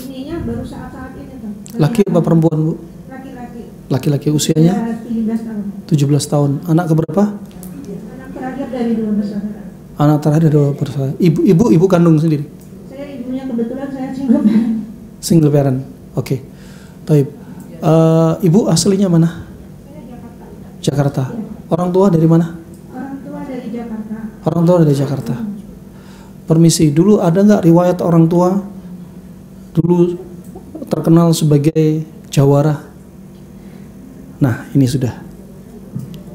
ininya baru saat-saat ini tuh. Laki apa perempuan, Bu? Laki-laki. Laki-laki usianya? 17 tahun. 17 tahun. Anak keberapa? Anak terakhir dari 2 bersaudara. Anak terakhir dari 2 bersaudara. Ibu kandung sendiri? Saya ibunya, kebetulan saya single parent. Single parent. Oke. Baik. Ibu aslinya mana? Saya Jakarta. Jakarta. Orang tua dari mana? Orang tua dari Jakarta. Orang tua dari Jakarta. Permisi, dulu ada nggak riwayat orang tua dulu terkenal sebagai jawara? Nah, ini sudah.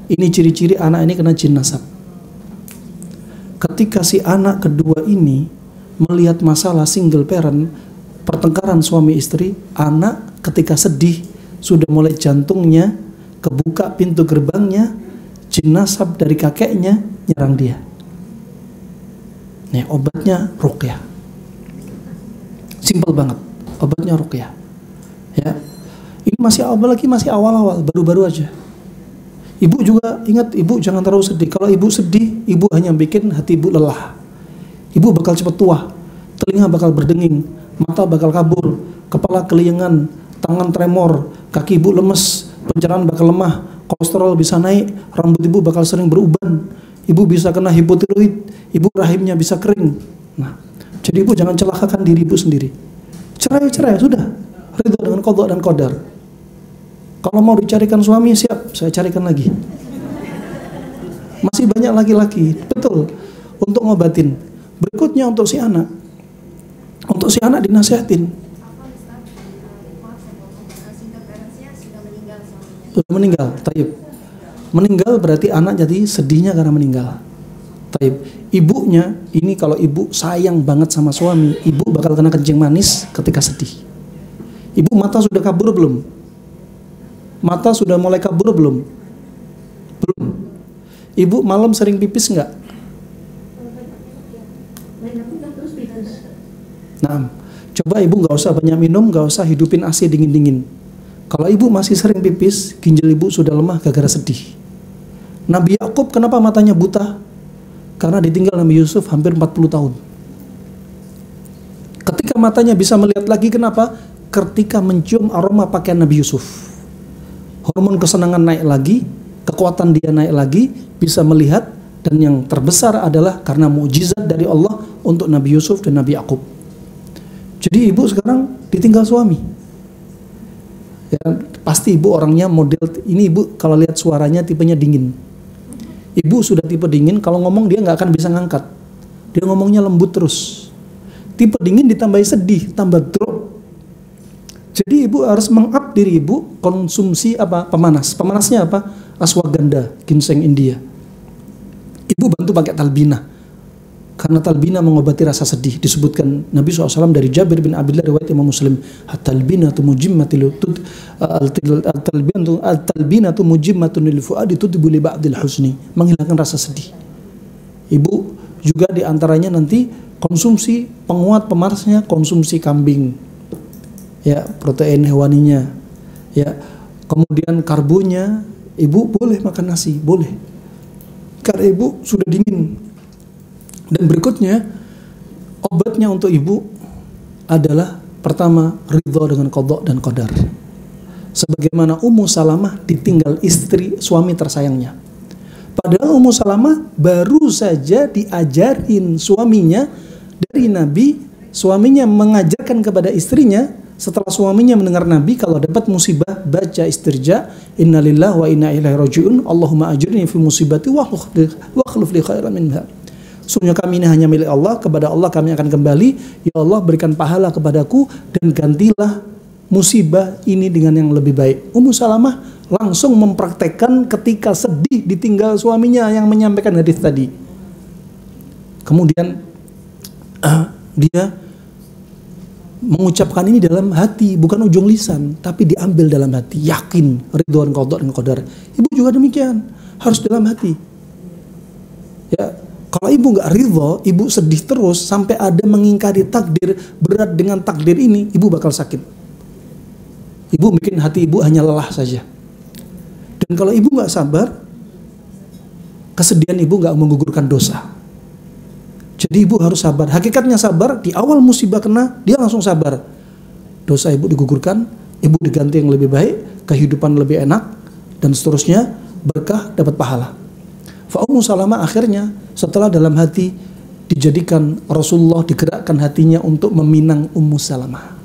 Ini ciri-ciri anak ini kena jin nasab. Ketika si anak kedua ini melihat masalah single parent, pertengkaran suami istri, anak ketika sedih sudah mulai jantungnya kebuka pintu gerbangnya, jin nasab dari kakeknya nyerang dia. Nih, obatnya ruqyah. Simple banget. Obatnya ruqyah. Ya. Ini masih awal-awal, baru-baru aja. Ibu juga ingat, ibu jangan terlalu sedih. Kalau ibu sedih, ibu hanya bikin hati ibu lelah. Ibu bakal cepat tua, telinga bakal berdenging, mata bakal kabur, kepala keliengan, tangan tremor, kaki ibu lemes, pencernaan bakal lemah, kolesterol bisa naik, rambut ibu bakal sering beruban, ibu bisa kena hipotiroid, ibu rahimnya bisa kering. Nah, jadi ibu jangan celakakan diri ibu sendiri. Cerai sudah, ridho dengan qadha dan qadar. Kalau mau dicarikan suami, siap, saya carikan lagi. Masih banyak laki-laki, betul, untuk ngobatin. Berikutnya untuk si anak. Untuk si anak dinasihatin. Sudah meninggal, taib. Meninggal berarti anak jadi sedihnya karena meninggal. Taib. Ibunya, ini kalau ibu sayang banget sama suami, ibu bakal kena kencing manis ketika sedih. Ibu mata sudah kabur belum? Mata sudah mulai kabur belum? Belum. Ibu malam sering pipis enggak? Nah, coba ibu nggak usah banyak minum, nggak usah hidupin AC dingin-dingin. Kalau ibu masih sering pipis, ginjal ibu sudah lemah gara-gara sedih. Nabi Yakub kenapa matanya buta? Karena ditinggal Nabi Yusuf hampir 40 tahun. Ketika matanya bisa melihat lagi, kenapa? Ketika mencium aroma pakaian Nabi Yusuf. Hormon kesenangan naik lagi, kekuatan dia naik lagi, bisa melihat, dan yang terbesar adalah karena mukjizat dari Allah untuk Nabi Yusuf dan Nabi Yakub. Jadi ibu sekarang ditinggal suami. Ya, pasti ibu orangnya model ini, ibu kalau lihat suaranya tipenya dingin. Ibu sudah tipe dingin, kalau ngomong dia nggak akan bisa ngangkat. Dia ngomongnya lembut terus. Tipe dingin ditambahi sedih, tambah drop. Jadi ibu harus meng-up diri ibu konsumsi apa? Pemanas. Pemanasnya apa? Ashwagandha, ginseng India. Ibu bantu pakai talbina. Karena talbina mengobati rasa sedih. Disebutkan Nabi SAW dari Jabir bin Abdullah riwayat Imam Muslim. At-talbinatu mujimmatun lil fuadi tudhibu li ba'dil husni. Menghilangkan rasa sedih. Ibu juga diantaranya nanti konsumsi penguat pemanasnya, konsumsi kambing. Ya, protein hewaninya. Ya, kemudian karbonya, ibu boleh makan nasi, boleh. Karena ibu sudah dingin. Dan berikutnya, obatnya untuk ibu adalah pertama, ridho dengan qadha dan qadar. Sebagaimana Ummu Salamah ditinggal istri suami tersayangnya. Padahal Ummu Salamah baru saja diajarin suaminya dari Nabi, suaminya mengajarkan kepada istrinya. Setelah suaminya mendengar Nabi, kalau dapat musibah baca istirja, innalillahi wa inna ilaihi raji'un, Allahumma ajirni fi musibati wa akhlif li khairan minha. Sungguh kami ini hanya milik Allah, kepada Allah kami akan kembali. Ya Allah, berikan pahala kepadaku dan gantilah musibah ini dengan yang lebih baik. Ummu Salamah langsung mempraktekkan ketika sedih ditinggal suaminya yang menyampaikan hadis tadi. Kemudian dia mengucapkan ini dalam hati, bukan ujung lisan, tapi diambil dalam hati, yakin, ridwan qadha dan qadar. Ibu juga demikian, harus dalam hati. Ya, kalau ibu nggak ridho, ibu sedih terus sampai ada mengingkari takdir, berat dengan takdir ini, ibu bakal sakit. Ibu bikin hati ibu hanya lelah saja. Dan kalau ibu nggak sabar, kesedihan ibu nggak menggugurkan dosa. Jadi ibu harus sabar. Hakikatnya sabar, di awal musibah kena, dia langsung sabar. Dosa ibu digugurkan, ibu diganti yang lebih baik, kehidupan lebih enak, dan seterusnya, berkah, dapat pahala. Ummu Salamah akhirnya setelah dalam hati dijadikan Rasulullah digerakkan hatinya untuk meminang Ummu Salamah.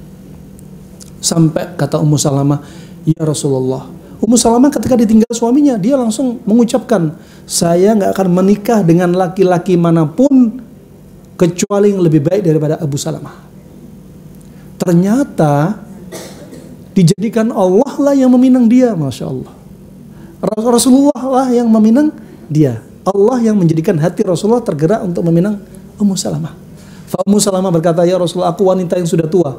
Sampai kata Ummu Salamah, ya Rasulullah. Ummu Salamah ketika ditinggal suaminya, dia langsung mengucapkan, saya nggak akan menikah dengan laki-laki manapun kecuali yang lebih baik daripada Abu Salamah. Ternyata dijadikan Allah lah yang meminang dia, Masya Allah. Rasulullah lah yang meminang dia. Allah yang menjadikan hati Rasulullah tergerak untuk meminang Ummu Salamah. Fa Ummu Salamah berkata, ya Rasulullah, aku wanita yang sudah tua.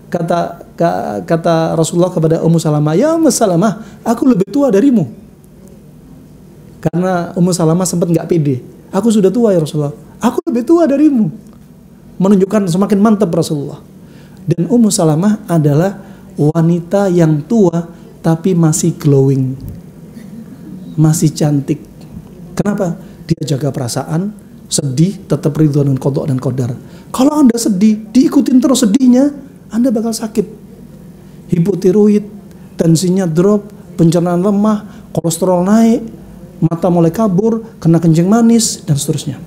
Kata Rasulullah kepada Ummu Salamah, ya Ummu Salamah, aku lebih tua darimu. Karena Ummu Salamah sempat nggak pede. Aku sudah tua ya Rasulullah, aku lebih tua darimu. Menunjukkan semakin mantap Rasulullah. Dan Ummu Salamah adalah wanita yang tua tapi masih glowing, masih cantik. Kenapa? Dia jaga perasaan, sedih tetap ridho dengan qada dan qadar. Kalau Anda sedih, diikutin terus sedihnya, Anda bakal sakit. Hipotiroid, tensinya drop, pencernaan lemah, kolesterol naik, mata mulai kabur, kena kencing manis, dan seterusnya.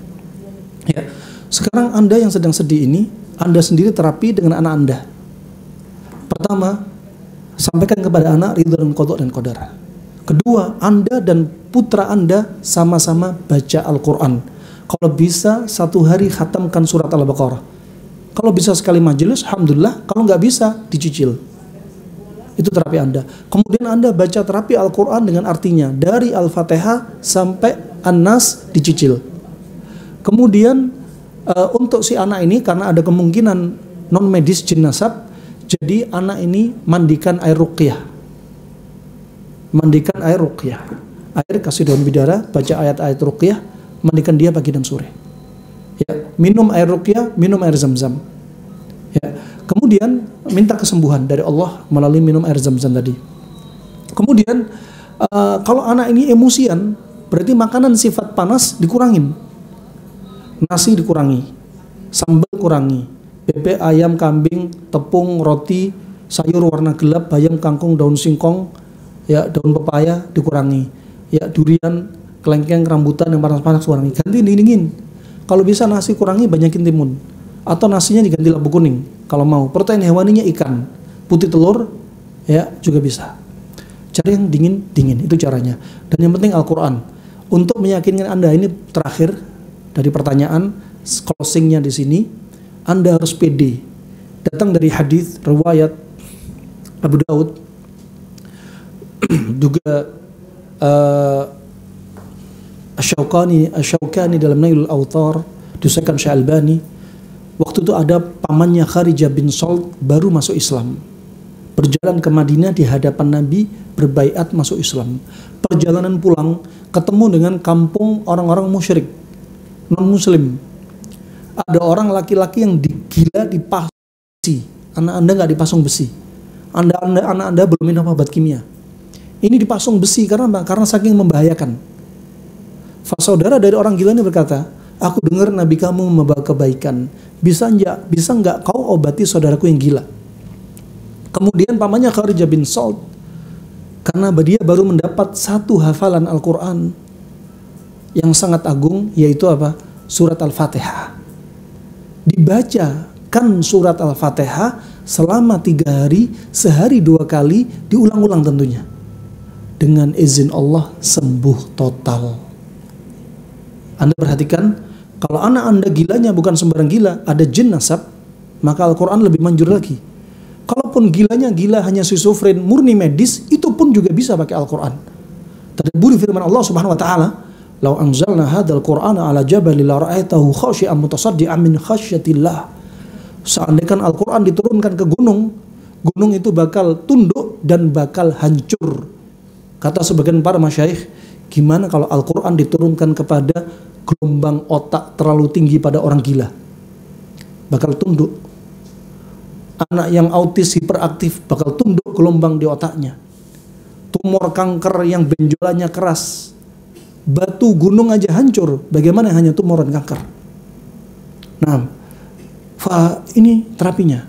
Ya. Sekarang Anda yang sedang sedih ini, Anda sendiri terapi dengan anak Anda. Pertama, sampaikan kepada anak ridho dan qada dan qadar. Kedua, Anda dan putra Anda sama-sama baca Al-Quran. Kalau bisa satu hari khatamkan surat Al-Baqarah. Kalau bisa sekali majelis, alhamdulillah. Kalau nggak bisa, dicicil. Itu terapi Anda. Kemudian Anda baca terapi Al-Quran dengan artinya dari Al-Fatihah sampai An-Nas, dicicil. Kemudian untuk si anak ini, karena ada kemungkinan non medis jin nasab, jadi anak ini mandikan air ruqyah. Mandikan air ruqyah. Air kasih daun bidara, baca ayat-ayat ruqyah, mandikan dia pagi dan sore. Ya, minum air ruqyah, minum air zam-zam. Ya, kemudian minta kesembuhan dari Allah melalui minum air zam-zam tadi. Kemudian kalau anak ini emosian, berarti makanan sifat panas dikurangin. Nasi dikurangi, sambal kurangi, bebek, ayam, kambing, tepung, roti, sayur warna gelap, bayam, kangkung, daun singkong, ya, daun pepaya dikurangi, ya, durian, kelengkeng, rambutan yang panas-panas kurangi, ganti dingin. Kalau bisa nasi kurangi, banyakin timun, atau nasinya diganti labu kuning. Kalau mau protein hewaninya ikan, putih telur, ya, juga bisa. Cari yang dingin, itu caranya. Dan yang penting Al-Quran. Untuk meyakinkan Anda, ini terakhir dari pertanyaan closingnya di sini, Anda harus pede. Datang dari hadis riwayat Abu Daud, juga Asy-Syaukani dalam Nailul Awtar, disahkan Syekh Albani. Waktu itu ada pamannya Kharijah bin Salt baru masuk Islam. Berjalan ke Madinah di hadapan Nabi, berbaiat masuk Islam. Perjalanan pulang ketemu dengan kampung orang-orang musyrik, non-muslim. Ada orang laki-laki yang gila dipasung besi. Anak Anda nggak dipasung besi. Anak Anda belum minum obat kimia. Ini dipasung besi karena saking membahayakan. Saudara dari orang gila ini berkata, aku dengar Nabi kamu membawa kebaikan. Bisa nggak kau obati saudaraku yang gila? Kemudian pamannya Kharijah bin Salt, karena dia baru mendapat satu hafalan Al-Quran yang sangat agung, yaitu apa? Surat Al-Fatihah. Dibacakan surat Al-Fatihah selama 3 hari, sehari 2 kali, diulang-ulang tentunya. Dengan izin Allah sembuh total. Anda perhatikan, kalau anak Anda gilanya bukan sembarang gila, ada jin nasab, maka Al-Quran lebih manjur lagi. Kalaupun gilanya gila hanya schizofren murni medis, itu pun juga bisa pakai Al-Quran. Tadabburi firman Allah Subhanahu wa taala, "Lau anzalna hadzal Qur'ana 'ala jabalin la ra'aitahu khashi'an mutasaddian min khasyatillah." Seandainya Al-Quran diturunkan ke gunung, gunung itu bakal tunduk dan bakal hancur. Kata sebagian para masyayikh, gimana kalau Al-Quran diturunkan kepada gelombang otak terlalu tinggi pada orang gila? Bakal tunduk. Anak yang autis hiperaktif bakal tunduk gelombang di otaknya. Tumor kanker yang benjolannya keras, batu gunung aja hancur, bagaimana hanya tumor dan kanker? Nah, ini terapinya.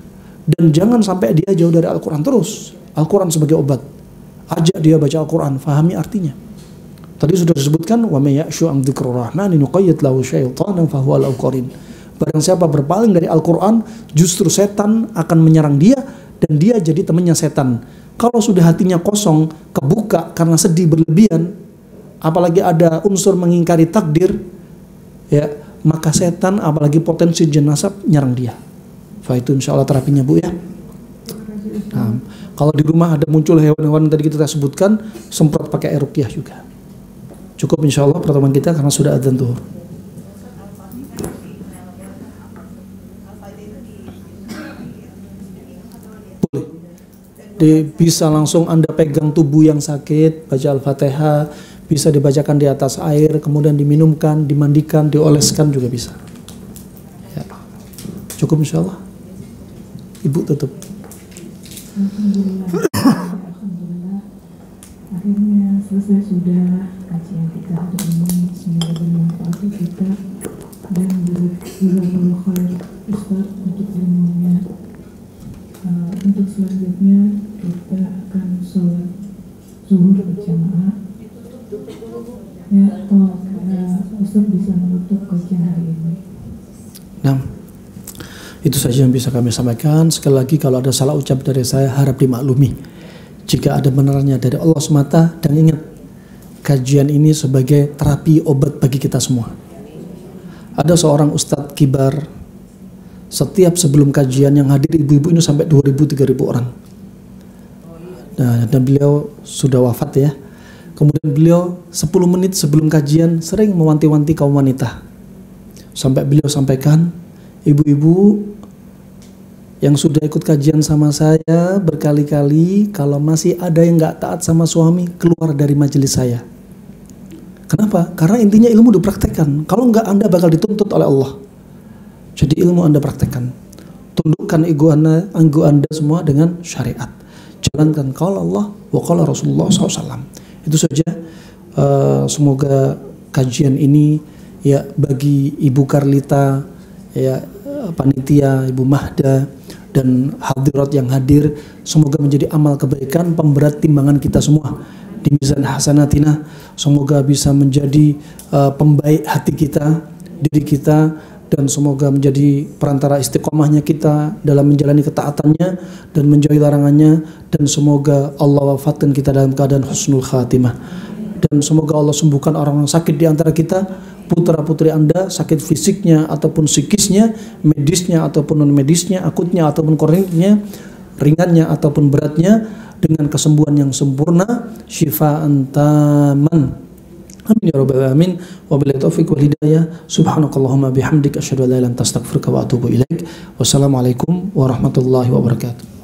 Dan jangan sampai dia jauh dari Al-Quran terus. Al-Quran sebagai obat. Ajak dia baca Al-Quran, fahami artinya. Tadi sudah disebutkan, wa may ya'shu an dzikrir rahmani nuqayyid lahu syaitanan fahuwa lahu qarin. Barang siapa berpaling dari Al-Quran, justru setan akan menyerang dia dan dia jadi temannya setan. Kalau sudah hatinya kosong, kebuka karena sedih berlebihan, apalagi ada unsur mengingkari takdir, ya, maka setan apalagi potensi jin nasab nyerang dia. Fa itu insya Allah terapinya Bu ya. Nah, Kalau di rumah ada muncul hewan-hewan yang tadi kita sebutkan, semprot pakai air ruqyah juga. Cukup insya Allah pertemuan kita karena sudah adzan zuhur. Boleh. Bisa langsung Anda pegang tubuh yang sakit, baca Al-Fatihah, bisa dibacakan di atas air, kemudian diminumkan, dimandikan, dioleskan juga bisa. Ya. Cukup insya Allah. Ibu tutup. Alhamdulillah. Akhirnya selesai sudah kajian kita hari ini. Semoga bermanfaat untuk kita dan jazakallahu khair Ustaz untuk ilmunya. Untuk selanjutnya kita akan sholat zuhur berjamaah. Ya, Ustaz bisa menutup kajian hari ini. Nah, itu saja yang bisa kami sampaikan. Sekali lagi kalau ada salah ucap dari saya harap dimaklumi. Jika ada benarnya dari Allah semata, dan ingat kajian ini sebagai terapi obat bagi kita semua. Ada seorang ustadz kibar, setiap sebelum kajian yang hadir ibu-ibu ini sampai 2.000-3.000 orang. Nah, dan beliau sudah wafat ya. Kemudian beliau 10 menit sebelum kajian sering mewanti-wanti kaum wanita. Sampai beliau sampaikan, ibu-ibu yang sudah ikut kajian sama saya berkali-kali, kalau masih ada yang gak taat sama suami, keluar dari majelis saya. Kenapa? Karena intinya ilmu dipraktekkan. Kalau enggak, Anda bakal dituntut oleh Allah. Jadi ilmu Anda praktekkan. Tundukkan ego Anda semua dengan syariat. Jalankan qala Allah wa qala Rasulullah SAW. Itu saja. Semoga kajian ini ya bagi Ibu Karlita, ya panitia, Ibu Mahda, dan hadirat yang hadir, semoga menjadi amal kebaikan pemberat timbangan kita semua di mizan hasanatina. Semoga bisa menjadi pembaik hati kita, diri kita, dan semoga menjadi perantara istiqomahnya kita dalam menjalani ketaatannya dan menjauhi larangannya, dan semoga Allah wafatkan kita dalam keadaan husnul khatimah, dan semoga Allah sembuhkan orang-orang sakit di antara kita, putra-putri Anda, sakit fisiknya ataupun psikisnya, medisnya ataupun non-medisnya, akutnya ataupun kroniknya, ringannya ataupun beratnya, dengan kesembuhan yang sempurna, syifaan taman. Amin ya rabbal alamin. Wabillahi taufiq wal hidayah. Subhanakallahumma bihamdika asyhadu an la ilaha illa anta astaghfiruka wa atubu ilaik. Wassalamualaikum warahmatullahi wabarakatuh.